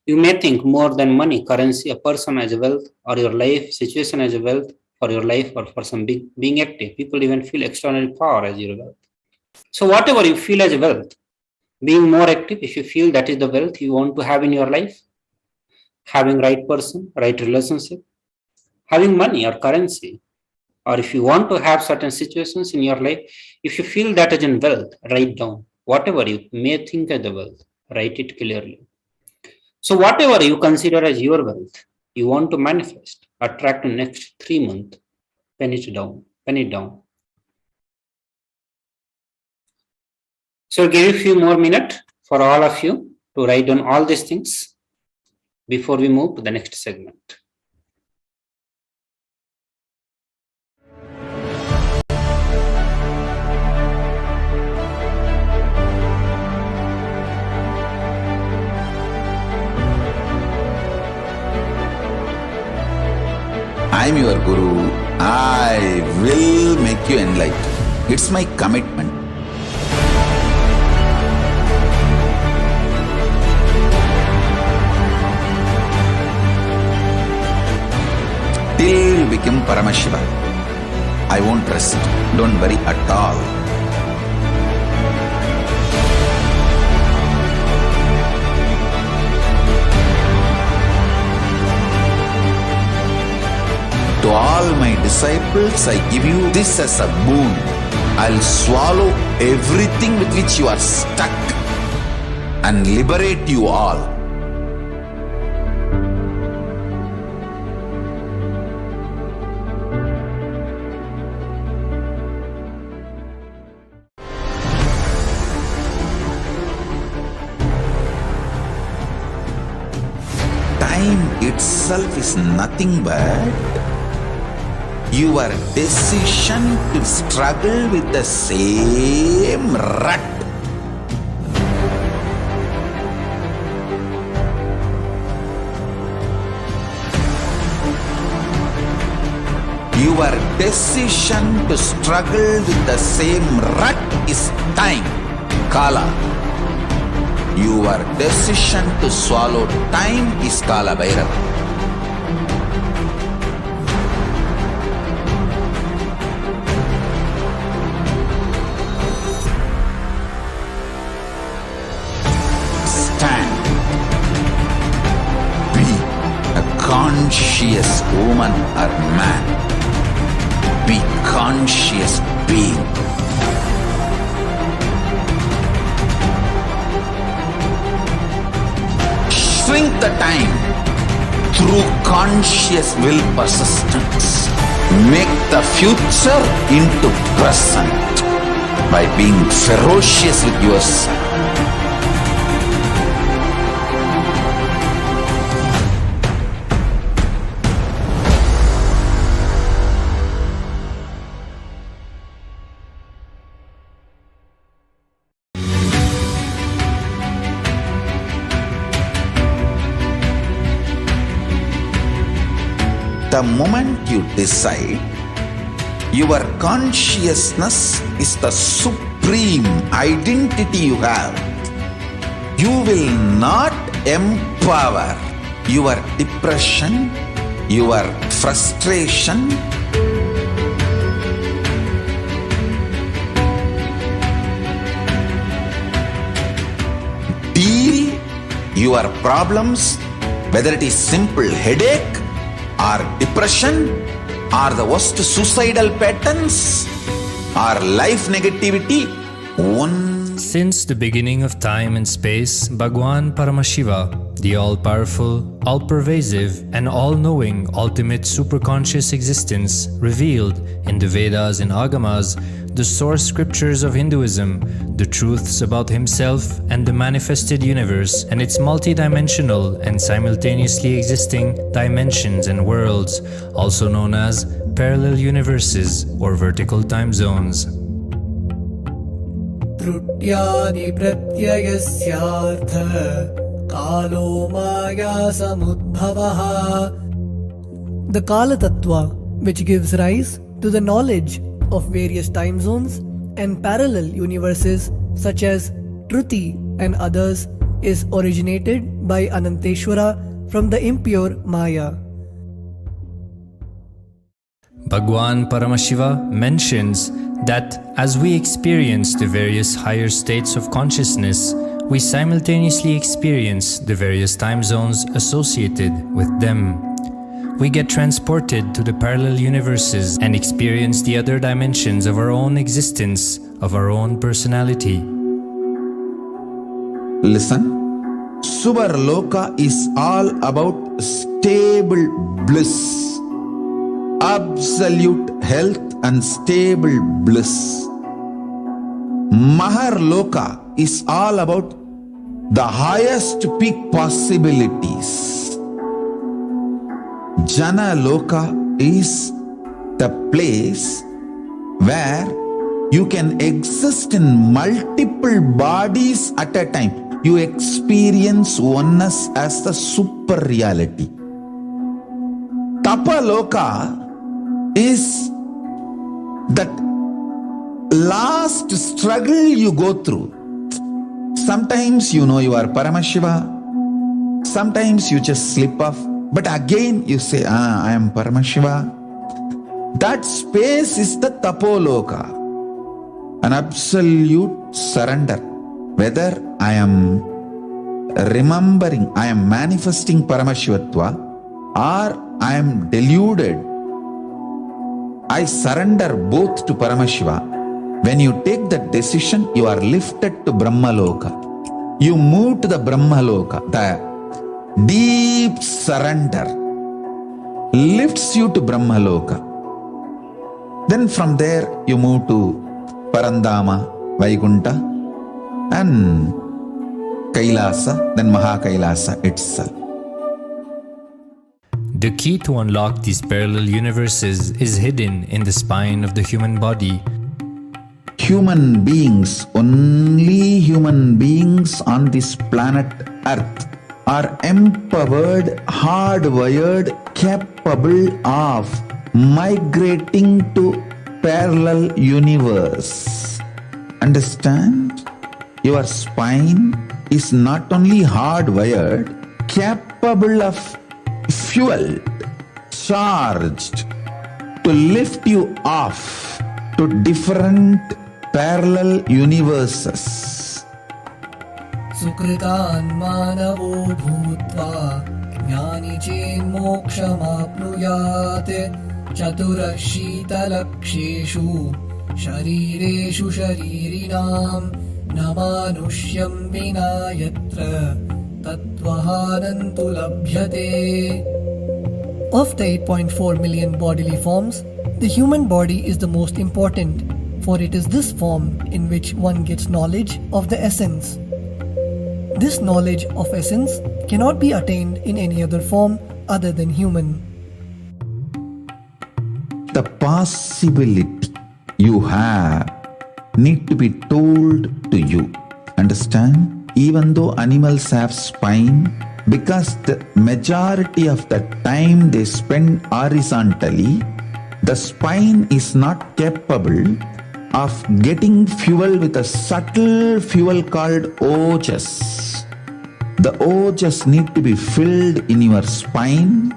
You may think more than money, currency, a person as wealth, or your life situation as wealth, for your life, or for some being active. People even feel extraordinary power as your wealth. So whatever you feel as wealth, being more active, if you feel that is the wealth you want to have in your life, having right person, right relationship, having money or currency, or if you want to have certain situations in your life, if you feel that as in wealth, write down whatever you may think as the wealth, write it clearly. So whatever you consider as your wealth, you want to manifest, attract in next 3 months, pen it down. So I'll give you a few more minutes for all of you to write down all these things before we move to the next segment. I'm your Guru. I will make you enlightened. It's my commitment. Till you become Paramashiva, I won't rest. Don't worry at all. To all my disciples, I give you this as a boon. I'll swallow everything with which you are stuck and liberate you all. Time itself is nothing but your decision to struggle with the same rut. Your decision to struggle with the same rut is time, Kala. Your decision to swallow time is Kala Bhairava. Conscious woman or man, be conscious being. Shrink the time through conscious will persistence. Make the future into present by being ferocious with yourself. The moment you decide, your consciousness is the supreme identity you have. You will not empower your depression, your frustration, deal your problems, whether it is simple headache or depression or the worst suicidal patterns or life negativity. Since the beginning of time and space, Bhagavan Paramashiva, the all-powerful, all-pervasive and all-knowing ultimate superconscious existence, revealed in the Vedas and Agamas, the source scriptures of Hinduism, the truths about himself and the manifested universe and its multidimensional and simultaneously existing dimensions and worlds, also known as parallel universes or vertical time zones. Trutyadi pratyayasya kalo maya samudbhavaha. The Kala Tattva, which gives rise to the knowledge of various time zones and parallel universes such as Truti, and others is originated by Ananteshwara from the impure Maya. Bhagavan Paramashiva mentions that as we experience the various higher states of consciousness, we simultaneously experience the various time zones associated with them. We get transported to the parallel universes and experience the other dimensions of our own existence, of our own personality. Listen, Suvarloka is all about stable bliss, absolute health and stable bliss. Maharloka is all about the highest peak possibilities. Jana Loka is the place where you can exist in multiple bodies at a time. You experience oneness as the super reality. Tapa Loka is that last struggle you go through. Sometimes you know you are Paramashiva, sometimes you just slip off, but again you say, I am Paramashiva. That space is the Tapoloka, an absolute surrender. Whether I am remembering, I am manifesting Paramashivatva, or I am deluded, I surrender both to Paramashiva. When you take that decision, you are lifted to Brahmaloka. You move to the Brahmaloka. The deep surrender lifts you to Brahmaloka. Then from there, you move to Parandama, Vaikunta, and Kailasa, then Mahakailasa itself. The key to unlock these parallel universes is hidden in the spine of the human body. Human beings, only human beings on this planet Earth are empowered, hardwired, capable of migrating to parallel universe. Understand? Your spine is not only hardwired, capable of fueled, charged to lift you off to different parallel universes. Sukritan manavo bhutva jnani chen mokshamapnuyat chaturashita-laksheshu sharireshu sharirinam namanushyam vina yatra tattvahanantu labhyate. Of the 8.4 million bodily forms, the human body is the most important, for it is this form in which one gets knowledge of the essence. This knowledge of essence cannot be attained in any other form other than human. The possibility you have need to be told to you. Understand? Even though animals have spine, because the majority of the time they spend horizontally, the spine is not capable of getting fuel with a subtle fuel called ojas. The ojas need to be filled in your spine,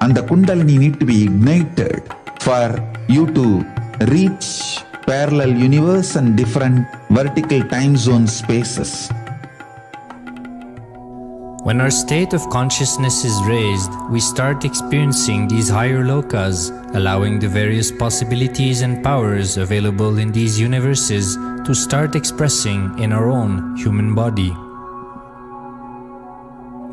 and the kundalini need to be ignited for you to reach parallel universe and different vertical time zone spaces. When our state of consciousness is raised, we start experiencing these higher lokas, allowing the various possibilities and powers available in these universes to start expressing in our own human body.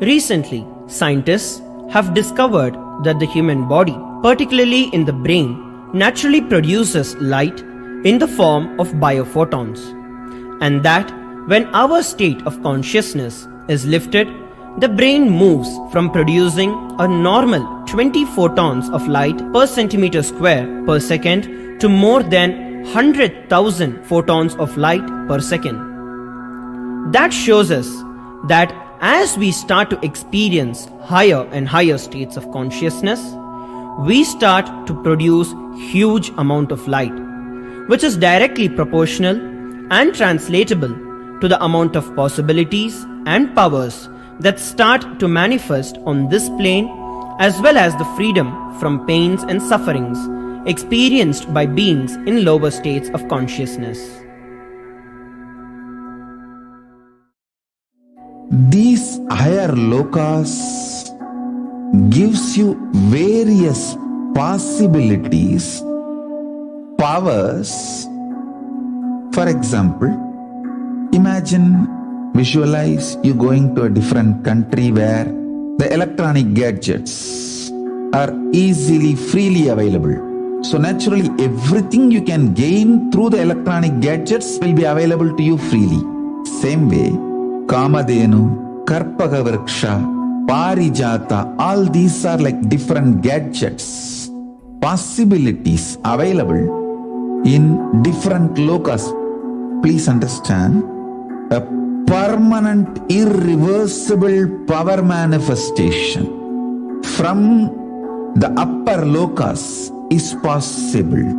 Recently, scientists have discovered that the human body, particularly in the brain, naturally produces light in the form of biophotons, and that when our state of consciousness is lifted, the brain moves from producing a normal 20 photons of light per centimeter square per second to more than 100,000 photons of light per second. That shows us that as we start to experience higher and higher states of consciousness, we start to produce huge amount of light, which is directly proportional and translatable to the amount of possibilities and powers that start to manifest on this plane, as well as the freedom from pains and sufferings experienced by beings in lower states of consciousness. These higher lokas gives you various possibilities, powers. For example, visualize you going to a different country where the electronic gadgets are easily, freely available. So naturally, everything you can gain through the electronic gadgets will be available to you freely. Same way, Kamadhenu, Karpaga Vriksha, Parijata, all these are like different gadgets, possibilities available in different lokas. Please understand, a permanent, irreversible power manifestation from the upper lokas is possible.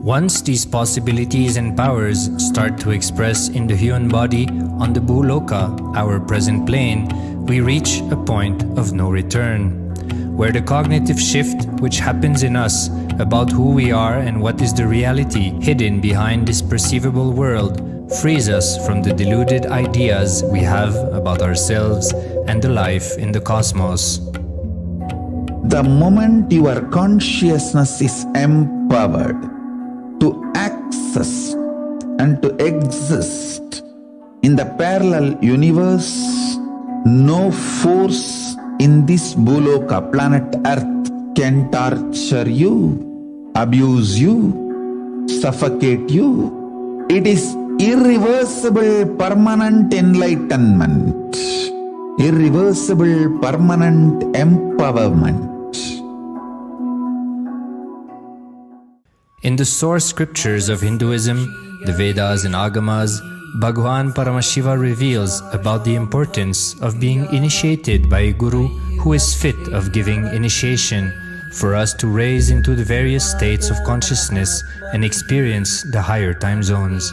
Once these possibilities and powers start to express in the human body on the Bhuloka, our present plane, we reach a point of no return, where the cognitive shift which happens in us about who we are and what is the reality hidden behind this perceivable world frees us from the deluded ideas we have about ourselves and the life in the cosmos. The moment your consciousness is empowered to access and to exist in the parallel universe, no force in this Bhuloka, planet Earth, can torture you, abuse you, suffocate you. It is irreversible, permanent enlightenment, irreversible, permanent empowerment. In the source scriptures of Hinduism, the Vedas and Agamas, Bhagavan Paramashivam reveals about the importance of being initiated by a guru who is fit of giving initiation for us to raise into the various states of consciousness and experience the higher time zones.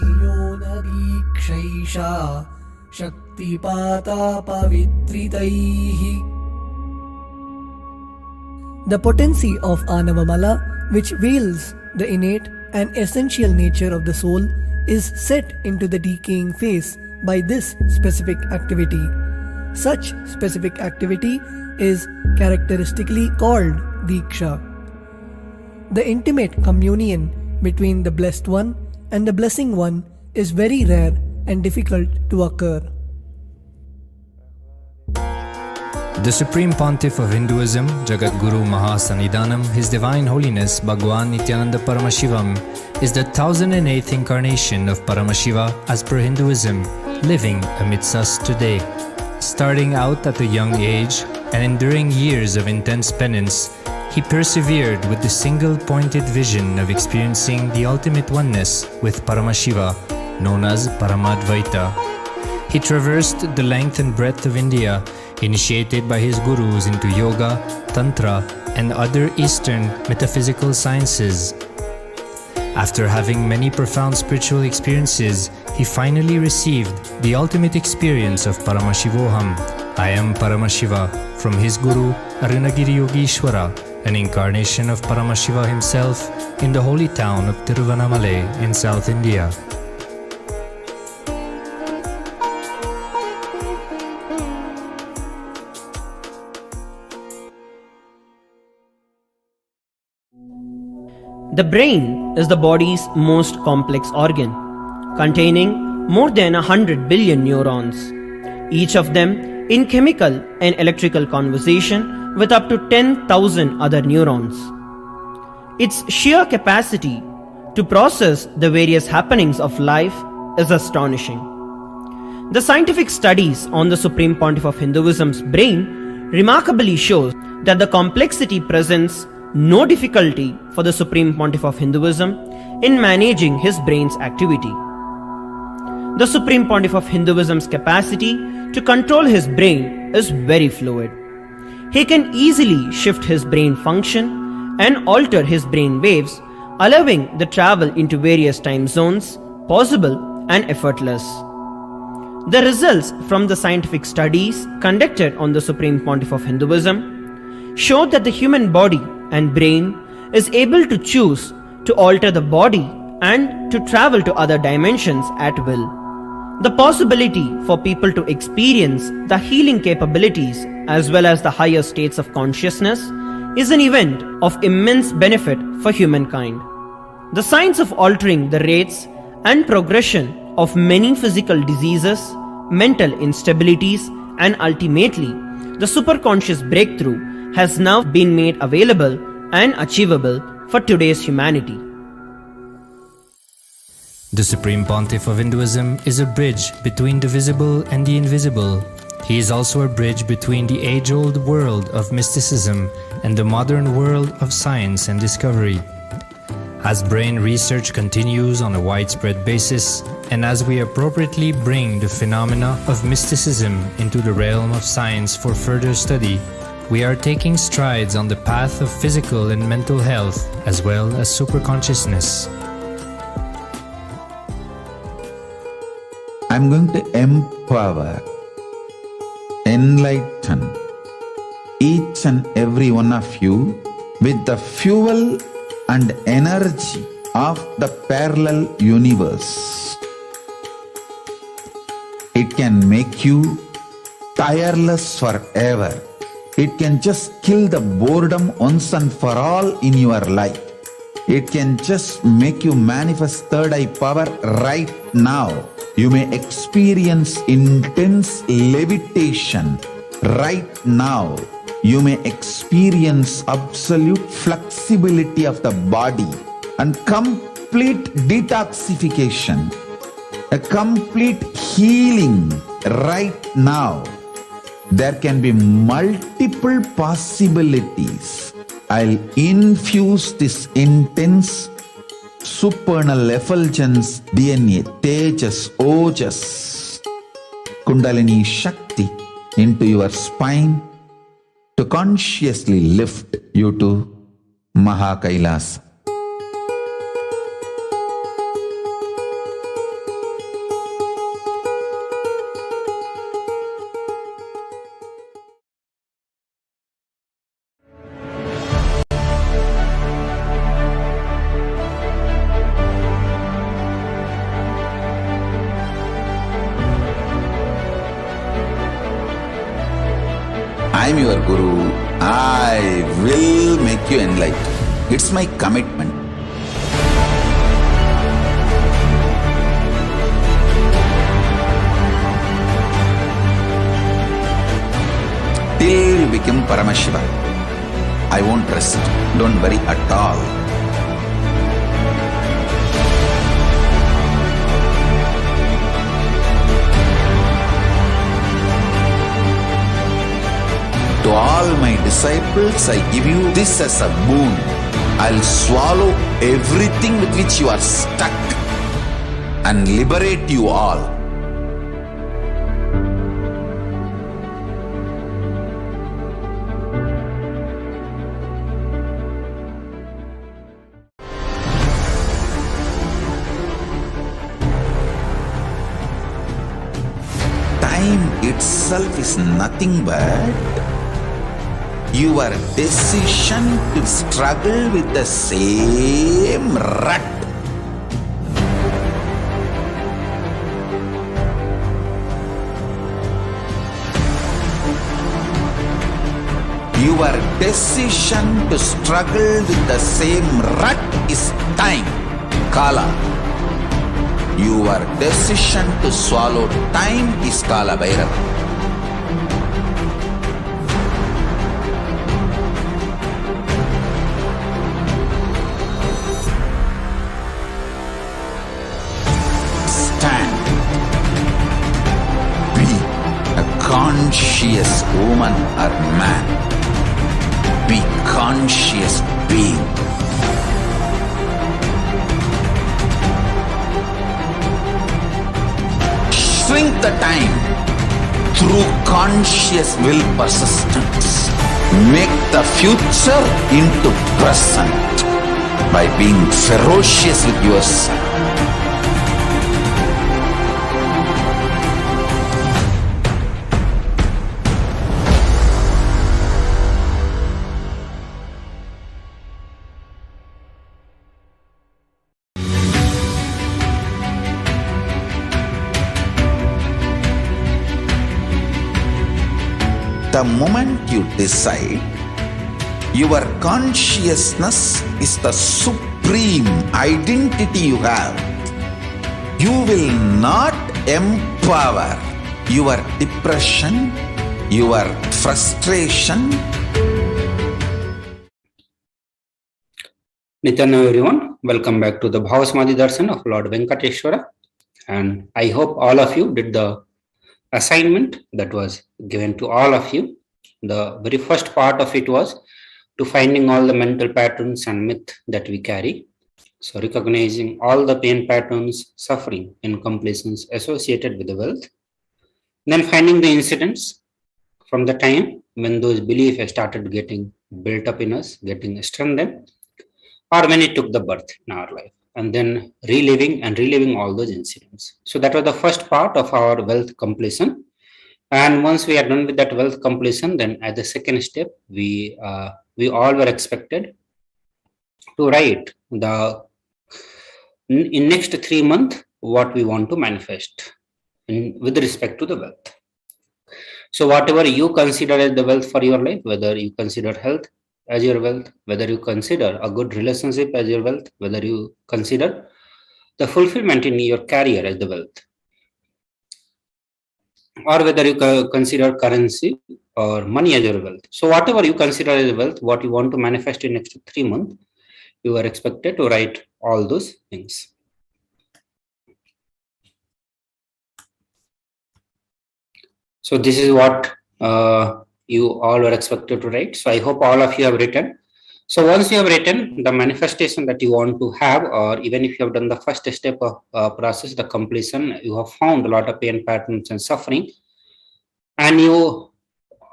The potency of Anavamala, which veils the innate and essential nature of the soul, is set into the decaying phase by this specific activity. Such specific activity is characteristically called Diksha. The intimate communion between the Blessed One and the Blessing One is very rare and difficult to occur. The Supreme Pontiff of Hinduism, Jagat Guru Mahasannidhanam, His Divine Holiness Bhagavan Nityananda Paramashivam, is the 1008th incarnation of Paramashiva as per Hinduism, living amidst us today. Starting out at a young age and enduring years of intense penance, he persevered with the single-pointed vision of experiencing the ultimate oneness with Paramashiva, known as Paramadvaita. He traversed the length and breadth of India, initiated by his gurus into yoga, tantra, and other Eastern metaphysical sciences. After having many profound spiritual experiences, he finally received the ultimate experience of Paramashivoham, I am Paramashiva, from his guru Arunagiri Yogeshwara, an incarnation of Paramashiva himself in the holy town of Tiruvannamalai in South India. The brain is the body's most complex organ, containing more than 100 billion neurons, each of them in chemical and electrical conversation with up to 10,000 other neurons. Its sheer capacity to process the various happenings of life is astonishing. The scientific studies on the Supreme Pontiff of Hinduism's brain remarkably shows that the complexity presents no difficulty for the Supreme Pontiff of Hinduism in managing his brain's activity. The Supreme Pontiff of Hinduism's capacity to control his brain is very fluid. He can easily shift his brain function and alter his brain waves, allowing the travel into various time zones possible and effortless. The results from the scientific studies conducted on the Supreme Pontiff of Hinduism show that the human body and brain is able to choose to alter the body and to travel to other dimensions at will. The possibility for people to experience the healing capabilities as well as the higher states of consciousness is an event of immense benefit for humankind. The science of altering the rates and progression of many physical diseases, mental instabilities, and ultimately the superconscious breakthrough has now been made available and achievable for today's humanity. The Supreme Pontiff of Hinduism is a bridge between the visible and the invisible. He is also a bridge between the age-old world of mysticism and the modern world of science and discovery. As brain research continues on a widespread basis, and as we appropriately bring the phenomena of mysticism into the realm of science for further study, we are taking strides on the path of physical and mental health as well as superconsciousness. I'm going to empower, enlighten each and every one of you with the fuel and energy of the parallel universe. It can make you tireless forever. It can just kill the boredom once and for all in your life. It can just make you manifest third eye power right now. You may experience intense levitation right now. You may experience absolute flexibility of the body and complete detoxification, a complete healing right now. There can be multiple possibilities. I'll infuse this intense supernal effulgence DNA, Tejas, Ojas, Kundalini Shakti into your spine to consciously lift you to Maha Kailasa. I am your Guru. I will make you enlightened. It's my commitment. Till you become Paramashivam, I won't rest. Don't worry at all. To all my disciples, I give you this as a boon. I'll swallow everything with which you are stuck and liberate you all. Time itself is nothing but your decision to struggle with the same rut. Your decision to struggle with the same rut is time, Kala. Your decision to swallow time is Kala Bhairava. Conscious woman or man, be conscious being. Shrink the time through conscious will persistence. Make the future into present by being ferocious with yourself. The moment you decide, your consciousness is the supreme identity you have. You will not empower your depression, your frustration. Nityananda everyone, welcome back to the Bhava Samadhi Darshan of Lord Venkateshwara. And I hope all of you did the assignment that was given to all of you. The very first part of it was to finding all the mental patterns and myth that we carry. So recognizing all the pain patterns, suffering, and complacence associated with the wealth. Then finding the incidents from the time when those beliefs have started getting built up in us, getting strengthened, or when it took the birth in our life. And then reliving all those incidents. So that was the first part of our wealth completion. And once we are done with that wealth completion, then at the second step, we all were expected to write in next 3 months what we want to manifest with respect to the wealth. So whatever you consider as the wealth for your life, whether you consider health as your wealth, whether you consider a good relationship as your wealth, whether you consider the fulfillment in your career as the wealth, or whether you consider currency or money as your wealth. So whatever you consider as wealth, what you want to manifest in next 3 months, you are expected to write all those things. So this is what you all are expected to write. So I hope all of you have written. So once you have written the manifestation that you want to have, or even if you have done the first step of process, the completion, you have found a lot of pain patterns and suffering, and you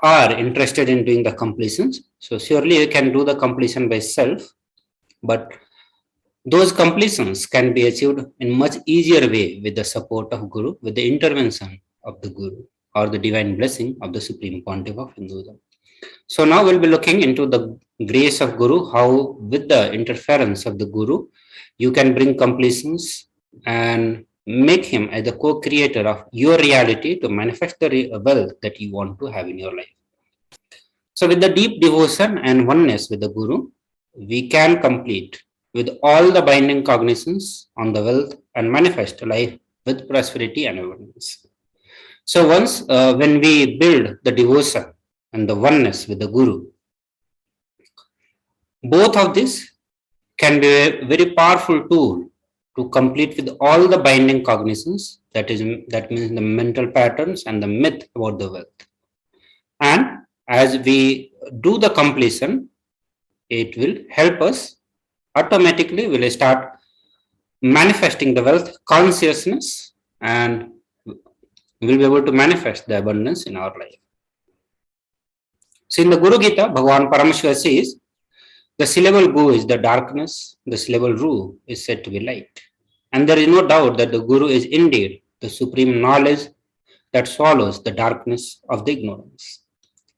are interested in doing the completions. So surely you can do the completion by self, but those completions can be achieved in much easier way with the support of Guru, with the intervention of the Guru, or the divine blessing of the Supreme Pontiff of Hinduism. So now we'll be looking into the grace of Guru, how with the interference of the Guru, you can bring completions and make him as the co-creator of your reality to manifest the wealth that you want to have in your life. So with the deep devotion and oneness with the Guru, we can complete with all the binding cognitions on the wealth and manifest life with prosperity and abundance. So once when we build the devotion and the oneness with the Guru, both of this can be a very powerful tool to complete with all the binding cognitions, that means the mental patterns and the myth about the wealth. And as we do the completion, it will help us automatically. We'll start manifesting the wealth consciousness, and we'll be able to manifest the abundance in our life. So in the Guru Gita, Bhagavan Paramashivam says, the syllable Gu is the darkness, the syllable Ru is said to be light. And there is no doubt that the Guru is indeed the supreme knowledge that swallows the darkness of the ignorance.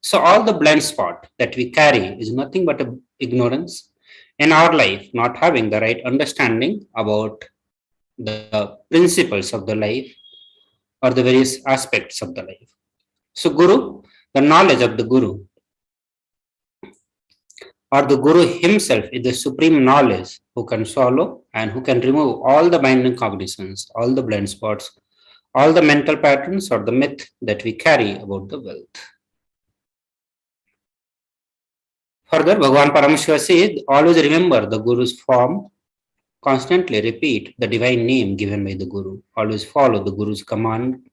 So all the blind spot that we carry is nothing but ignorance in our life, not having the right understanding about the principles of the life or the various aspects of the life. So Guru, the knowledge of the Guru, or the Guru himself is the supreme knowledge who can swallow and who can remove all the binding cognitions, all the blind spots, all the mental patterns or the myth that we carry about the wealth. Further, Bhagavan Paramashivam says, always remember the Guru's form, constantly repeat the divine name given by the Guru, always follow the Guru's command,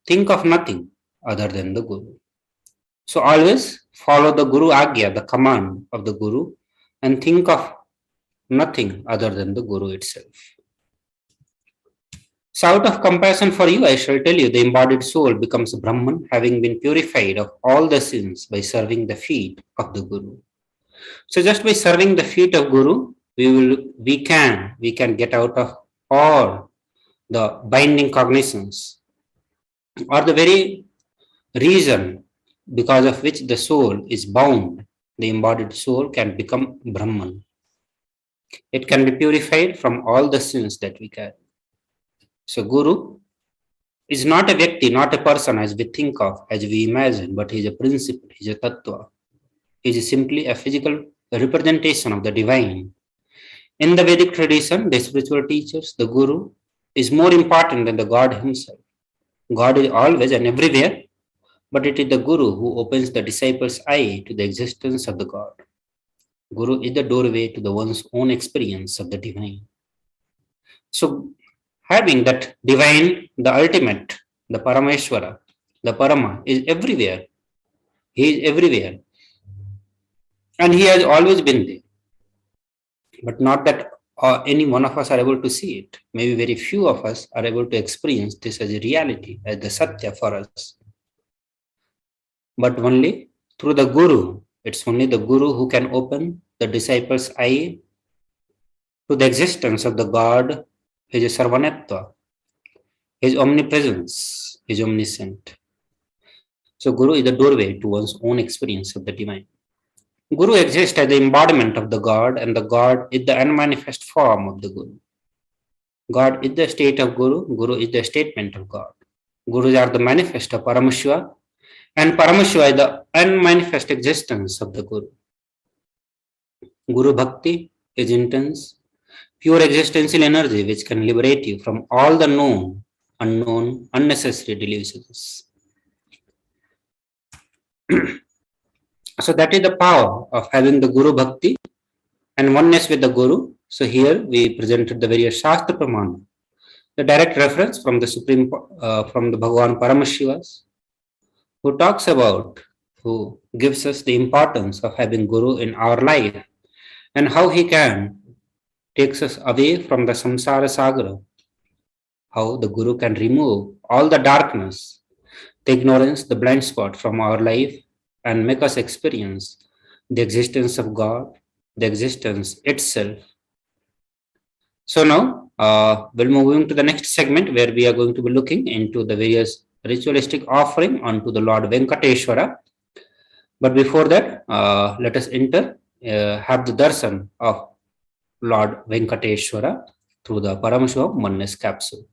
think of nothing other than the Guru. So always follow the Guru Agya, the command of the Guru, and think of nothing other than the Guru itself. So out of compassion for you, I shall tell you, the embodied soul becomes Brahman, having been purified of all the sins by serving the feet of the Guru. So just by serving the feet of Guru, we can get out of all the binding cognitions, or the very reason because of which the soul is bound. The embodied soul can become Brahman. It can be purified from all the sins that we carry. So Guru is not a Vyakti, not a person as we think of, as we imagine, but he is a principle, he is a Tattva. He is simply a physical representation of the divine. In the Vedic tradition, the spiritual teachers, the Guru, is more important than the God himself. God is always and everywhere, but it is the Guru who opens the disciple's eye to the existence of the God. Guru is the doorway to the one's own experience of the divine. So, having that divine, the ultimate, the Parameshwara, the Parama is everywhere. He is everywhere. And he has always been there. But not that any one of us are able to see it. Maybe very few of us are able to experience this as a reality, as the Satya for us. But only through the Guru. It's only the Guru who can open the disciple's eye to the existence of the God, his Sarvanatva, his omnipresence, his omniscient. So Guru is the doorway to one's own experience of the divine. Guru exists as the embodiment of the God, and the God is the unmanifest form of the Guru. God is the state of Guru, Guru is the statement of God. Gurus are the manifest of Paramashiva, and Paramashiva is the unmanifest existence of the Guru. Guru Bhakti is intense, pure existential energy which can liberate you from all the known, unknown, unnecessary delusions. So that is the power of having the Guru Bhakti and oneness with the Guru. So here we presented the various Shastra Pramana, the direct reference from the Supreme, from the Bhagavan Paramashivam, who talks about, who gives us the importance of having Guru in our life and how he can takes us away from the samsara sagara, how the Guru can remove all the darkness, the ignorance, the blind spot from our life and make us experience the existence of God, the existence itself. So now we'll move into the next segment where we are going to be looking into the various ritualistic offering unto the Lord Venkateshwara. But before that, let us have the darshan of Lord Venkateshwara through the Paramashivam Oneness capsule.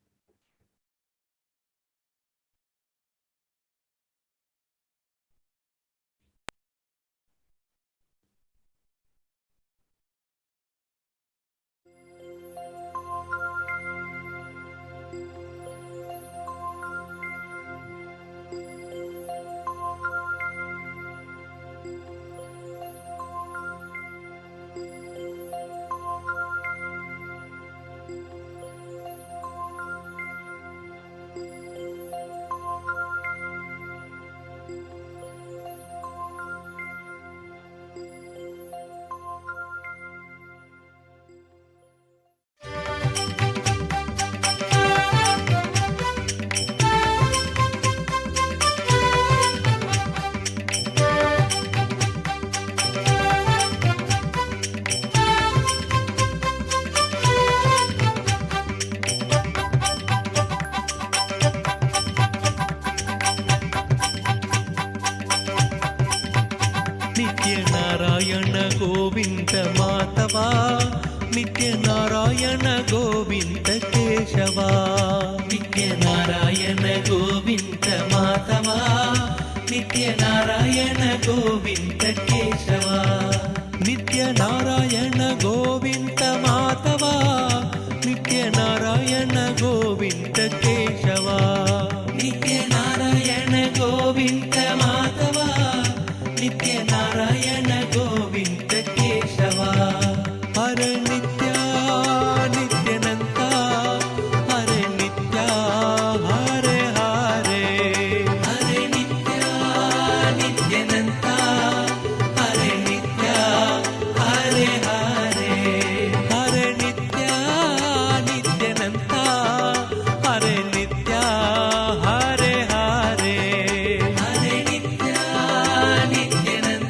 नित्यनारायण Govind केशवा नित्यनारायण गोविन्द माधवा नित्यनारायण गोविन्द केशवा नित्यनारायण गोविन्द माधवा नित्यनारायण गोविन्द केशवा नित्यनारायण गोविन्द माधवा नित्यनारायण गोविन्द केशवा हरे नित्या नित्यानन्दा हरे नित्या हरे हरे हरे नित्या नित्यानन्दा हरे नित्या हरे हरे हरे नित्या नित्यानन्दा हरे नित्या हरे हरे हरे नित्या नित्यानन्दा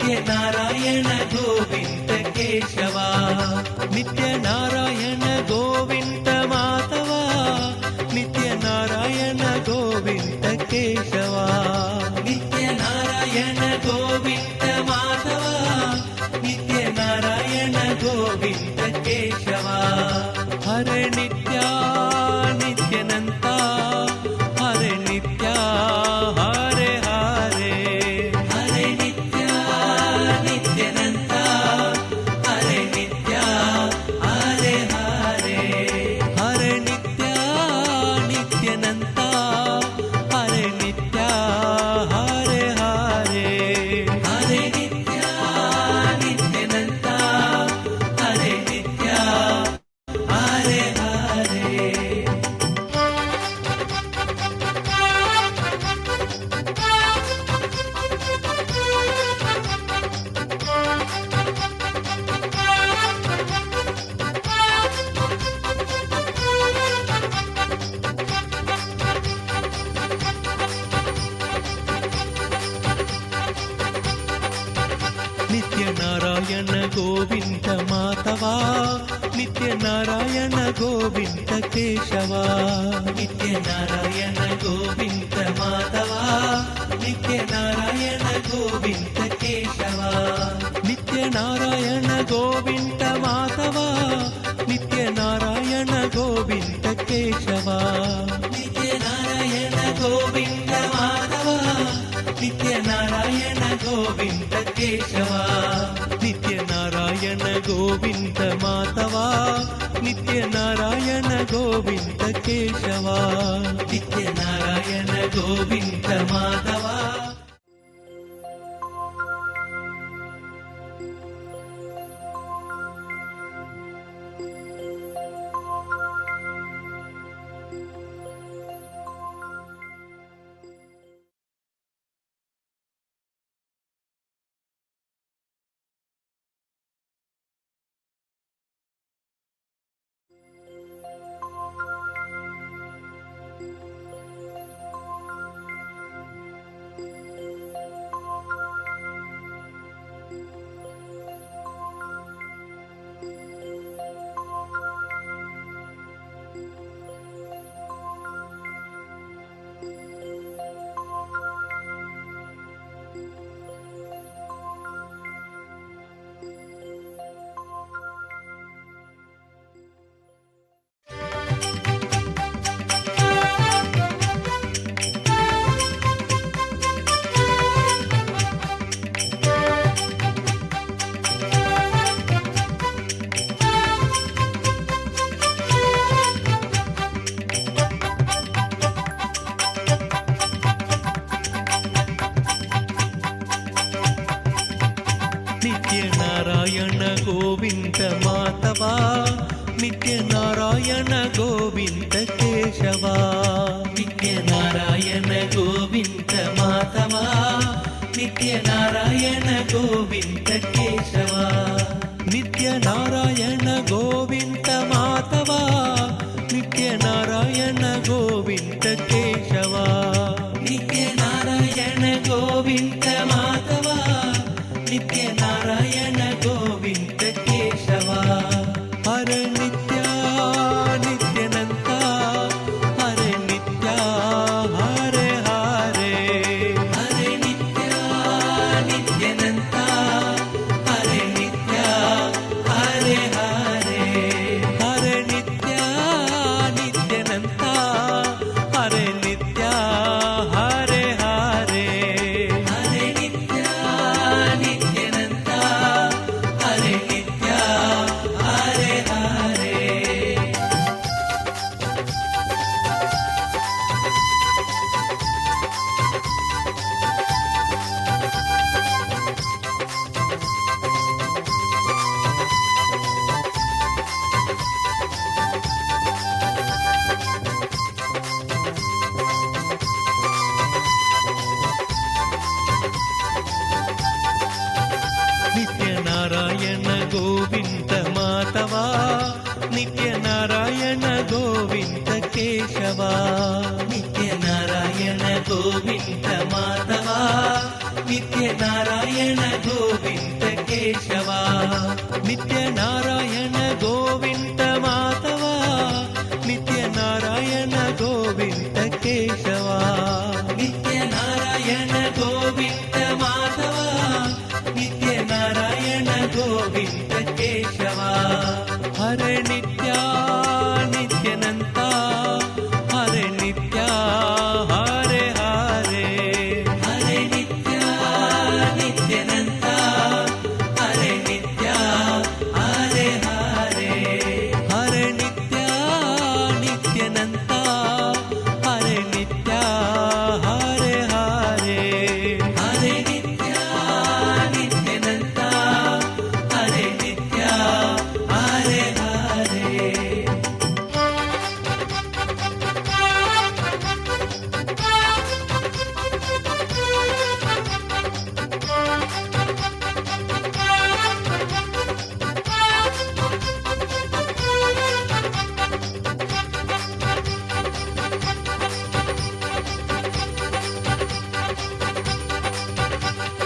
नित्यनारायण गोविन्द केशवा नित्यनारायण गोविन्द माधवा नित्यनारायण गोविन्द केशवा नित्यनारायण गोविन्द माधवा नित्यनारायण गोविन्द केशवा हरे नित्या नित्यानन्ता हरे नित्या हरे हरे हरे नित्या नित्यानन्ता हरे नित्या हरे हरे हरे नित्या नित्यानन्ता हरे नित्या हरे हरे हरे नित्या नित्यानन्ता हरे नित्या हरे हरे नित्यनारायण गोविन्द माधवा नित्यनारायण गोविन्द केशवा नित्यनारायण गोविन्द माधवा नित्यनारायण गोविन्द केशवा नित्यनारायण गोविन्द माधवा नित्यनारायण गोविन्द केशवा नित्यनारायण गोविन्द माधवा नित्यनारायण गोविन्द केशवा नित्यनारायण गोविन्द माधवा नित्यनारायण गोविन्द केशवा नित्यनारायण गोविन्द माधवा नित्यनारायण गोविन्द माधवा नित्यनारायण गोविन्द केशवा नित्यनारायण गोविन्द माधवा नित्यनारायण गोविन्द केशवा नित्यनारायण गोविन्द माधवा नित्यनारायण गोविन्द केशवा नित्यनारायण गोविन्द माधवा नित्यनारायण गोविन्द केशवा हरे नित्या नित्यानन्ता हरे नित्या हरे हरे हरे नित्या नित्यानन्ता हरे नित्या हरे हरे हरे नित्या नित्यानन्ता हरे नित्या हरे हरे हरे नित्या नित्यानन्ता हरे नित्या हरे हरे नित्यनारायण गोविन्द माधवा नित्यनारायण गोविन्द केशवा नित्यनारायण गोविन्द माधवा नित्य नारायण गोविन्द केशवा नित्य नारायण गोविन्द माधवा नित्य नारायण गोविन्द केशवा नित्य नारायण गोविन्द माधवा नित्य नारायण गोविन्द केशवा हरे नित्या नित्यानन्ता हरे नित्या हरे हरे हरे नित्या नित्यानन्ता हरे नित्या हरे हरे हरे नित्या नित्यानन्ता हरे नित्या हरे हरे हरे नित्या नित्यानन्ता हरे नित्या हरे हरे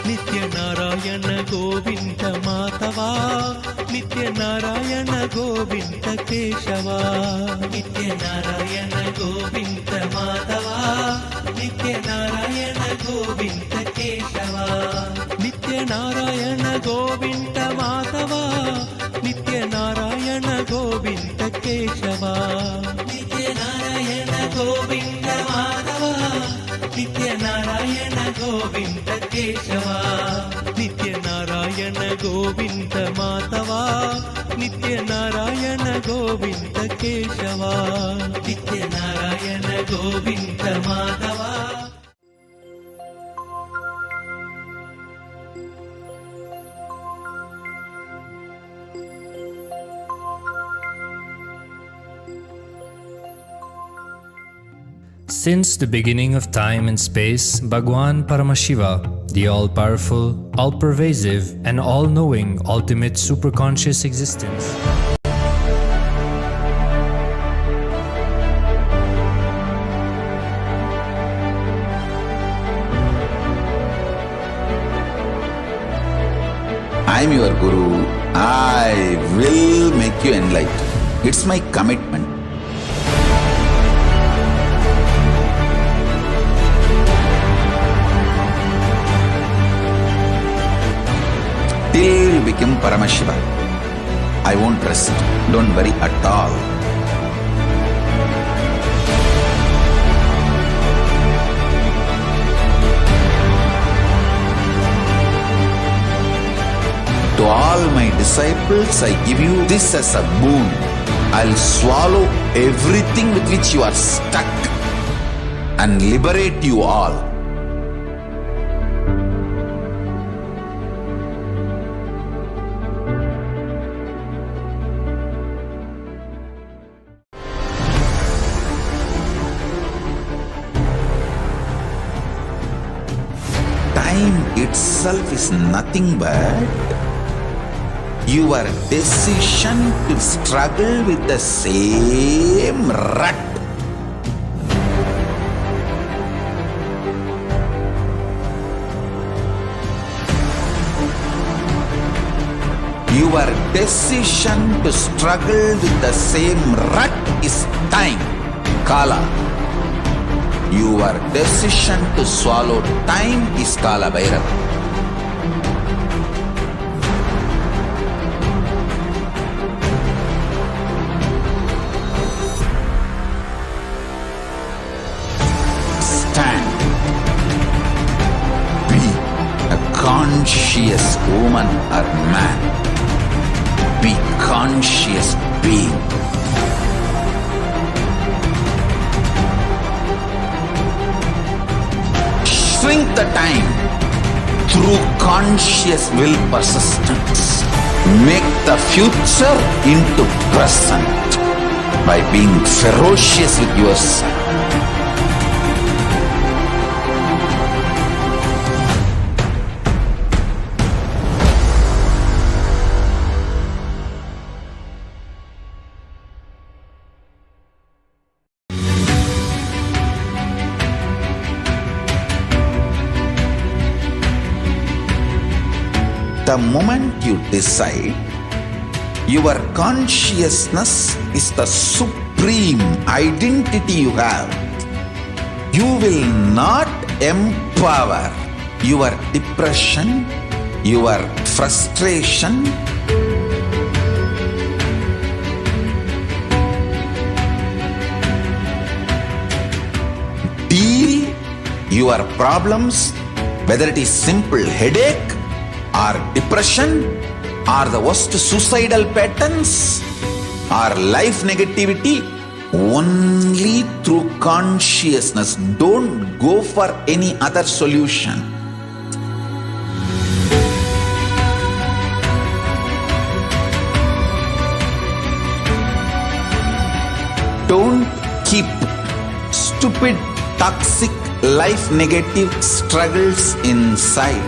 नित्य नारायण गोविन्द माधवा नित्य नारायण गोविन्द केशवा नित्य नारायण गोविन्द माधवा नित्य नारायण गोविन्द केशवा नित्य नारायण गोविन्द माधवा नित्य नारायण गोविन्द केशवा नित्य नारायण गोविन्द माधवा नित्य नारायण गोविन्द केशवा नित्य नारायण गोविन्द माधवा नित्य नारायण गोविन्द केशवा नित्य Narayan Govind Madhava Since the beginning of time and space, Bhagavan Paramashiva, the all-powerful, all-pervasive, and all-knowing ultimate superconscious existence, I'm your Guru. I will make you enlightened. It's my commitment. Till you become Paramashiva, I won't rest. Don't worry at all. To all my disciples, I give you this as a boon. I'll swallow everything with which you are stuck and liberate you all. Time itself is nothing but your decision to struggle with the same rut. Your decision to struggle with the same rut is time, Kala. Your decision to swallow time is Kala Bhairava. Stand. Be a conscious woman or man. Be conscious being. Shrink the time through conscious will persistence. Make the future into present by being ferocious with yourself. The moment you decide, your consciousness is the supreme identity you have. You will not empower your depression, your frustration, deal your problems, whether it is simple headache or depression or the worst suicidal patterns or life negativity, only through consciousness. Don't go for any other solution. Don't keep stupid, toxic, life negative struggles inside.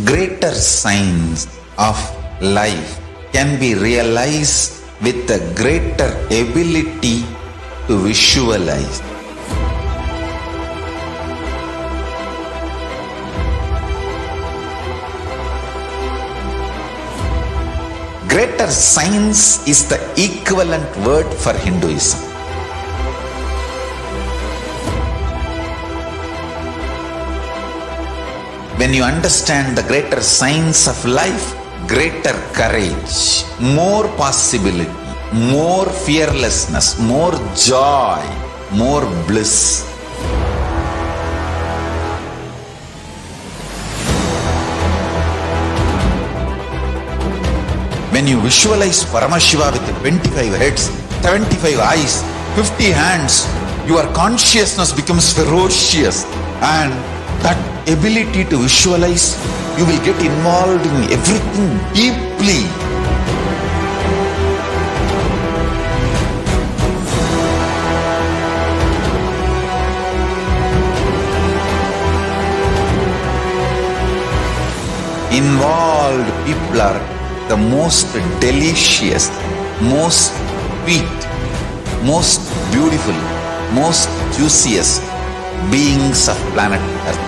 Greater signs of life can be realized with a greater ability to visualize. Greater signs is the equivalent word for Hinduism. When you understand the greater signs of life, greater courage, more possibility, more fearlessness, more joy, more bliss. When you visualize Paramashiva with 25 heads, 75 eyes, 50 hands, your consciousness becomes ferocious, and that ability to visualize, you will get involved in everything deeply. Involved people are the most delicious, most sweet, most beautiful, most juiciest beings of planet Earth.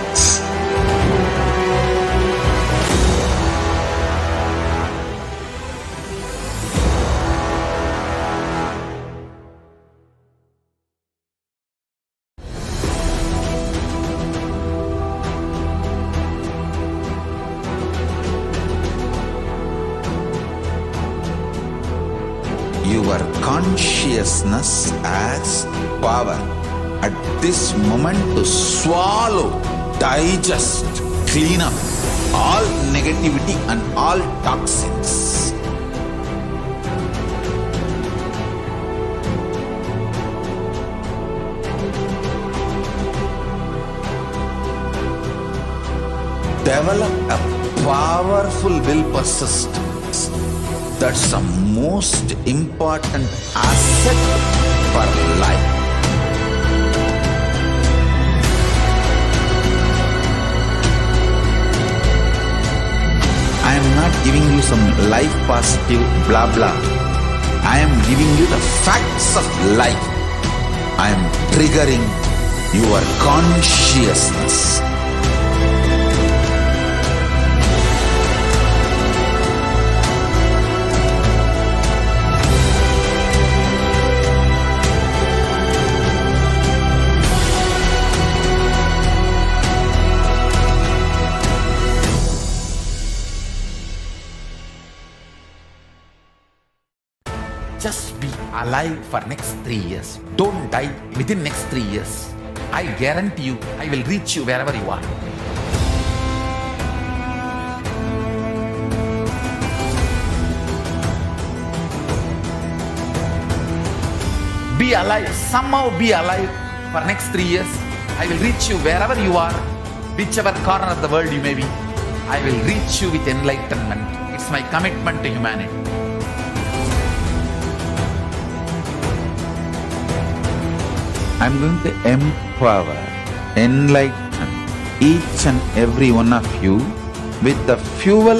consciousness as power at this moment to swallow, digest, clean up all negativity and all toxins. Develop a powerful will persistence. That's the most important asset for life. I am not giving you some life positive blah blah. I am giving you the facts of life. I am triggering your consciousness. Just be alive for next 3 years. Don't die within next 3 years. I guarantee you, I will reach you wherever you are. Be alive, somehow be alive for next 3 years. I will reach you wherever you are, whichever corner of the world you may be. I will reach you with enlightenment. It's my commitment to humanity. I'm going to empower, enlighten each and every one of you with the fuel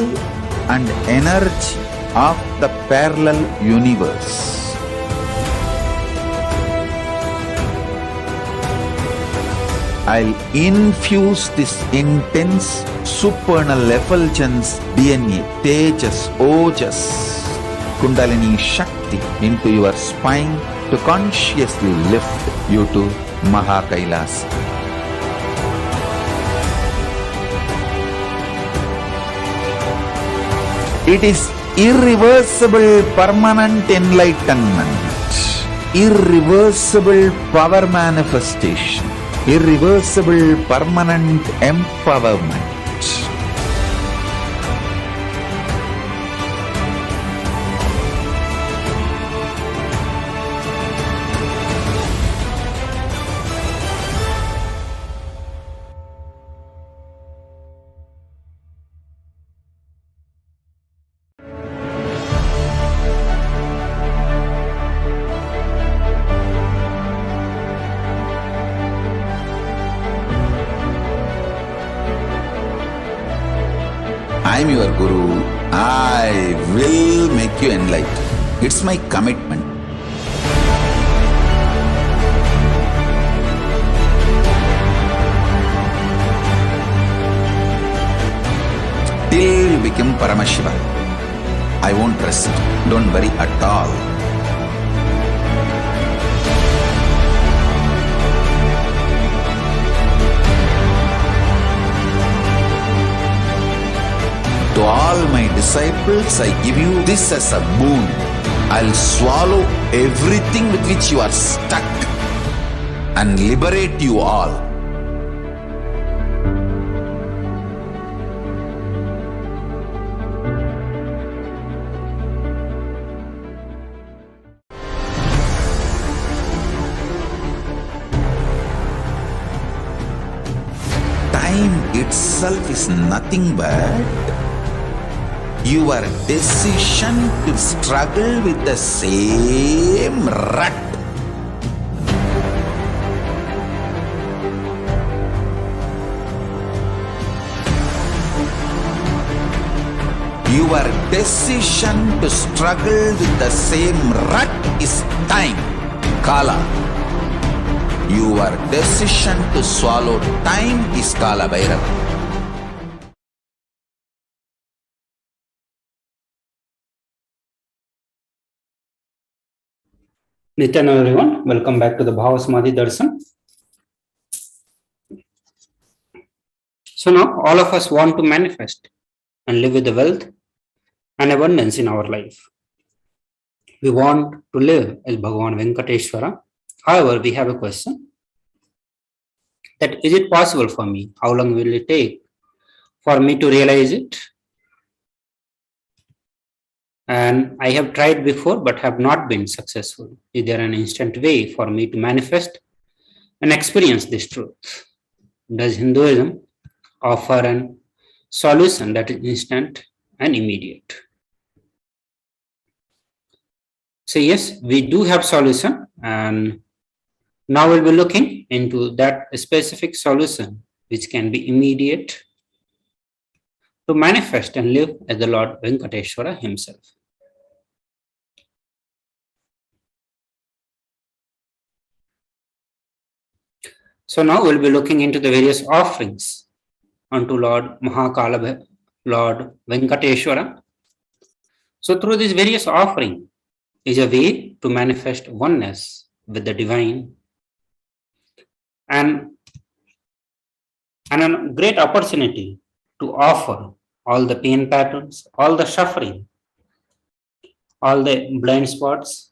and energy of the parallel universe. I'll infuse this intense supernal effulgence DNA, Tejas, Ojas, Kundalini Shakti into your spine to consciously lift you to Maha Kailasa. It is irreversible permanent enlightenment, irreversible power manifestation, irreversible permanent empowerment. I am your Guru. I will make you enlightened. It's my commitment. Till you become Paramashiva, I won't rest. Don't worry at all. To all my disciples, I give you this as a boon. I'll swallow everything with which you are stuck and liberate you all. Time itself is nothing but your decision to struggle with the same rut. Your decision to struggle with the same rut is time, Kala. Your decision to swallow time is Kala Bhairava. Nityananda everyone, welcome back to the Bhava Samadhi Darshan. So now all of us want to manifest and live with the wealth and abundance in our life. We want to live as Bhagavan Venkateshwara. However, we have a question that is it possible for me? How long will it take for me to realize it? And I have tried before but have not been successful. Is there an instant way for me to manifest and experience this truth? Does Hinduism offer an solution that is instant and immediate? So yes, we do have solution, and now we'll be looking into that specific solution which can be immediate to manifest and live as the Lord Venkateshwara himself. So now we'll be looking into the various offerings unto Lord Mahakala, Lord Venkateshwara. So through these various offerings is a way to manifest oneness with the divine, and a great opportunity to offer all the pain patterns, all the suffering, all the blind spots,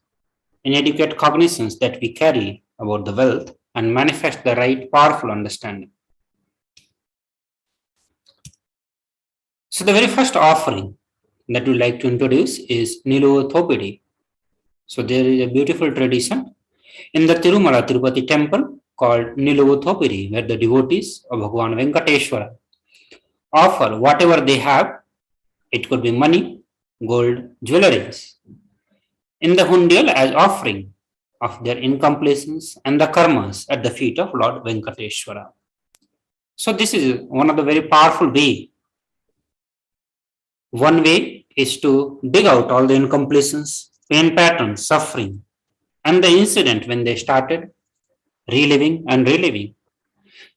inadequate cognitions that we carry about the wealth, and manifest the right powerful understanding. So the very first offering that we like to introduce is Nilu Thopidi. So there is a beautiful tradition in the Tirumala Tirupati temple called Nilu Thopidi, where the devotees of Bhagavan Venkateshwara offer whatever they have. It could be money, gold, jewelries, in the hundial as offering of their incompletions and the karmas at the feet of Lord Venkateshwara. So this is one of the very powerful way. One way is to dig out all the incompletions, pain patterns, suffering, and the incident when they started reliving and reliving.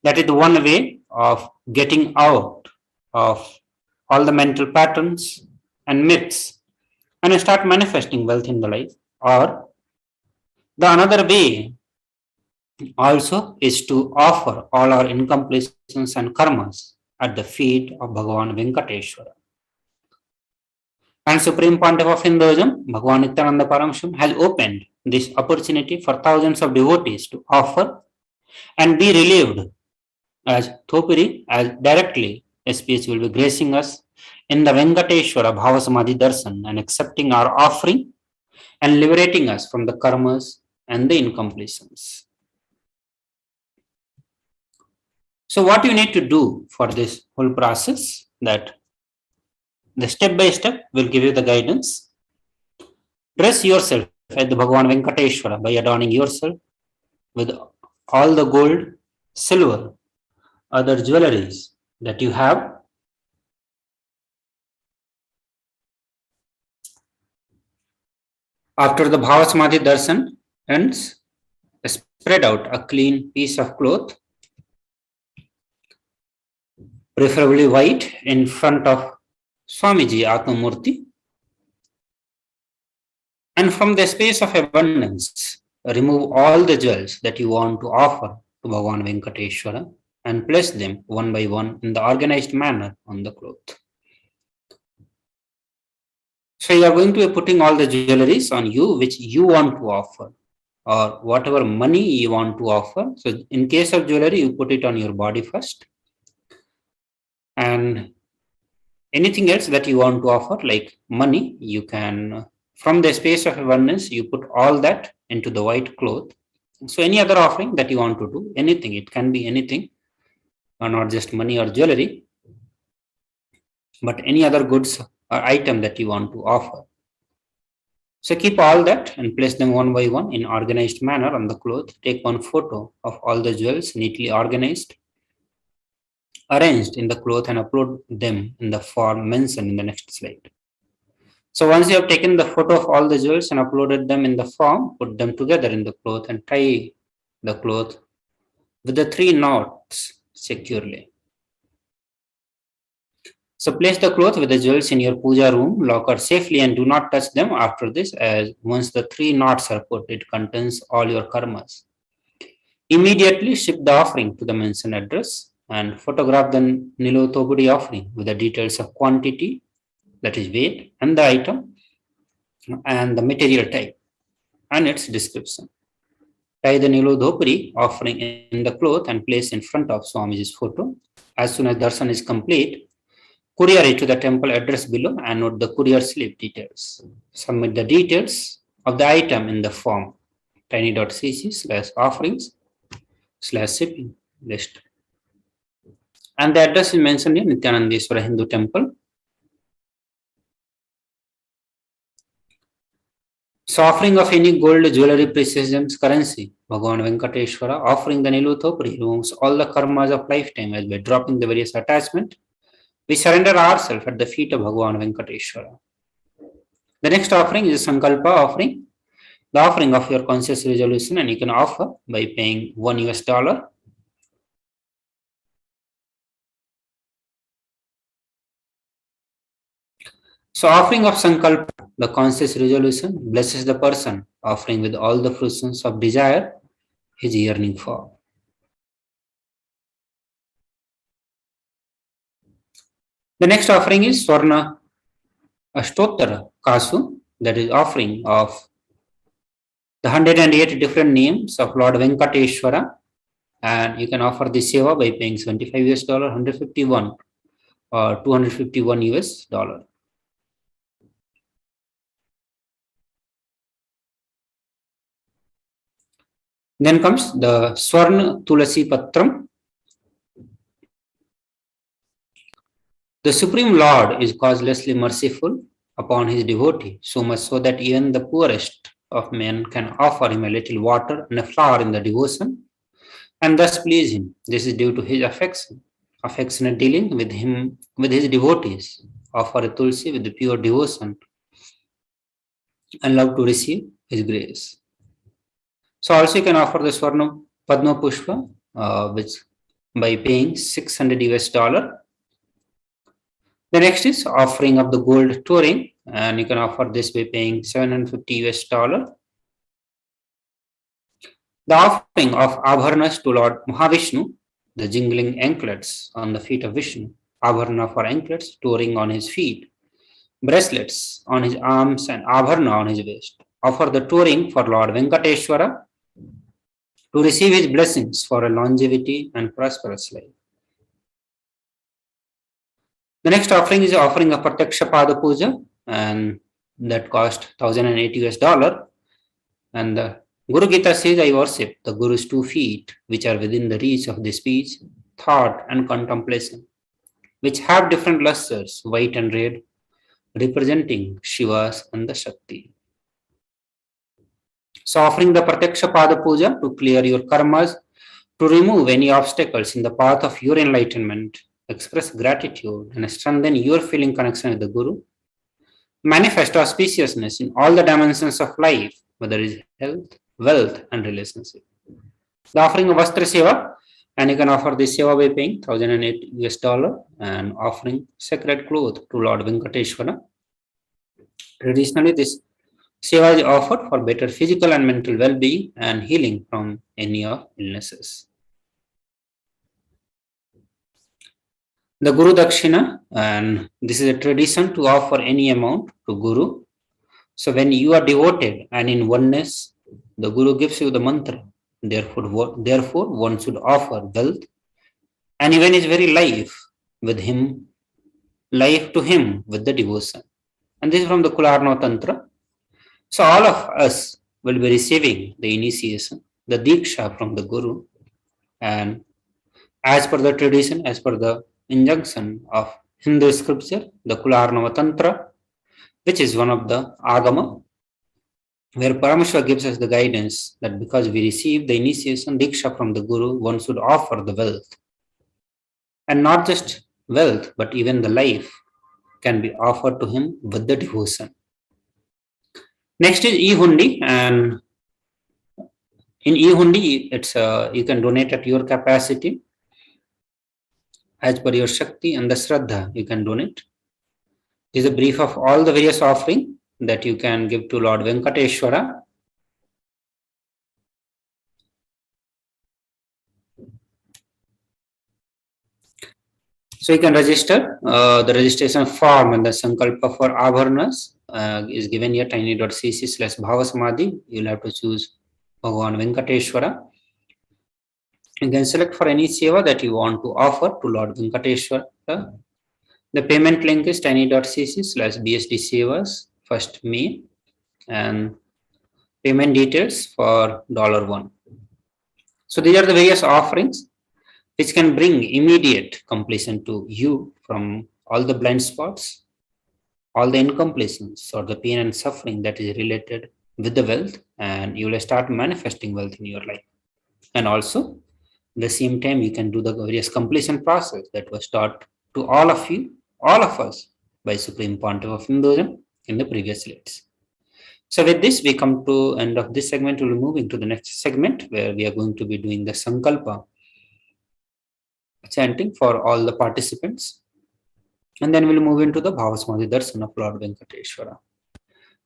That is the one way of getting out of all the mental patterns and myths and start manifesting wealth in the life. Or the another way also is to offer all our incompletions and karmas at the feet of Bhagavan Venkateshwara. And Supreme Pontiff of Hinduism, Bhagavan Nityananda Paramashivam, has opened this opportunity for thousands of devotees to offer and be relieved as Thopiri, as directly SPH will be gracing us in the Venkateshwara Bhava Samadhi Darshan and accepting our offering and liberating us from the karmas and the incompletions. So what you need to do for this whole process, that the step by step will give you the guidance. Dress yourself as the Bhagavan Venkateshwara by adorning yourself with all the gold, silver, other jewelries that you have. After the Bhava Samadhi Darshan ends, spread out a clean piece of cloth, preferably white, in front of Swamiji Atmamurti, and from the space of abundance, remove all the jewels that you want to offer to Bhagavan Venkateshwara and place them one by one in the organized manner on the cloth. So you are going to be putting all the jewelries on you which you want to offer, or whatever money you want to offer. So in case of jewelry, you put it on your body first, and anything else that you want to offer, like money, you can, from the space of abundance, you put all that into the white cloth. So any other offering that you want to do, anything, it can be anything, or not just money or jewelry, but any other goods or item that you want to offer. So keep all that and place them one by one in organized manner on the cloth. Take one photo of all the jewels neatly organized, arranged in the cloth, and upload them in the form mentioned in the next slide. So once you have taken the photo of all the jewels and uploaded them in the form, put them together in the cloth and tie the cloth with the 3 knots securely. So place the cloth with the jewels in your puja room locker safely and do not touch them after this, as once the 3 knots are put, it contains all your karmas. Immediately ship the offering to the mentioned address and photograph the Nilu Thopidi offering with the details of quantity, that is weight, and the item, and the material type and its description. Tie the Nilodhopuri offering in the cloth and place in front of Swamiji's photo. As soon as darshan is complete, courier it to the temple address below and note the courier slip details. Submit the details of the item in the form tiny.cc/offerings/shipping list. And the address is mentioned in Nityanandeswara Hindu Temple. So offering of any gold, jewelry, precious gems, currency, Bhagavan Venkateshwara, offering the Niluthopuri removes all the karmas of lifetime as by dropping the various attachment. We surrender ourselves at the feet of Bhagavan Venkateshwara. The next offering is Sankalpa offering, the offering of your conscious resolution, and you can offer by paying $1. So offering of Sankalpa, the conscious resolution, blesses the person, offering with all the fruitions of desire his yearning for. The next offering is Swarna Ashtottara Kasu, that is offering of the 108 different names of Lord Venkateshwara, and you can offer the seva by paying $75, 151 or $251. Then comes the Swarna Tulasi Patram. The Supreme Lord is causelessly merciful upon his devotee, so much so that even the poorest of men can offer him a little water and a flower in the devotion and thus please him. This is due to his affection, affectionate dealing with him, with his devotees. Offer a tulsi with the pure devotion and love to receive his grace. So also you can offer the Swarna Padma Pushpa, which by paying $600. The next is offering of the gold touring, and you can offer this by paying $750. The offering of abharnas to Lord Mahavishnu, the jingling anklets on the feet of Vishnu, abharna for anklets touring on his feet, bracelets on his arms and abharna on his waist. Offer the touring for Lord Venkateshwara to receive his blessings for a longevity and prosperous life. The next offering is the offering of Pratyaksha Pada Puja, and that cost $1,008. And the Guru Gita says, I worship the Guru's 2 feet, which are within the reach of the speech, thought, and contemplation, which have different lustres, white and red, representing Shivas and the Shakti. So offering the Pratyaksha Pada Puja to clear your karmas, to remove any obstacles in the path of your enlightenment, express gratitude and strengthen your feeling connection with the Guru, manifest auspiciousness in all the dimensions of life, whether it is health, wealth, and relationship. The offering of Vastra Seva, and you can offer this Seva by paying $1,008 and offering sacred cloth to Lord Venkateshwara. Traditionally, this Seva is offered for better physical and mental well-being and healing from any of illnesses. The Guru Dakshina, and this is a tradition to offer any amount to Guru. So when you are devoted and in oneness, the Guru gives you the mantra. Therefore, one should offer wealth and even his very life with him, life to him with the devotion. And this is from the Kularno Tantra. So all of us will be receiving the initiation, the Diksha from the Guru. And as per the tradition, as per the injunction of Hindu scripture, the Kularnava Tantra, which is one of the Agama, where Paramashiva gives us the guidance that because we receive the initiation Diksha from the Guru, one should offer the wealth. And not just wealth, but even the life can be offered to him with the devotion. Next is E-Hundi, and in E-Hundi, it's you can donate at your capacity. As per your Shakti and the Shraddha, you can donate. This is a brief of all the various offerings that you can give to Lord Venkateshwara. So you can register the registration form and the Sankalpa for Abharnas is given here, tiny.cc/Bhava Samadhi. You'll have to choose Bhagavan Venkateshwara. You can select for any seva that you want to offer to Lord Venkateshwara. The payment link is tiny.cc/BSD Sevas, 1st May, and payment details for $1. So these are the various offerings which can bring immediate completion to you from all the blind spots, all the incompletions or the pain and suffering that is related with the wealth, and you will start manifesting wealth in your life. And also, at the same time, you can do the various completion process that was taught to all of you, all of us, by Supreme Pontiff of Hinduism in the previous slides. So with this, we come to end of this segment. We will move into the next segment where we are going to be doing the Sankalpa chanting for all the participants. And then we'll move into the Bhava Samadhi Darshan of Lord Venkateshwara.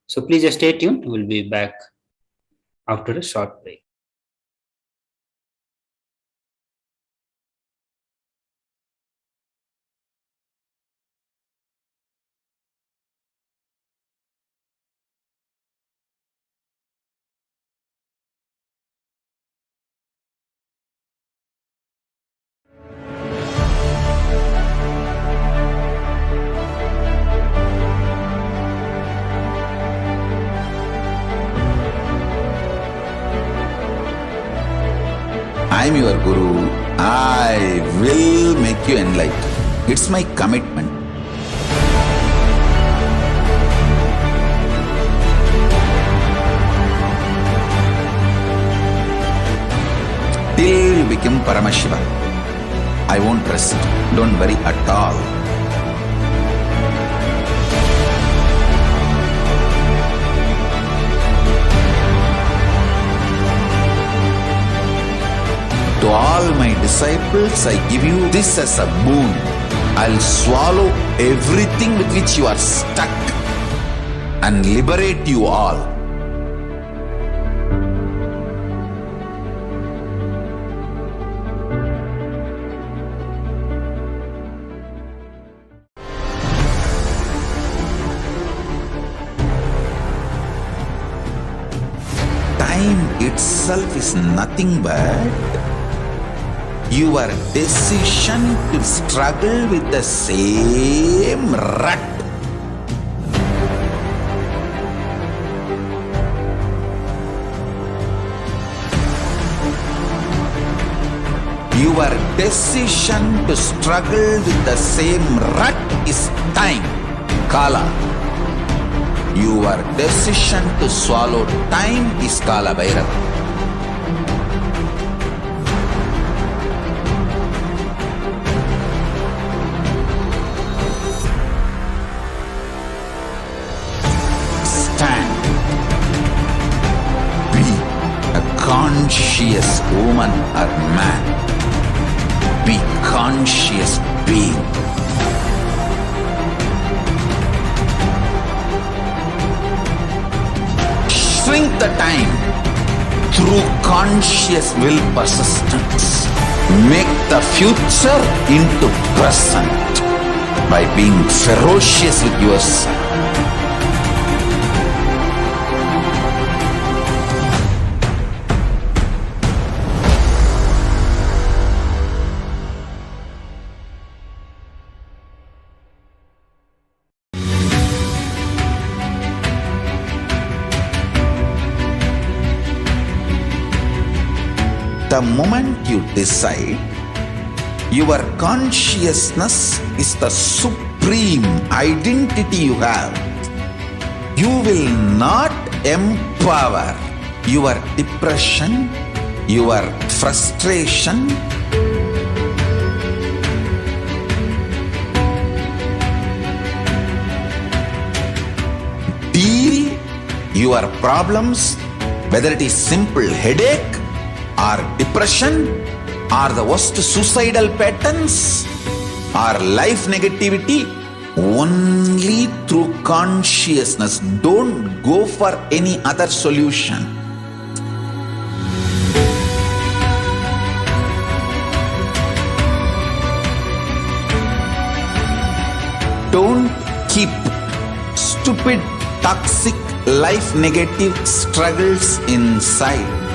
So please stay tuned. We'll be back after a short break. I'm your Guru. I will make you enlightened. It's my commitment. Till you become Paramashivam, I won't rest. Don't worry at all. To all my disciples, I give you this as a boon. I'll swallow everything with which you are stuck and liberate you all. Time itself is nothing but your decision to struggle with the same rut. Your decision to struggle with the same rut is time, Kala. Your decision to swallow time is Kala Bhairava. Conscious woman or man, be conscious being. Shrink the time through conscious will persistence. Make the future into present by being ferocious with yourself. The moment you decide, your consciousness is the supreme identity you have. You will not empower your depression, your frustration, deal your problems, whether it is simple headache or depression or the worst suicidal patterns or life negativity, only through consciousness. Don't go for any other solution. Don't keep stupid toxic life negative struggles inside.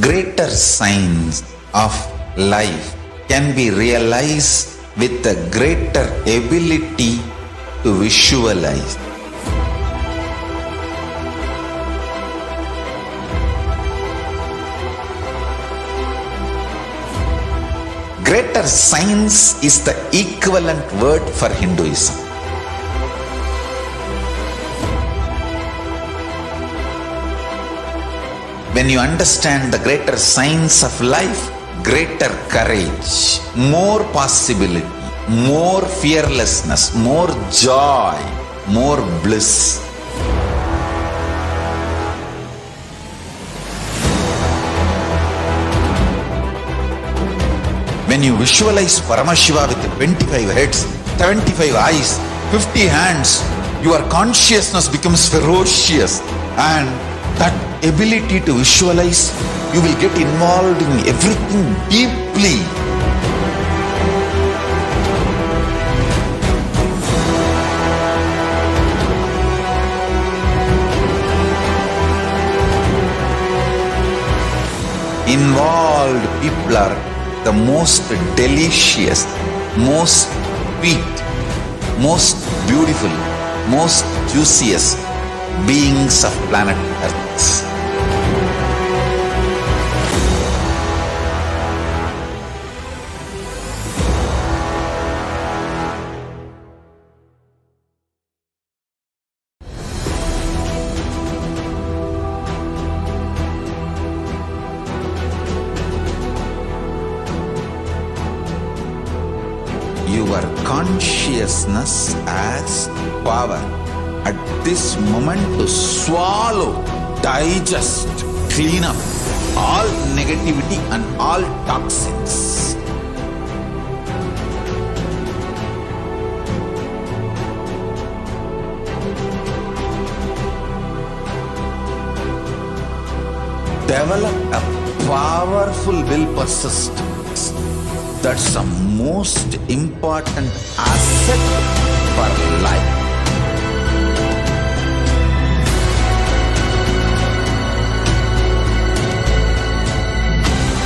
Greater signs of life can be realized with a greater ability to visualize. Greater signs is the equivalent word for Hinduism. When you understand the greater signs of life, greater courage, more possibility, more fearlessness, more joy, more bliss. When you visualize Paramashiva with 25 heads, 75 eyes, 50 hands, your consciousness becomes ferocious, and that ability to visualize, you will get involved in everything deeply. Involved people are the most delicious, most sweet, most beautiful, most juiciest beings of planet Earth. Your consciousness as power at this moment to swallow, digest, clean up all negativity and all toxins. Develop a powerful will persistence. That's the most important asset for life.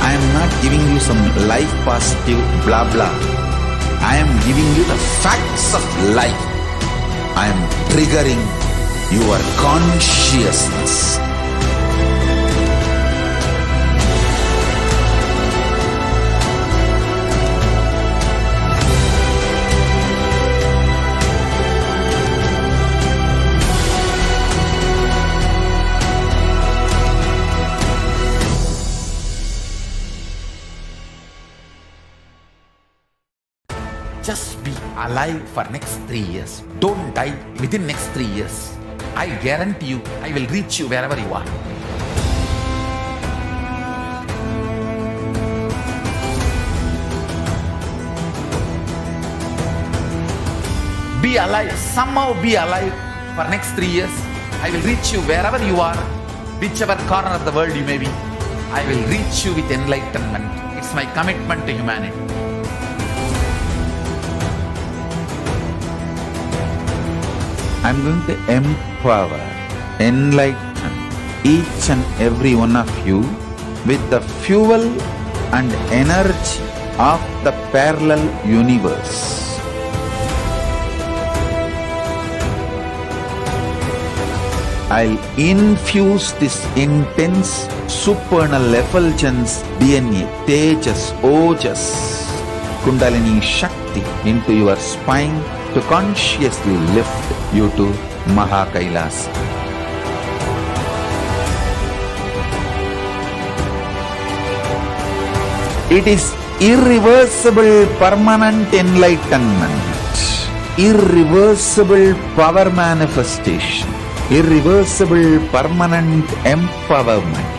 I am not giving you some life positive blah blah. I am giving you the facts of life. I am triggering your consciousness. Just be alive for next 3 years. Don't die within next 3 years. I guarantee you, I will reach you wherever you are. Be alive, somehow be alive for next 3 years. I will reach you wherever you are, whichever corner of the world you may be. I will reach you with enlightenment. It's my commitment to humanity. I'm going to empower, enlighten each and every one of you with the fuel and energy of the parallel universe. I'll infuse this intense supernal effulgence DNA, Tejas, Ojas, Kundalini Shakti into your spine to consciously lift you to Maha Kailasa. It is irreversible permanent enlightenment, irreversible power manifestation, irreversible permanent empowerment.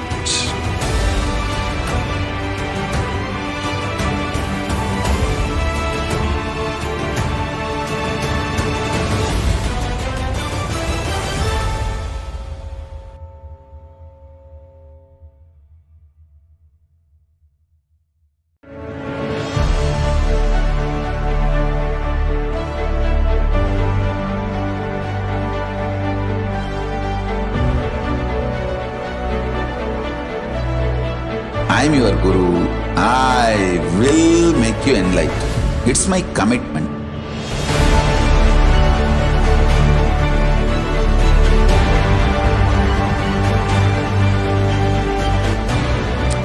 I am your Guru. I will make you enlightened. It's my commitment.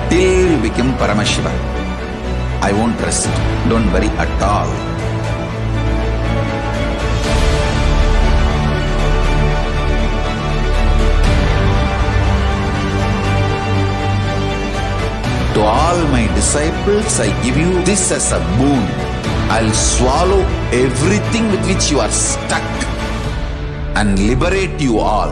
Till you become Paramashiva, I won't rest. Don't worry at all. To all my disciples, I give you this as a boon. I'll swallow everything with which you are stuck and liberate you all.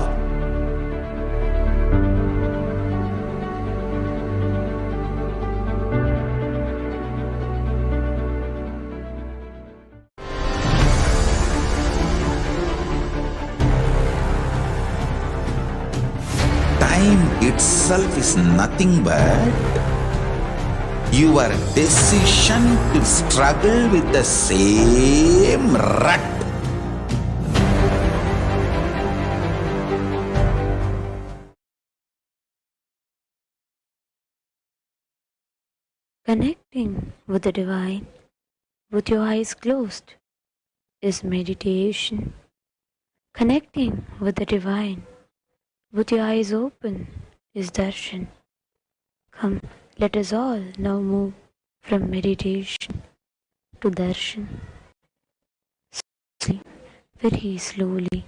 Time itself is nothing but your decision to struggle with the same rut. Connecting with the divine with your eyes closed is meditation. Connecting with the divine with your eyes open is darshan. Come, let us all now move from meditation to darshan. Very slowly,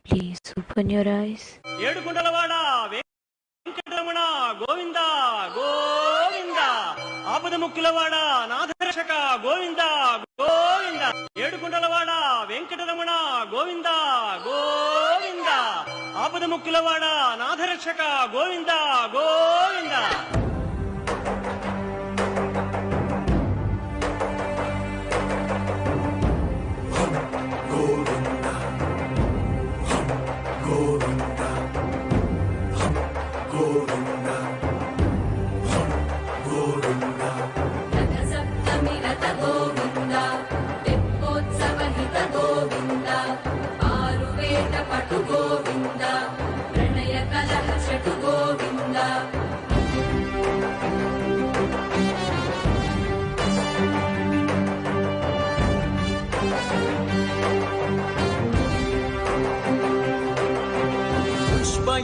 please open your eyes. Govinda, Govinda, Apadamukkilavada, Natharashaka, Govinda, Govinda, Yedukundalavada, Venkateshwara, Govinda, Govinda, Apadamukkilavada, Natharashaka, Govinda, Govinda.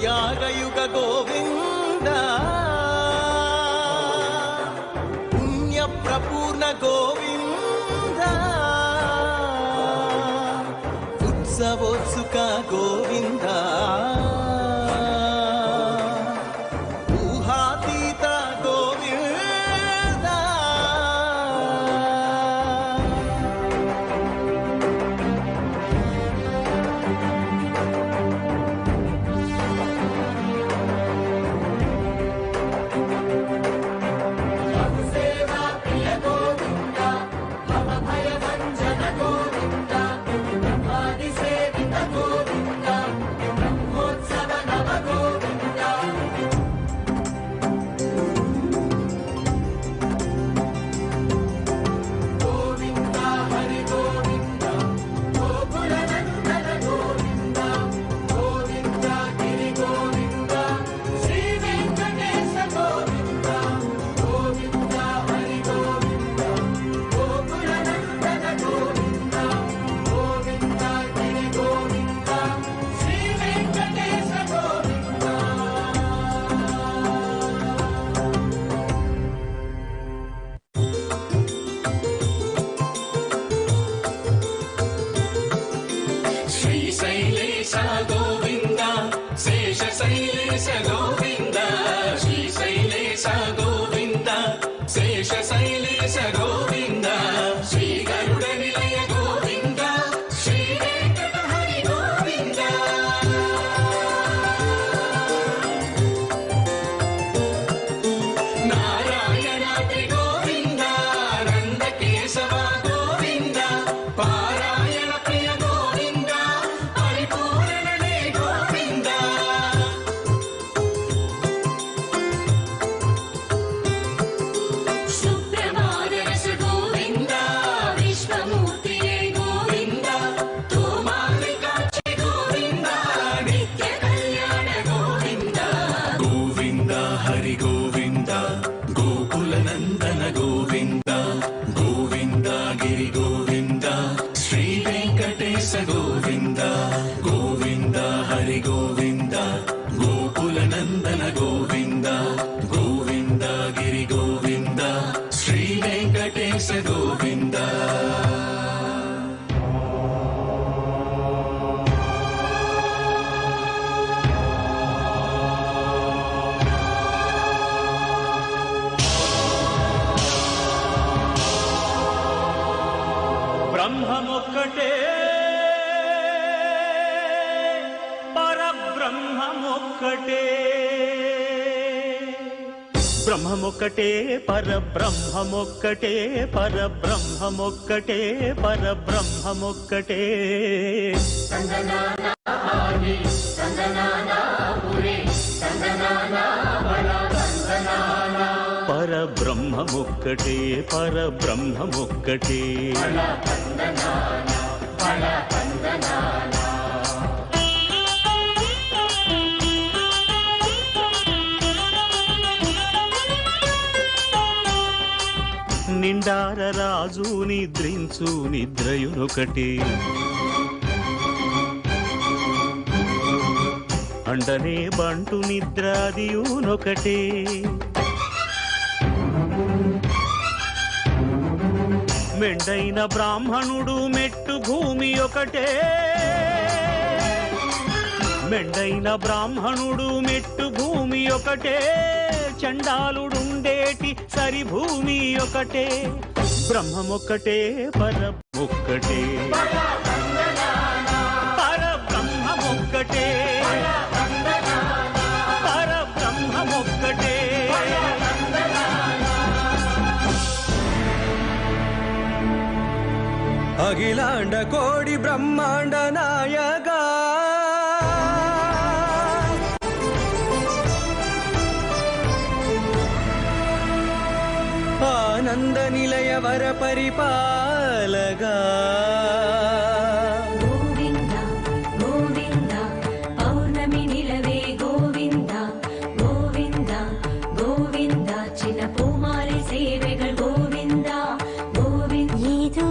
యాగయుగ Govinda పుణ్య ప్రపూర్ణ గోవింద ఉత్సవోత్సుక గోవింద ఊహాతీత గోవింద బ్రహ్మమొక్కటే పరబ్రహ్మమొక్కటే బ్రహ్మమొక్కటే పరబ్రహ్మమొక్కటే పరబ్రహ్మమొక్కటే పరబ్రహ్మమొక్కటే పరబ్రహ్మమొక్కటే పరబ్రహ్మమొక్కటే నిండార రాజు నిద్రించు నిద్రయునొకటి అండనే బంటు నిద్రాదియునొకటే మెండైన బ్రాహ్మణుడు మెట్టు భూమి ఒకటే మెండైన బ్రాహ్మణుడు మెట్టు భూమి ఒకటే చండాలుడుండేటి సరి భూమి ఒకటే బ్రహ్మమొక్కటే పరమొక్కటే పరబ్రహ్మమొక్కటే పరబ్రహ్మమొక్కటే అఖిలాండ కోడి బ్రహ్మాండ నాయగా ఆనంద నిలయ వర పరిపాలగా గోవింద గోవింద పౌర్ణమి నిలవే గోవింద గోవింద గోవింద చిన్న పూమారి సేవెകൾ గోవింద గోవింద ఏదో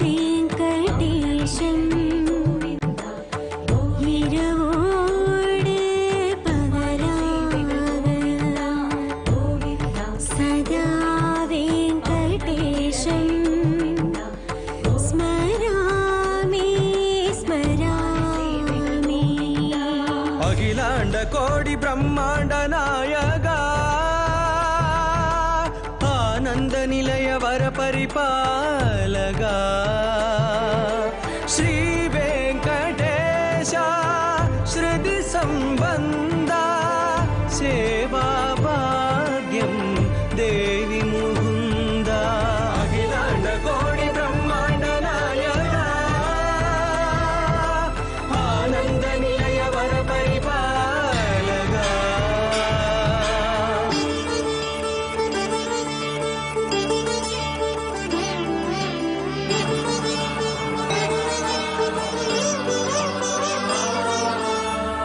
వెంకటేశం இரவோடு ఆనంద నిలయ వర పరిపాలగా శ్రీ వెంకటేశ శ్రుతి సంబంధ సేవా భాగ్యం దేవి ముకుంద అఖిలాండ కోడి బ్రహ్మాండ నాయక ఆనంద నిలయ వర పరిపాలగా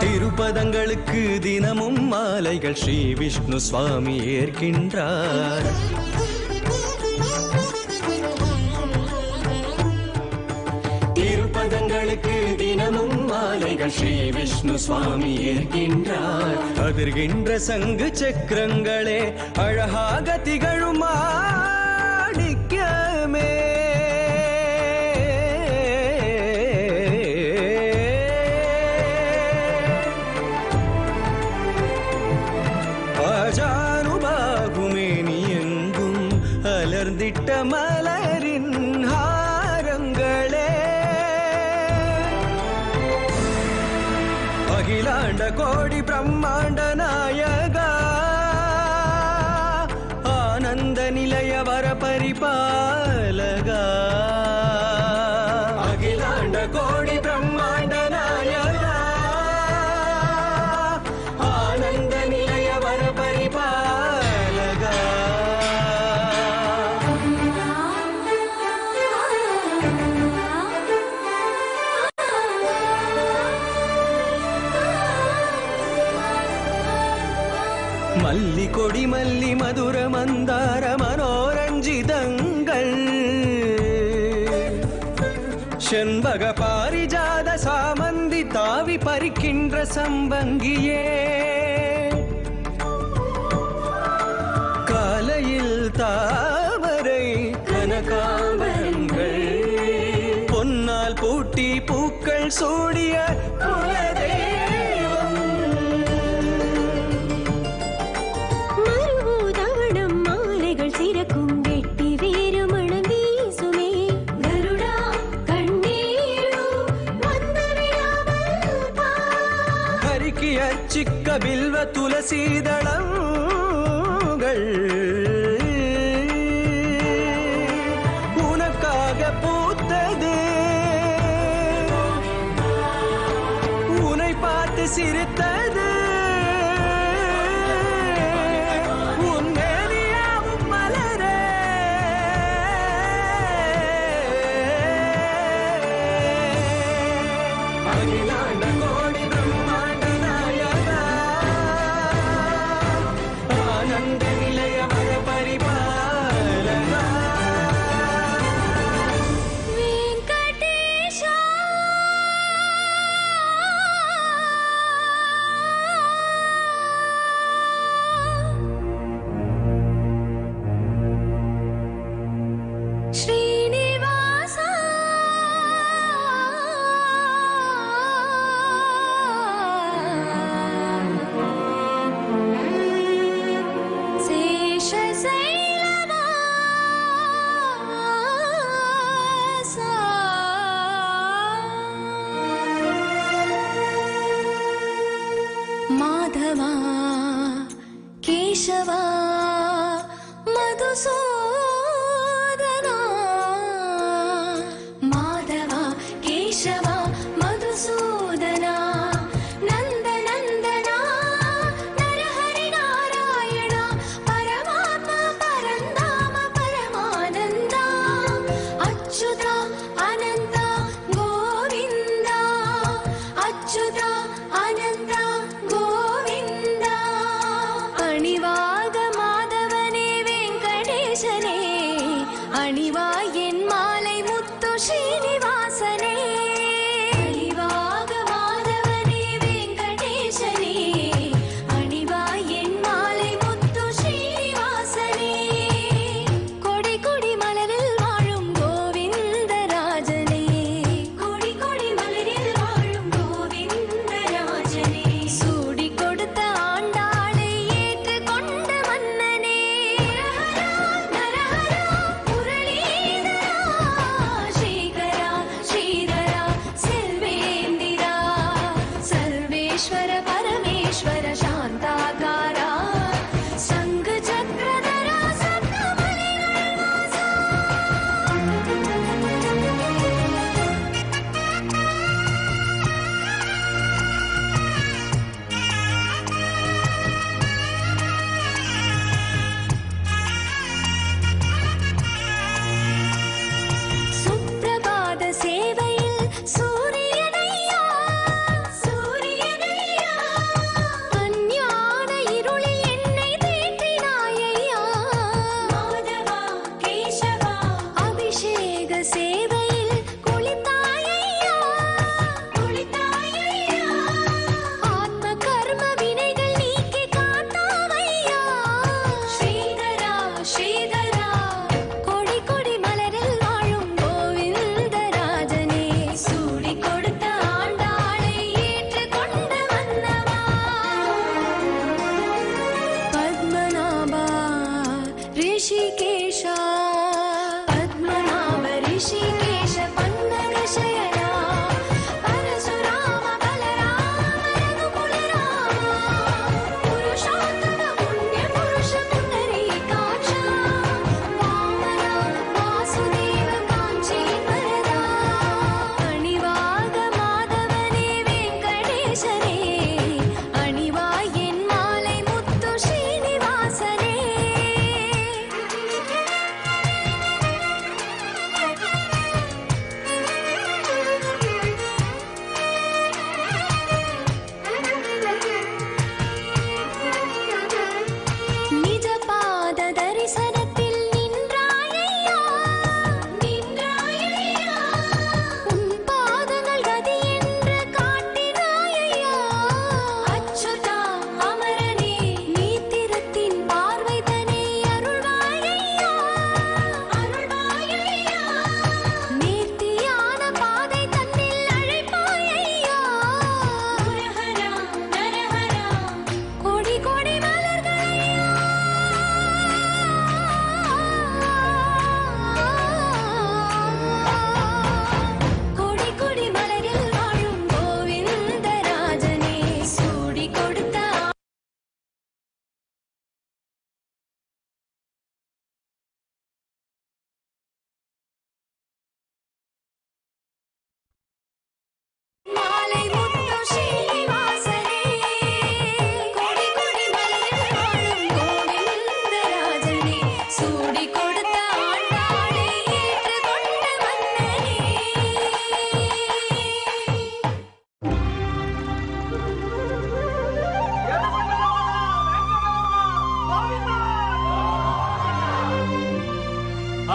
திருப்பதங்களுக்கு தினமும் மாலைகள் ஸ்ரீ விஷ்ணு சுவாமி ஏற்கின்றார். திருப்பதங்களுக்கு தினமும் மாலைகள் ஸ்ரீ விஷ்ணு சுவாமி ஏற்கின்றார். அதிர்கின்ற சங்கு சக்கரங்களே அழகாக திகழும் மாணிக்கமே அலர்ந்திட்ட மலரின் ஹாரங்களே அகிலாண்ட கோடி பிரம்மாண்ட நாயகா ஆனந்த நிலைய வர பரிபாலகா அகிலாண்ட கோடி பிரம்மாண்ட நாயகா ஆனந்த நிலைய வர பரிபாலகா மல்லி கொடி மல்லி மதுர மந்தார மனோரஞ்சிதங்கள் செண்பக பாரிஜாத சாமந்தி தாவி பறிக்கின்ற சம்பங்கியே காலையில் தாமரை கனகாம்பரங்கள் பொன்னால் பூட்டி பூக்கள் சூடிய குலதெய்வம் சிறக்கும் வெட்டி வேறு மனம் வீசுமே கருடா கண்ணீரு வந்தவிடாமல் ஹரிக்கு அர்ச்சிக்க பில்வ துளசீதளங்கள் உனக்காக பூத்தது உன்னை பார்த்து சிரித்தது மாதவா கேசவா மதுசூதனா மாதவா கேசவா மதுசூதனா நந்த நந்தனா நரஹரி நாராயணா பரமாத்மா பரந்தாம பரமானந்தா அச்சுதா அனந்தா கோவிந்தா அச்சுதா அனந்தா கோவிந்தா அணிவாக மாதவனே வெங்கடேசனே அணிவா என் மாலை முத்து ஸ்ரீனிவாசனே அணிவாக மாதவனே வெங்கடேசனே அணிவா என் மாலை முத்து ஸ்ரீனிவாசனே கொடி கொடி மலரில் வாழும் கோவிந்தராஜனே கொடி கொடி மலரில் வாழும் கோவிந்தராஜனே சூடி கொடுத்த ஆண்டாளை ஏற்று கொண்ட மன்னனே நரஹரா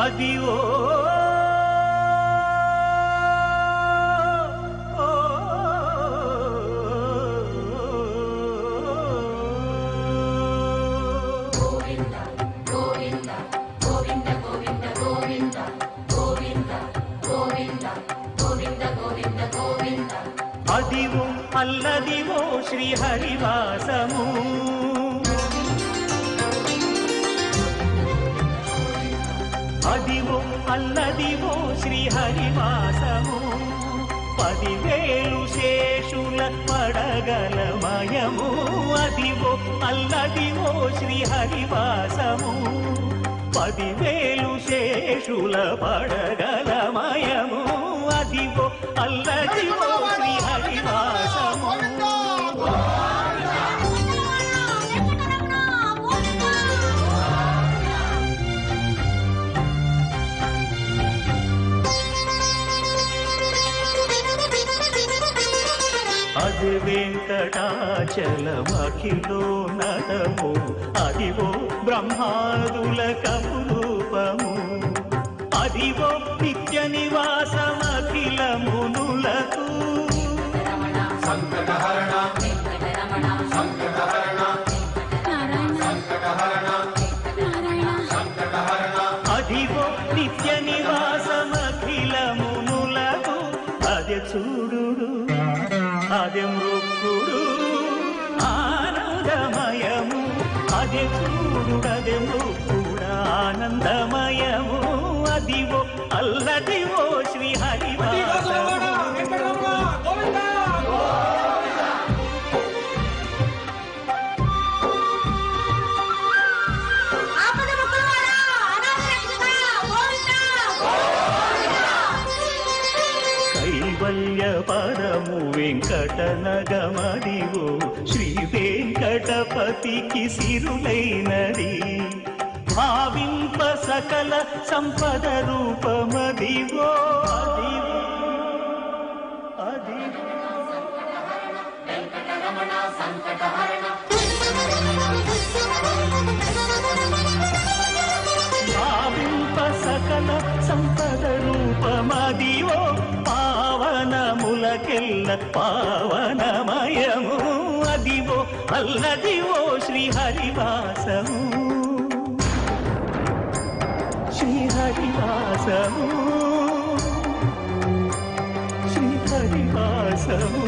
అదివో అదివో అల్లదివో శ్రీహరివాసము అదివో అల్లదివో శ్రీహరివాసము 10,000 శేషుల పడగలమయము అదివో అల్లదివో శ్రీహరివాసము 10,000 శేషుల పడగలమయము అదివో అల్లదివో శ్రీహరివాసము అది వెంకటాచలమఖిలో నడము అదివో బ్రహ్మాదుల కపురూపము అదివో నిత్య నివాసమఖిల మునులకు సంకటహరణ సంకటహరణ అదివో నిత్య నివాసమఖిల మునులకు అదే చూడు అదే మృక్కుడు ఆనందమయము అదే చూడు అదే మృక్కుడు ఆనందమయము అదివో అల్లదివో శ్రీహరివాసము కైవల్య పరము వెంకటనగమదివో శ్రీ వెంకటపతికి సిరులైనది భావింప సకల సంపద రూపమదివో అదివో అదివో భావింప సకల సంపద రూపమదివో పావనములకెల్ల పావనమయము అదివో అల్లదివో శ్రీహరివాసము శ్రీహరివాసము శ్రీహరివాసము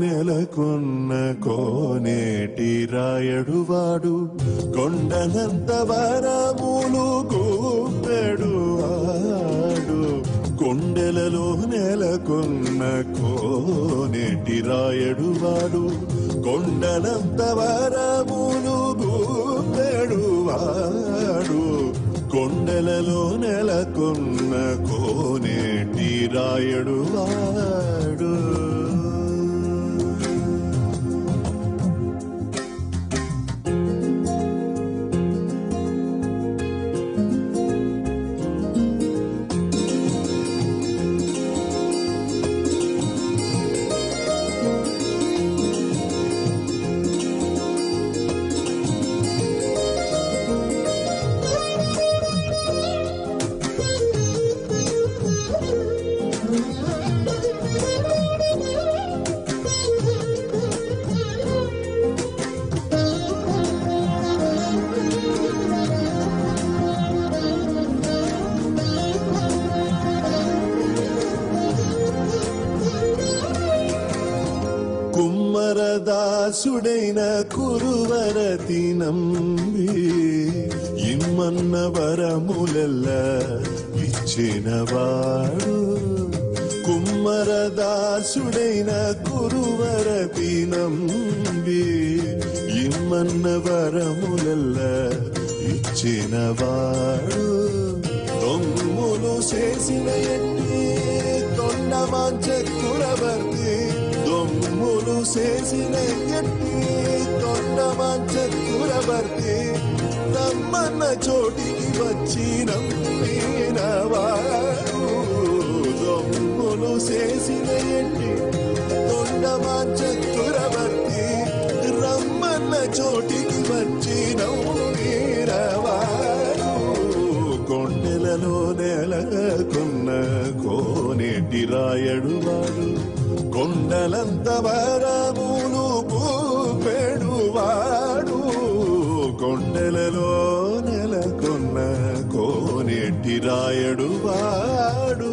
నెలకొన్న కోనేటి రాయడువాడు కొండనంత వరములు గూపెడువాడు కొండలలో నెలకొన్న కోనేటి రాయడువాడు కొండనంత వరములు గూపెడువాడు కొండలలో నెలకొన్న కోనేటి రాయడువాడు కుమ్మరదాసుడైన కురువరతి నంబి ఇమ్మన్న వరములెల్ల ఇచ్చినవాడు కుమ్మరదాసుడైన కురువరతి నంబి ఇమ్మన్న వరములెల్ల ఇచ్చినవాడు దొమ్ములు చేసిన ఎట్టి తొండమాంచకురవర్తి దొమ్ములు చేసిన ఎట్టి తొండమాంచకురవర్తి నమ్మన్న చోటికి వచ్చి నమ్మినవాడు దొమ్ములు చేసిన ఎట్టి తొండమాంచకురవర్తి రమ్మన్న చోటికి వచ్చి నమ్మినవాడు కొండలలో నెలకొన్న కోనేటి రాయడువాడు కొండలంత వరములు గూపెడువాడు కొండలలో నెలకొన్న కోనేటి రాయడువాడు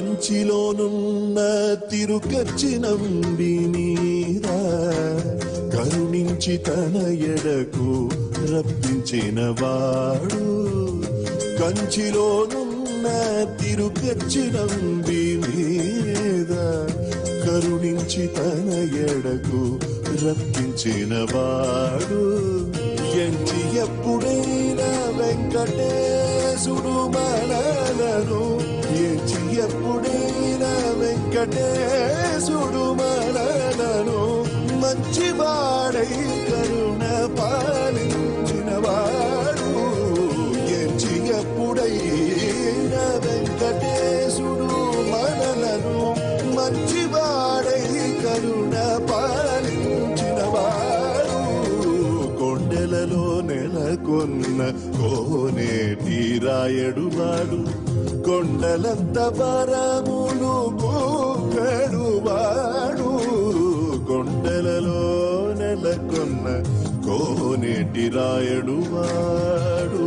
కంచిలోనున్న తిరుకచ్చి నంబి మీద కరుణించి తన ఎడకు రప్పించిన వాడు కంచిలోనున్న తిరుకచ్చి నంబి మీద కరుణించి తన ఎడకు రప్పించిన వాడు ఎంచి ఎప్పుడైనా వెంకటేశుడు మనలను ఎంచి ఎప్పుడైనా వెంకటేశుడు మనలను మంచివాడై కరుణ పాలించిన వాడు ఎంచి ఎప్పుడైనా వెంకటేశుడు మనలను మంచివాడై కరుణ పాలించిన వాడు కొండలలో నెలకొన్న కోనేటి రాయడువాడు కొండలంత వరములు గూపెడువాడు కొండలలో నెలకొన్న కోనేటి రాయడువాడు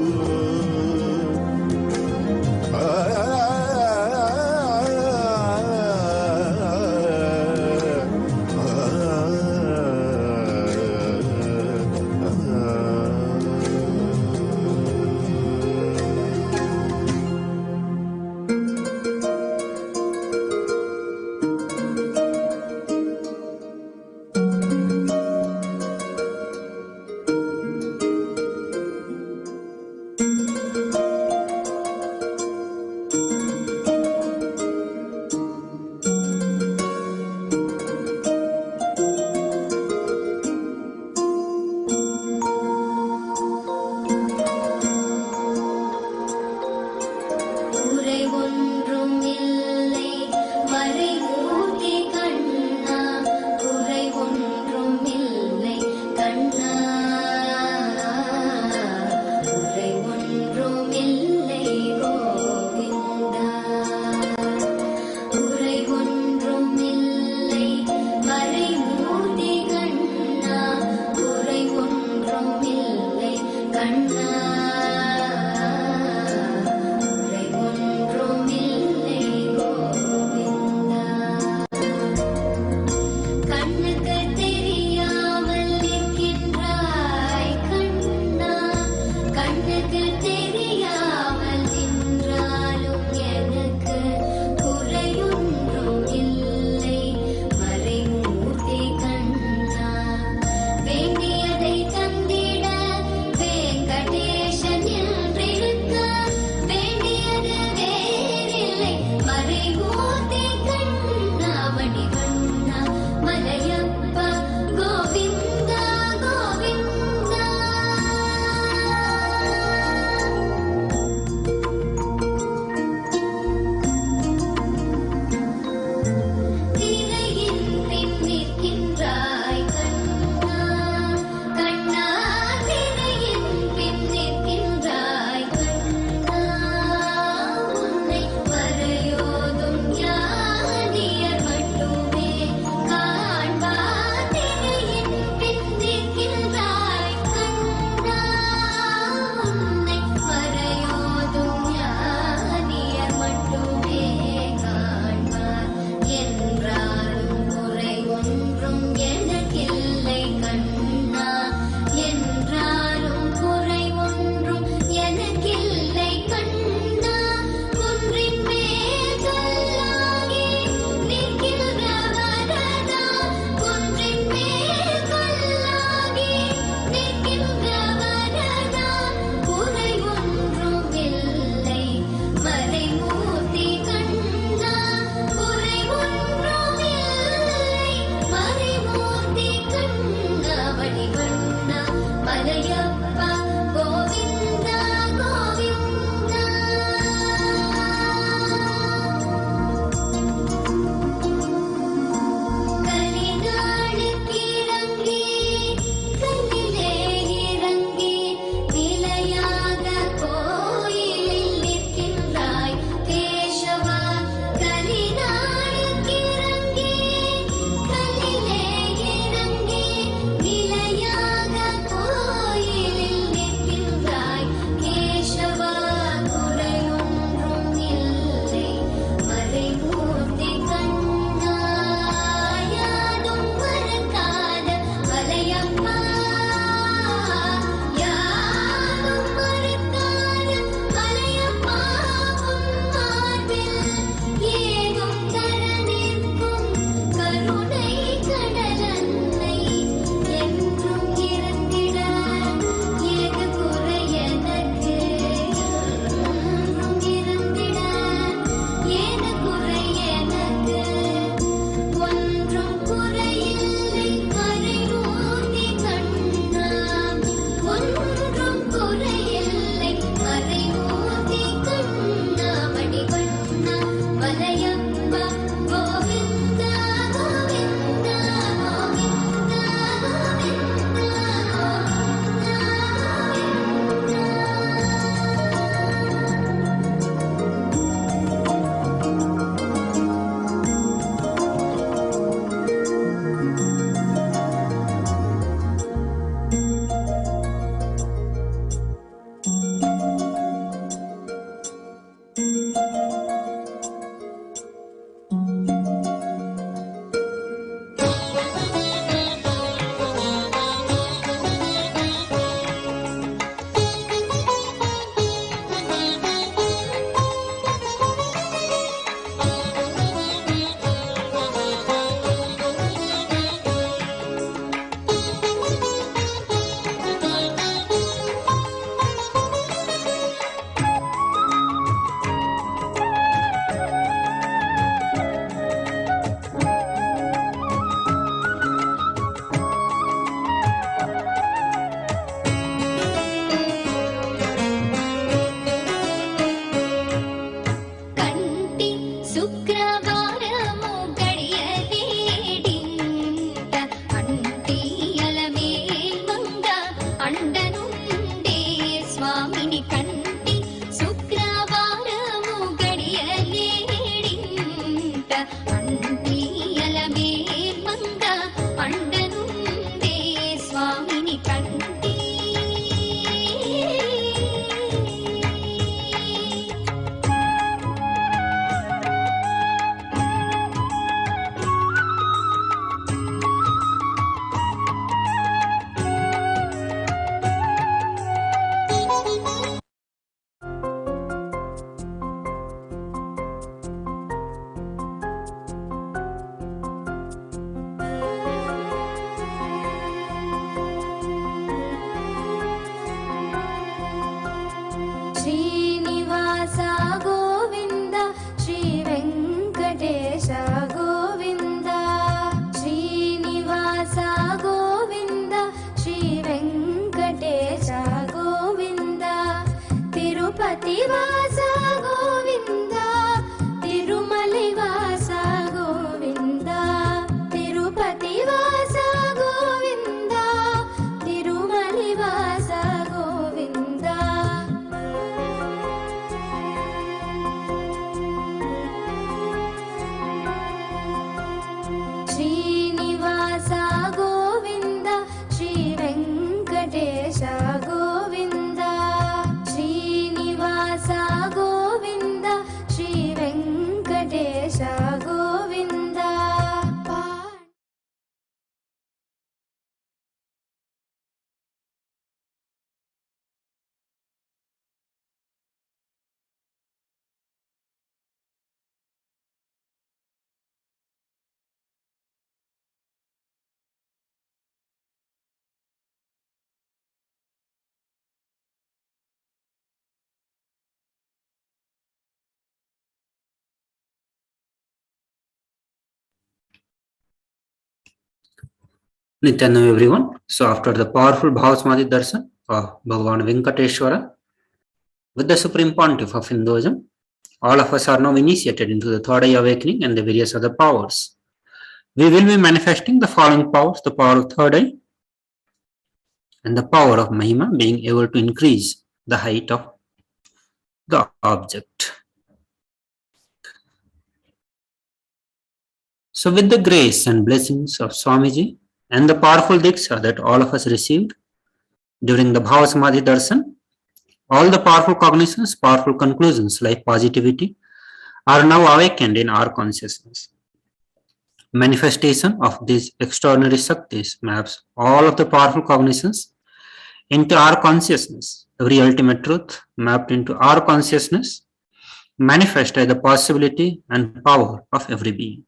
Nityananda everyone. So after the powerful Bhava Samadhi Darshan of Bhagavan Venkateshwara with the Supreme Pontiff of Hinduism, all of us are now initiated into the third eye awakening and the various other powers. We will be manifesting the following powers: the power of third eye and the power of Mahima, being able to increase the height of the object. So with the grace and blessings of Swamiji and the powerful Diksha that all of us received during the Bhava Samadhi Darshan, all the powerful cognitions, powerful conclusions like positivity are now awakened in our consciousness. Manifestation of these extraordinary Shaktis maps all of the powerful cognitions into our consciousness. Every ultimate truth mapped into our consciousness manifest as the possibility and power of every being.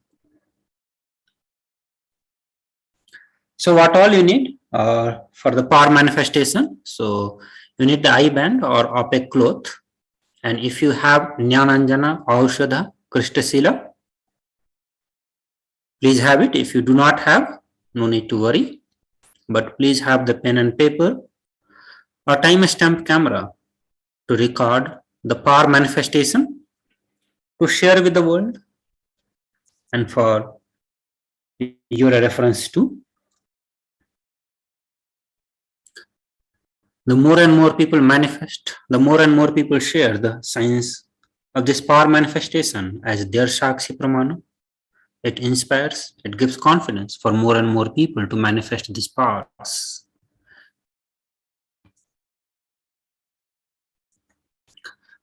So what all you need for the power manifestation? So you need the eye band or opaque cloth, and if you have Jnananjana, Aushadha, Kristasila, please have it. If you do not have, no need to worry, but please have the pen and paper or time stamp camera to record the power manifestation, to share with the world, and for your reference too. The more and more people manifest, the more and more people share the science of this power manifestation as their Shakshi Pramana. It inspires, it gives confidence for more and more people to manifest these powers.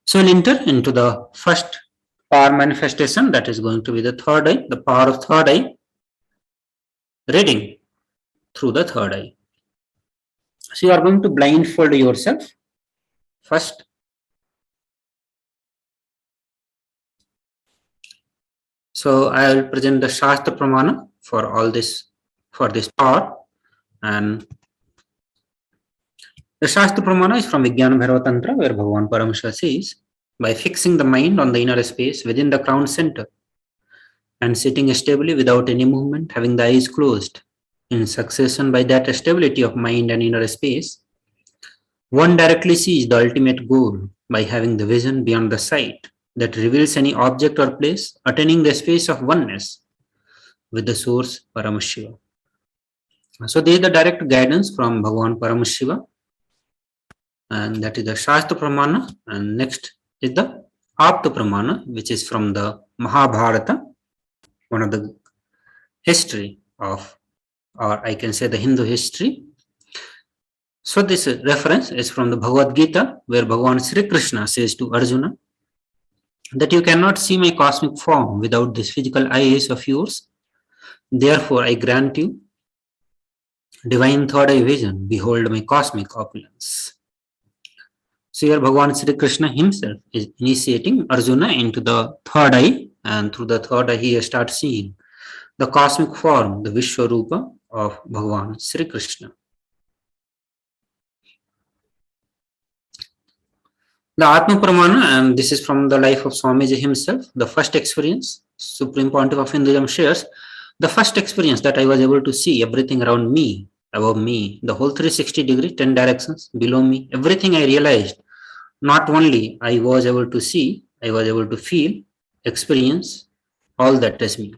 So we'll enter into the first power manifestation, that is going to be the third eye, the power of third eye, reading through the third eye. So you are going to blindfold yourself first. So I will present the Shastra Pramana for all this, for this power. And the Shastra Pramana is from Vijnana Bhairava Tantra, where Bhagavan Paramashivam says, by fixing the mind on the inner space within the crown center and sitting stably without any movement, having the eyes closed, in succession by that stability of mind and inner space, one directly sees the ultimate goal by having the vision beyond the sight that reveals any object or place, attaining the space of oneness with the source Paramashiva. So there is the direct guidance from Bhagavan Paramashiva, and that is the Shastra Pramana. And next is the Apta Pramana, which is from the Mahabharata, one of the history of, or I can say the Hindu history. So this reference is from the Bhagavad Gita, where Bhagavan Sri Krishna says to Arjuna that you cannot see my cosmic form without this physical eyes of yours. Therefore, I grant you divine third eye vision. Behold my cosmic opulence. So here Bhagavan Sri Krishna himself is initiating Arjuna into the third eye, and through the third eye he starts seeing the cosmic form, the Vishwarupa of Bhagavan Sri Krishna. The Atma Pramana, and this is from the life of Swamiji himself, the first experience, Supreme Pontiff of Hinduism shares, the first experience that I was able to see everything around me, above me, the whole 360 degree, 10 directions below me, everything I realized, not only I was able to see, I was able to feel, experience, all that is me.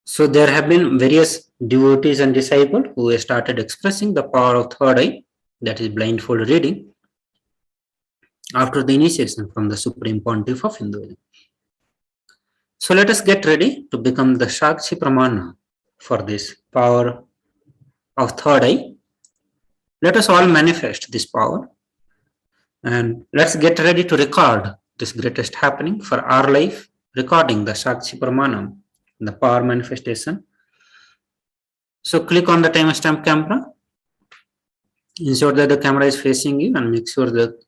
So there have been various devotees and disciples who started expressing the power of third eye, that is blindfold reading, after the initiation from the Supreme Pontiff of Hinduism. So let us get ready to become the Shakshi Pramana for this power of third eye. Let us all manifest this power, and let's get ready to record this greatest happening for our life, recording the Shakshi Pramana, the power manifestation. So click on the timestamp camera, ensure that the camera is facing you, and make sure the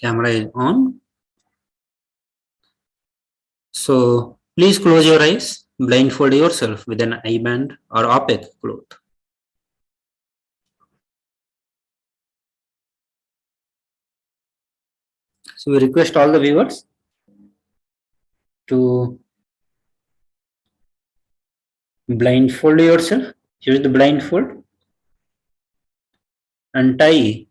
camera is on. So please close your eyes, blindfold yourself with an eye band or opaque cloth. So So we request all the viewers to blindfold yourself. Use the blindfold and tie.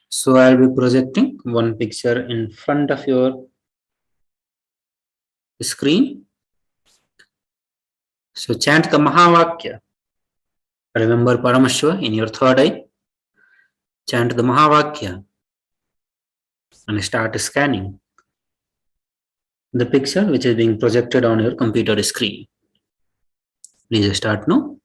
So I'll be projecting one picture in front of your screen. So chant the Mahavakya. Remember Paramashiva in your third eye. Chant the Mahavakya and start scanning the picture which is being projected on your computer screen. Please start now.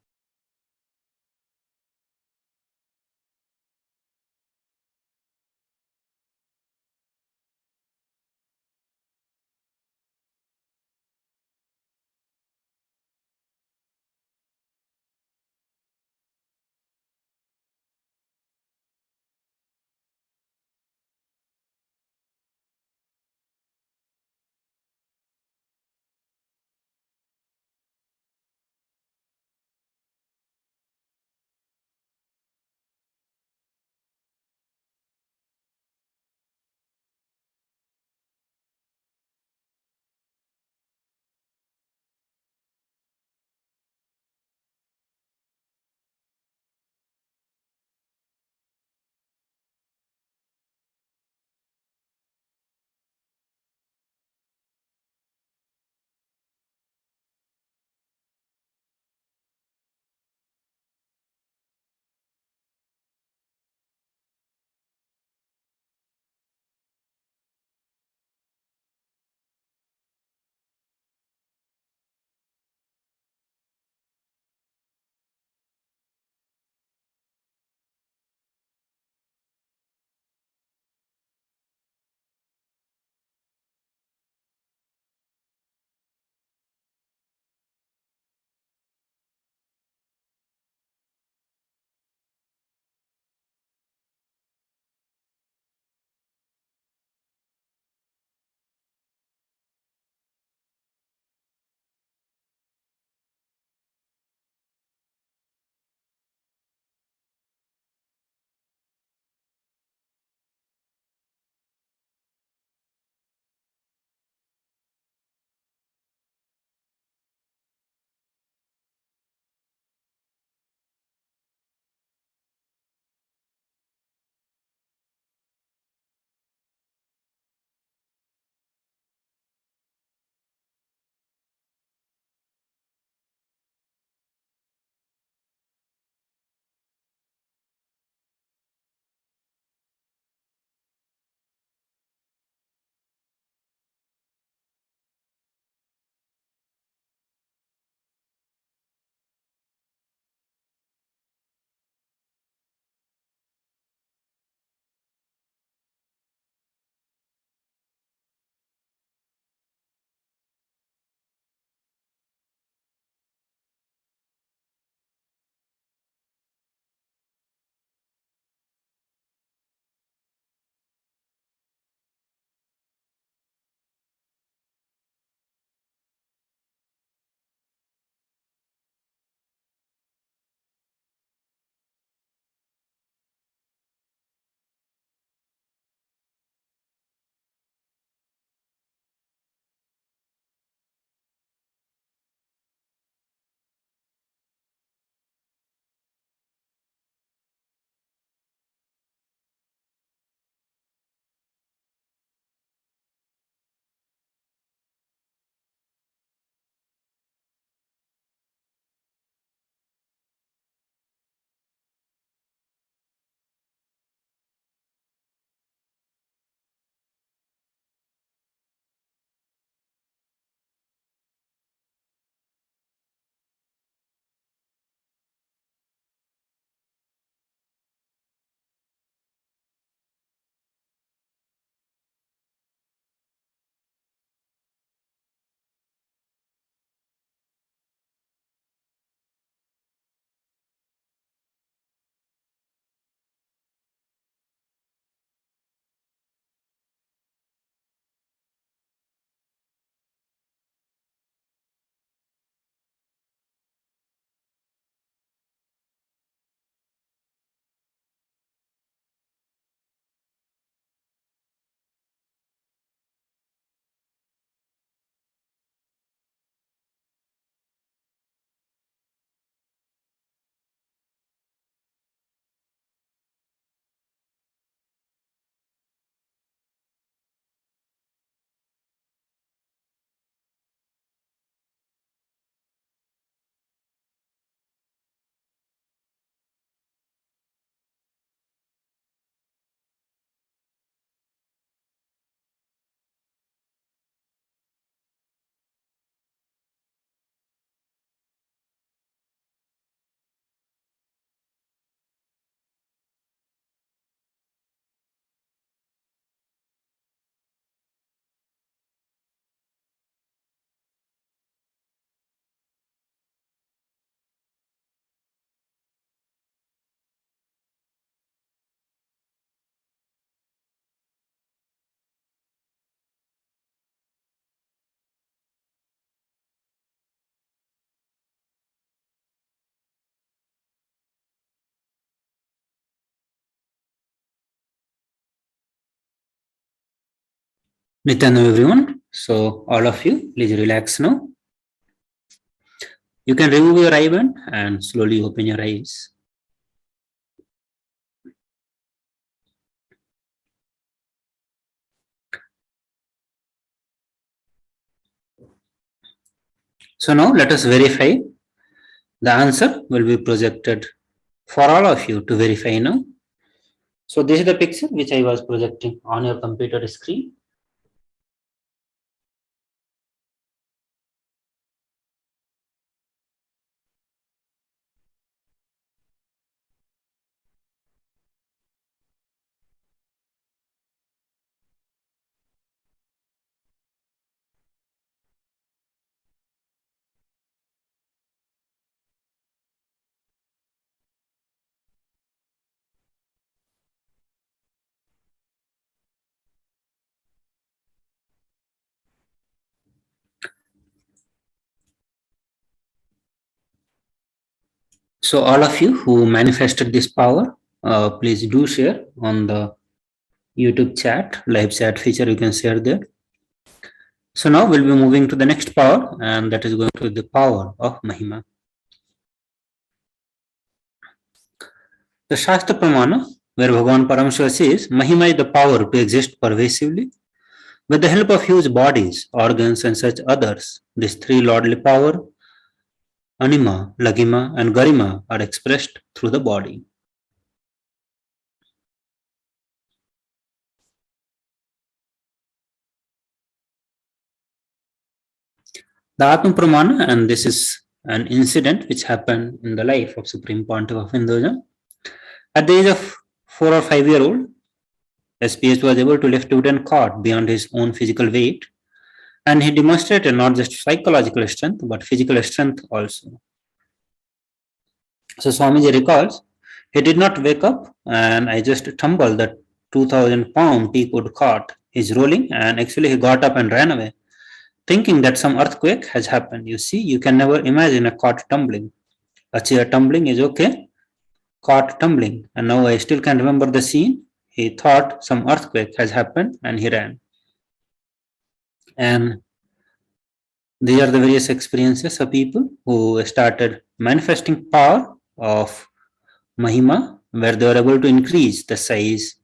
Nityananda everyone. So all of you, please relax now. You can remove your eye band and slowly open your eyes. So now let us verify. The answer will be projected for all of you to verify now. So this is the picture which I was projecting on your computer screen. So all of you who manifested this power, please do share on the YouTube chat, live chat feature, you can share there. So now we'll be moving to the next power, and that is going to be the power of Mahima. The Shastra Pramana, where Bhagavan Paramashivam says, Mahima is the power to exist pervasively. With the help of huge bodies, organs, and such others, these three lordly power, Anima, Lagima, and Garima, are expressed through the body. The Atma Pramana, and this is an incident which happened in the life of Supreme Pontiff of Hinduism. At the age of 4 or 5 year old, SPH was able to lift wooden cart beyond his own physical weight, and he demonstrated not just psychological strength but physical strength also. So Swamiji recalls, he did not wake up and I just tumbled that 2000-pound teakwood cart. He's rolling, and actually he got up and ran away, thinking that some earthquake has happened. You see, you can never imagine a cart tumbling. A chair tumbling is okay, cart tumbling. And now I still can remember the scene. He thought some earthquake has happened and he ran. And these are the various experiences of people who started manifesting power of Mahima, where they were able to increase the size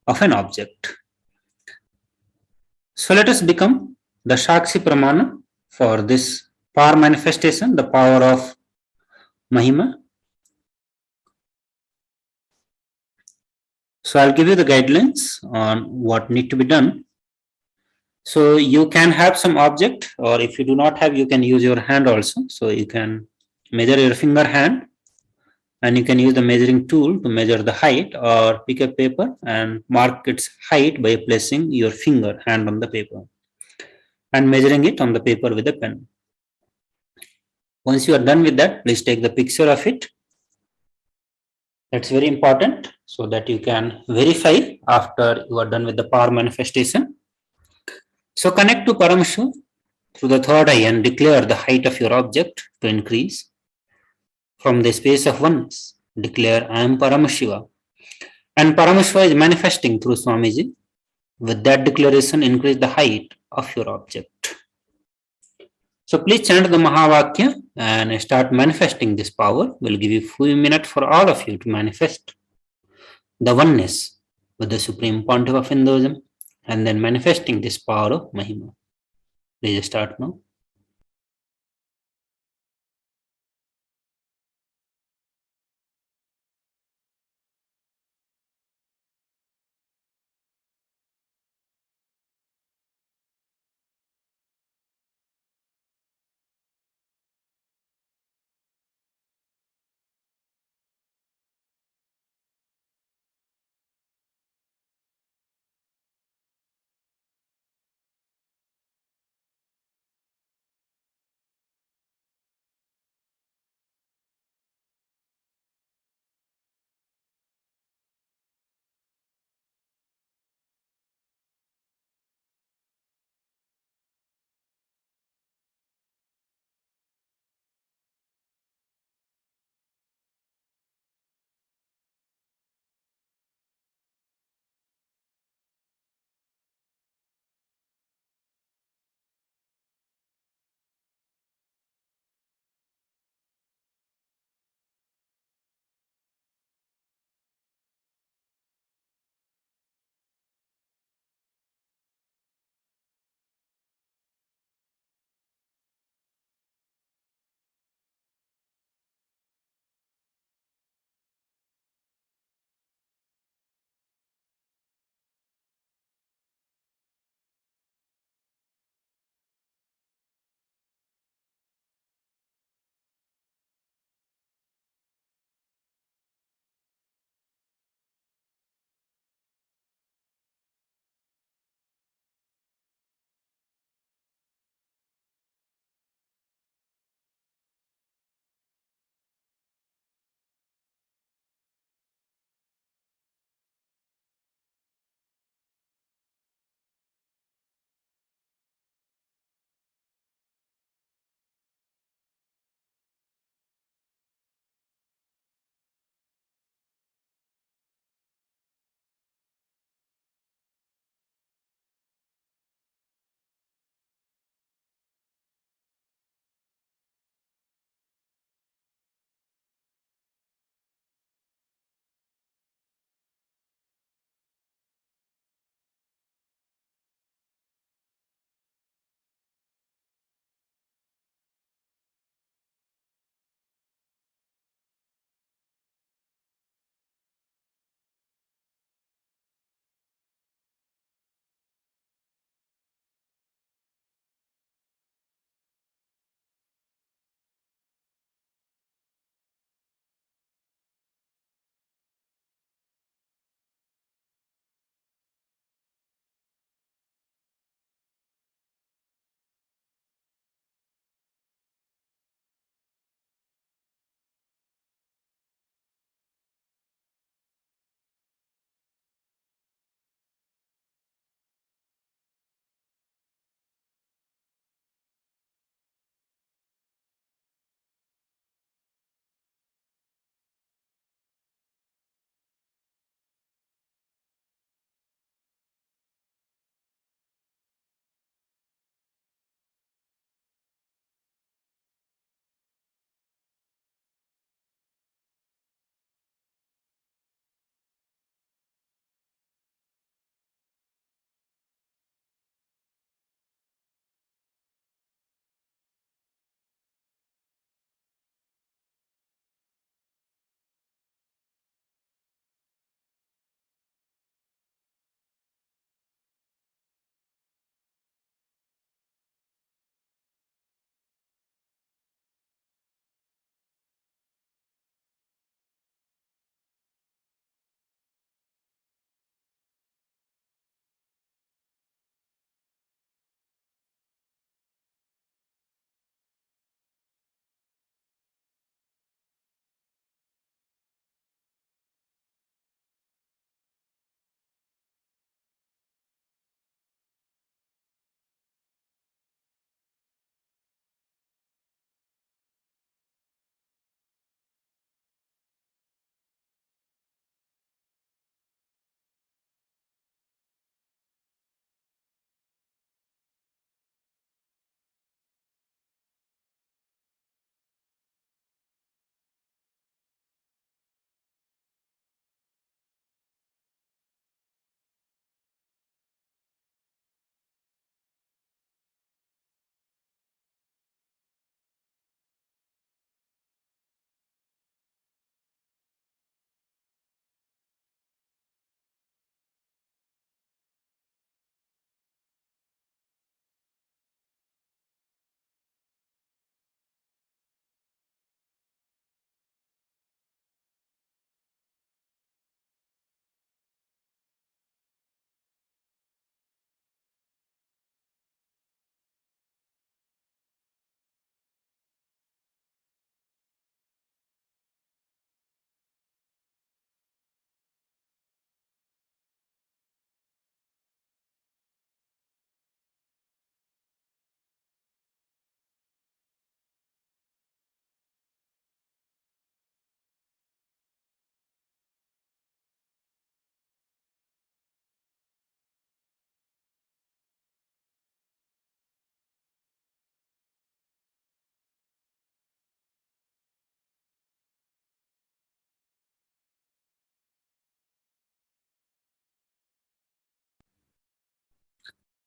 of an object. So let us become the Shakshi Pramana for this power manifestation, the power of Mahima. So I'll give you the guidelines on what need to be done. So you can have some object, or if you do not have, you can use your hand also. So you can measure your finger hand, and you can use the measuring tool to measure the height, or pick a paper and mark its height by placing your finger hand on the paper and measuring it on the paper with a pen. Once you are done with that, please take the picture of it. That's very important so that you can verify after you are done with the power manifestation. So connect to Paramashivam through the third eye and declare the height of your object to increase. From the space of oneness, declare I am Paramashiva. And Paramashiva is manifesting through Swamiji. With that declaration, increase the height of your object. So please chant the Mahavakya and start manifesting this power. We'll give you a few minutes for all of you to manifest the oneness with the Supreme Pontiff of Hinduism, and then manifesting this power of Mahima. Please start now.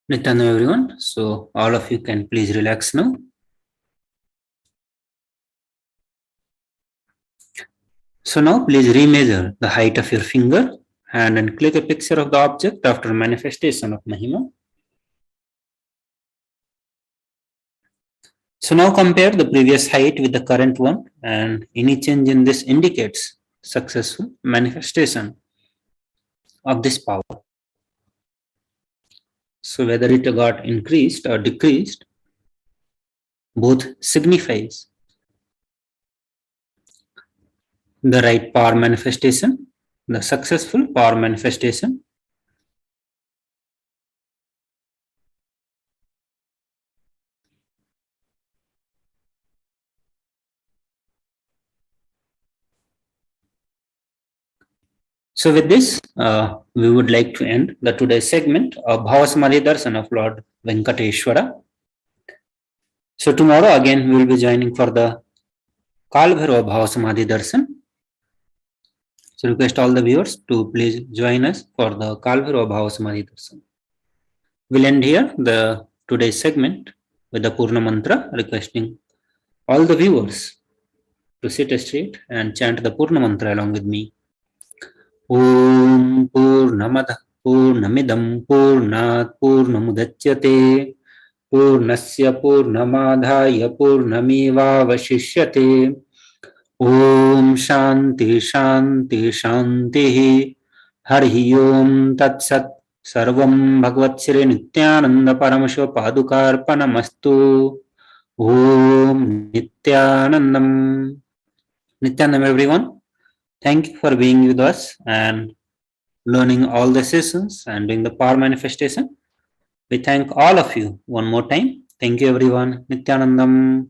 Nityananda everyone. So all of you can please relax now. So now please remeasure the height of your finger hand and click a picture of the object after manifestation of Mahima. So now compare the previous height with the current one, and any change in this indicates successful manifestation of this power. So whether it got increased or decreased, both signifies the right power manifestation, the successful power manifestation. So with this, we would like to end the today's segment of Bhava Samadhi Darshan of Lord Venkateshwara. So tomorrow again we will be joining for the Kalbhairava Bhava Samadhi Darshan. So request all the viewers to please join us for the Kalbhairava Bhava Samadhi Darshan. We'll end here the today's segment with the Purna Mantra, requesting all the viewers to sit straight and chant the Purna Mantra along with me. Om Purnamada Purnamidam Purnat Purnamudachyate Purnasya Purnamadhaya Purnameva Vashishyate. Om Shanti Shanti Shanti Hari Om Tat Sat Sarvam Bhagavat Shri Nityananda Paramashiva Padukarpanamastu. Om Nityanandam. Nityanandam everyone. Thank you for being with us and learning all the sessions and doing the power manifestation. We thank all of you one more time. Thank you everyone. Nityanandam.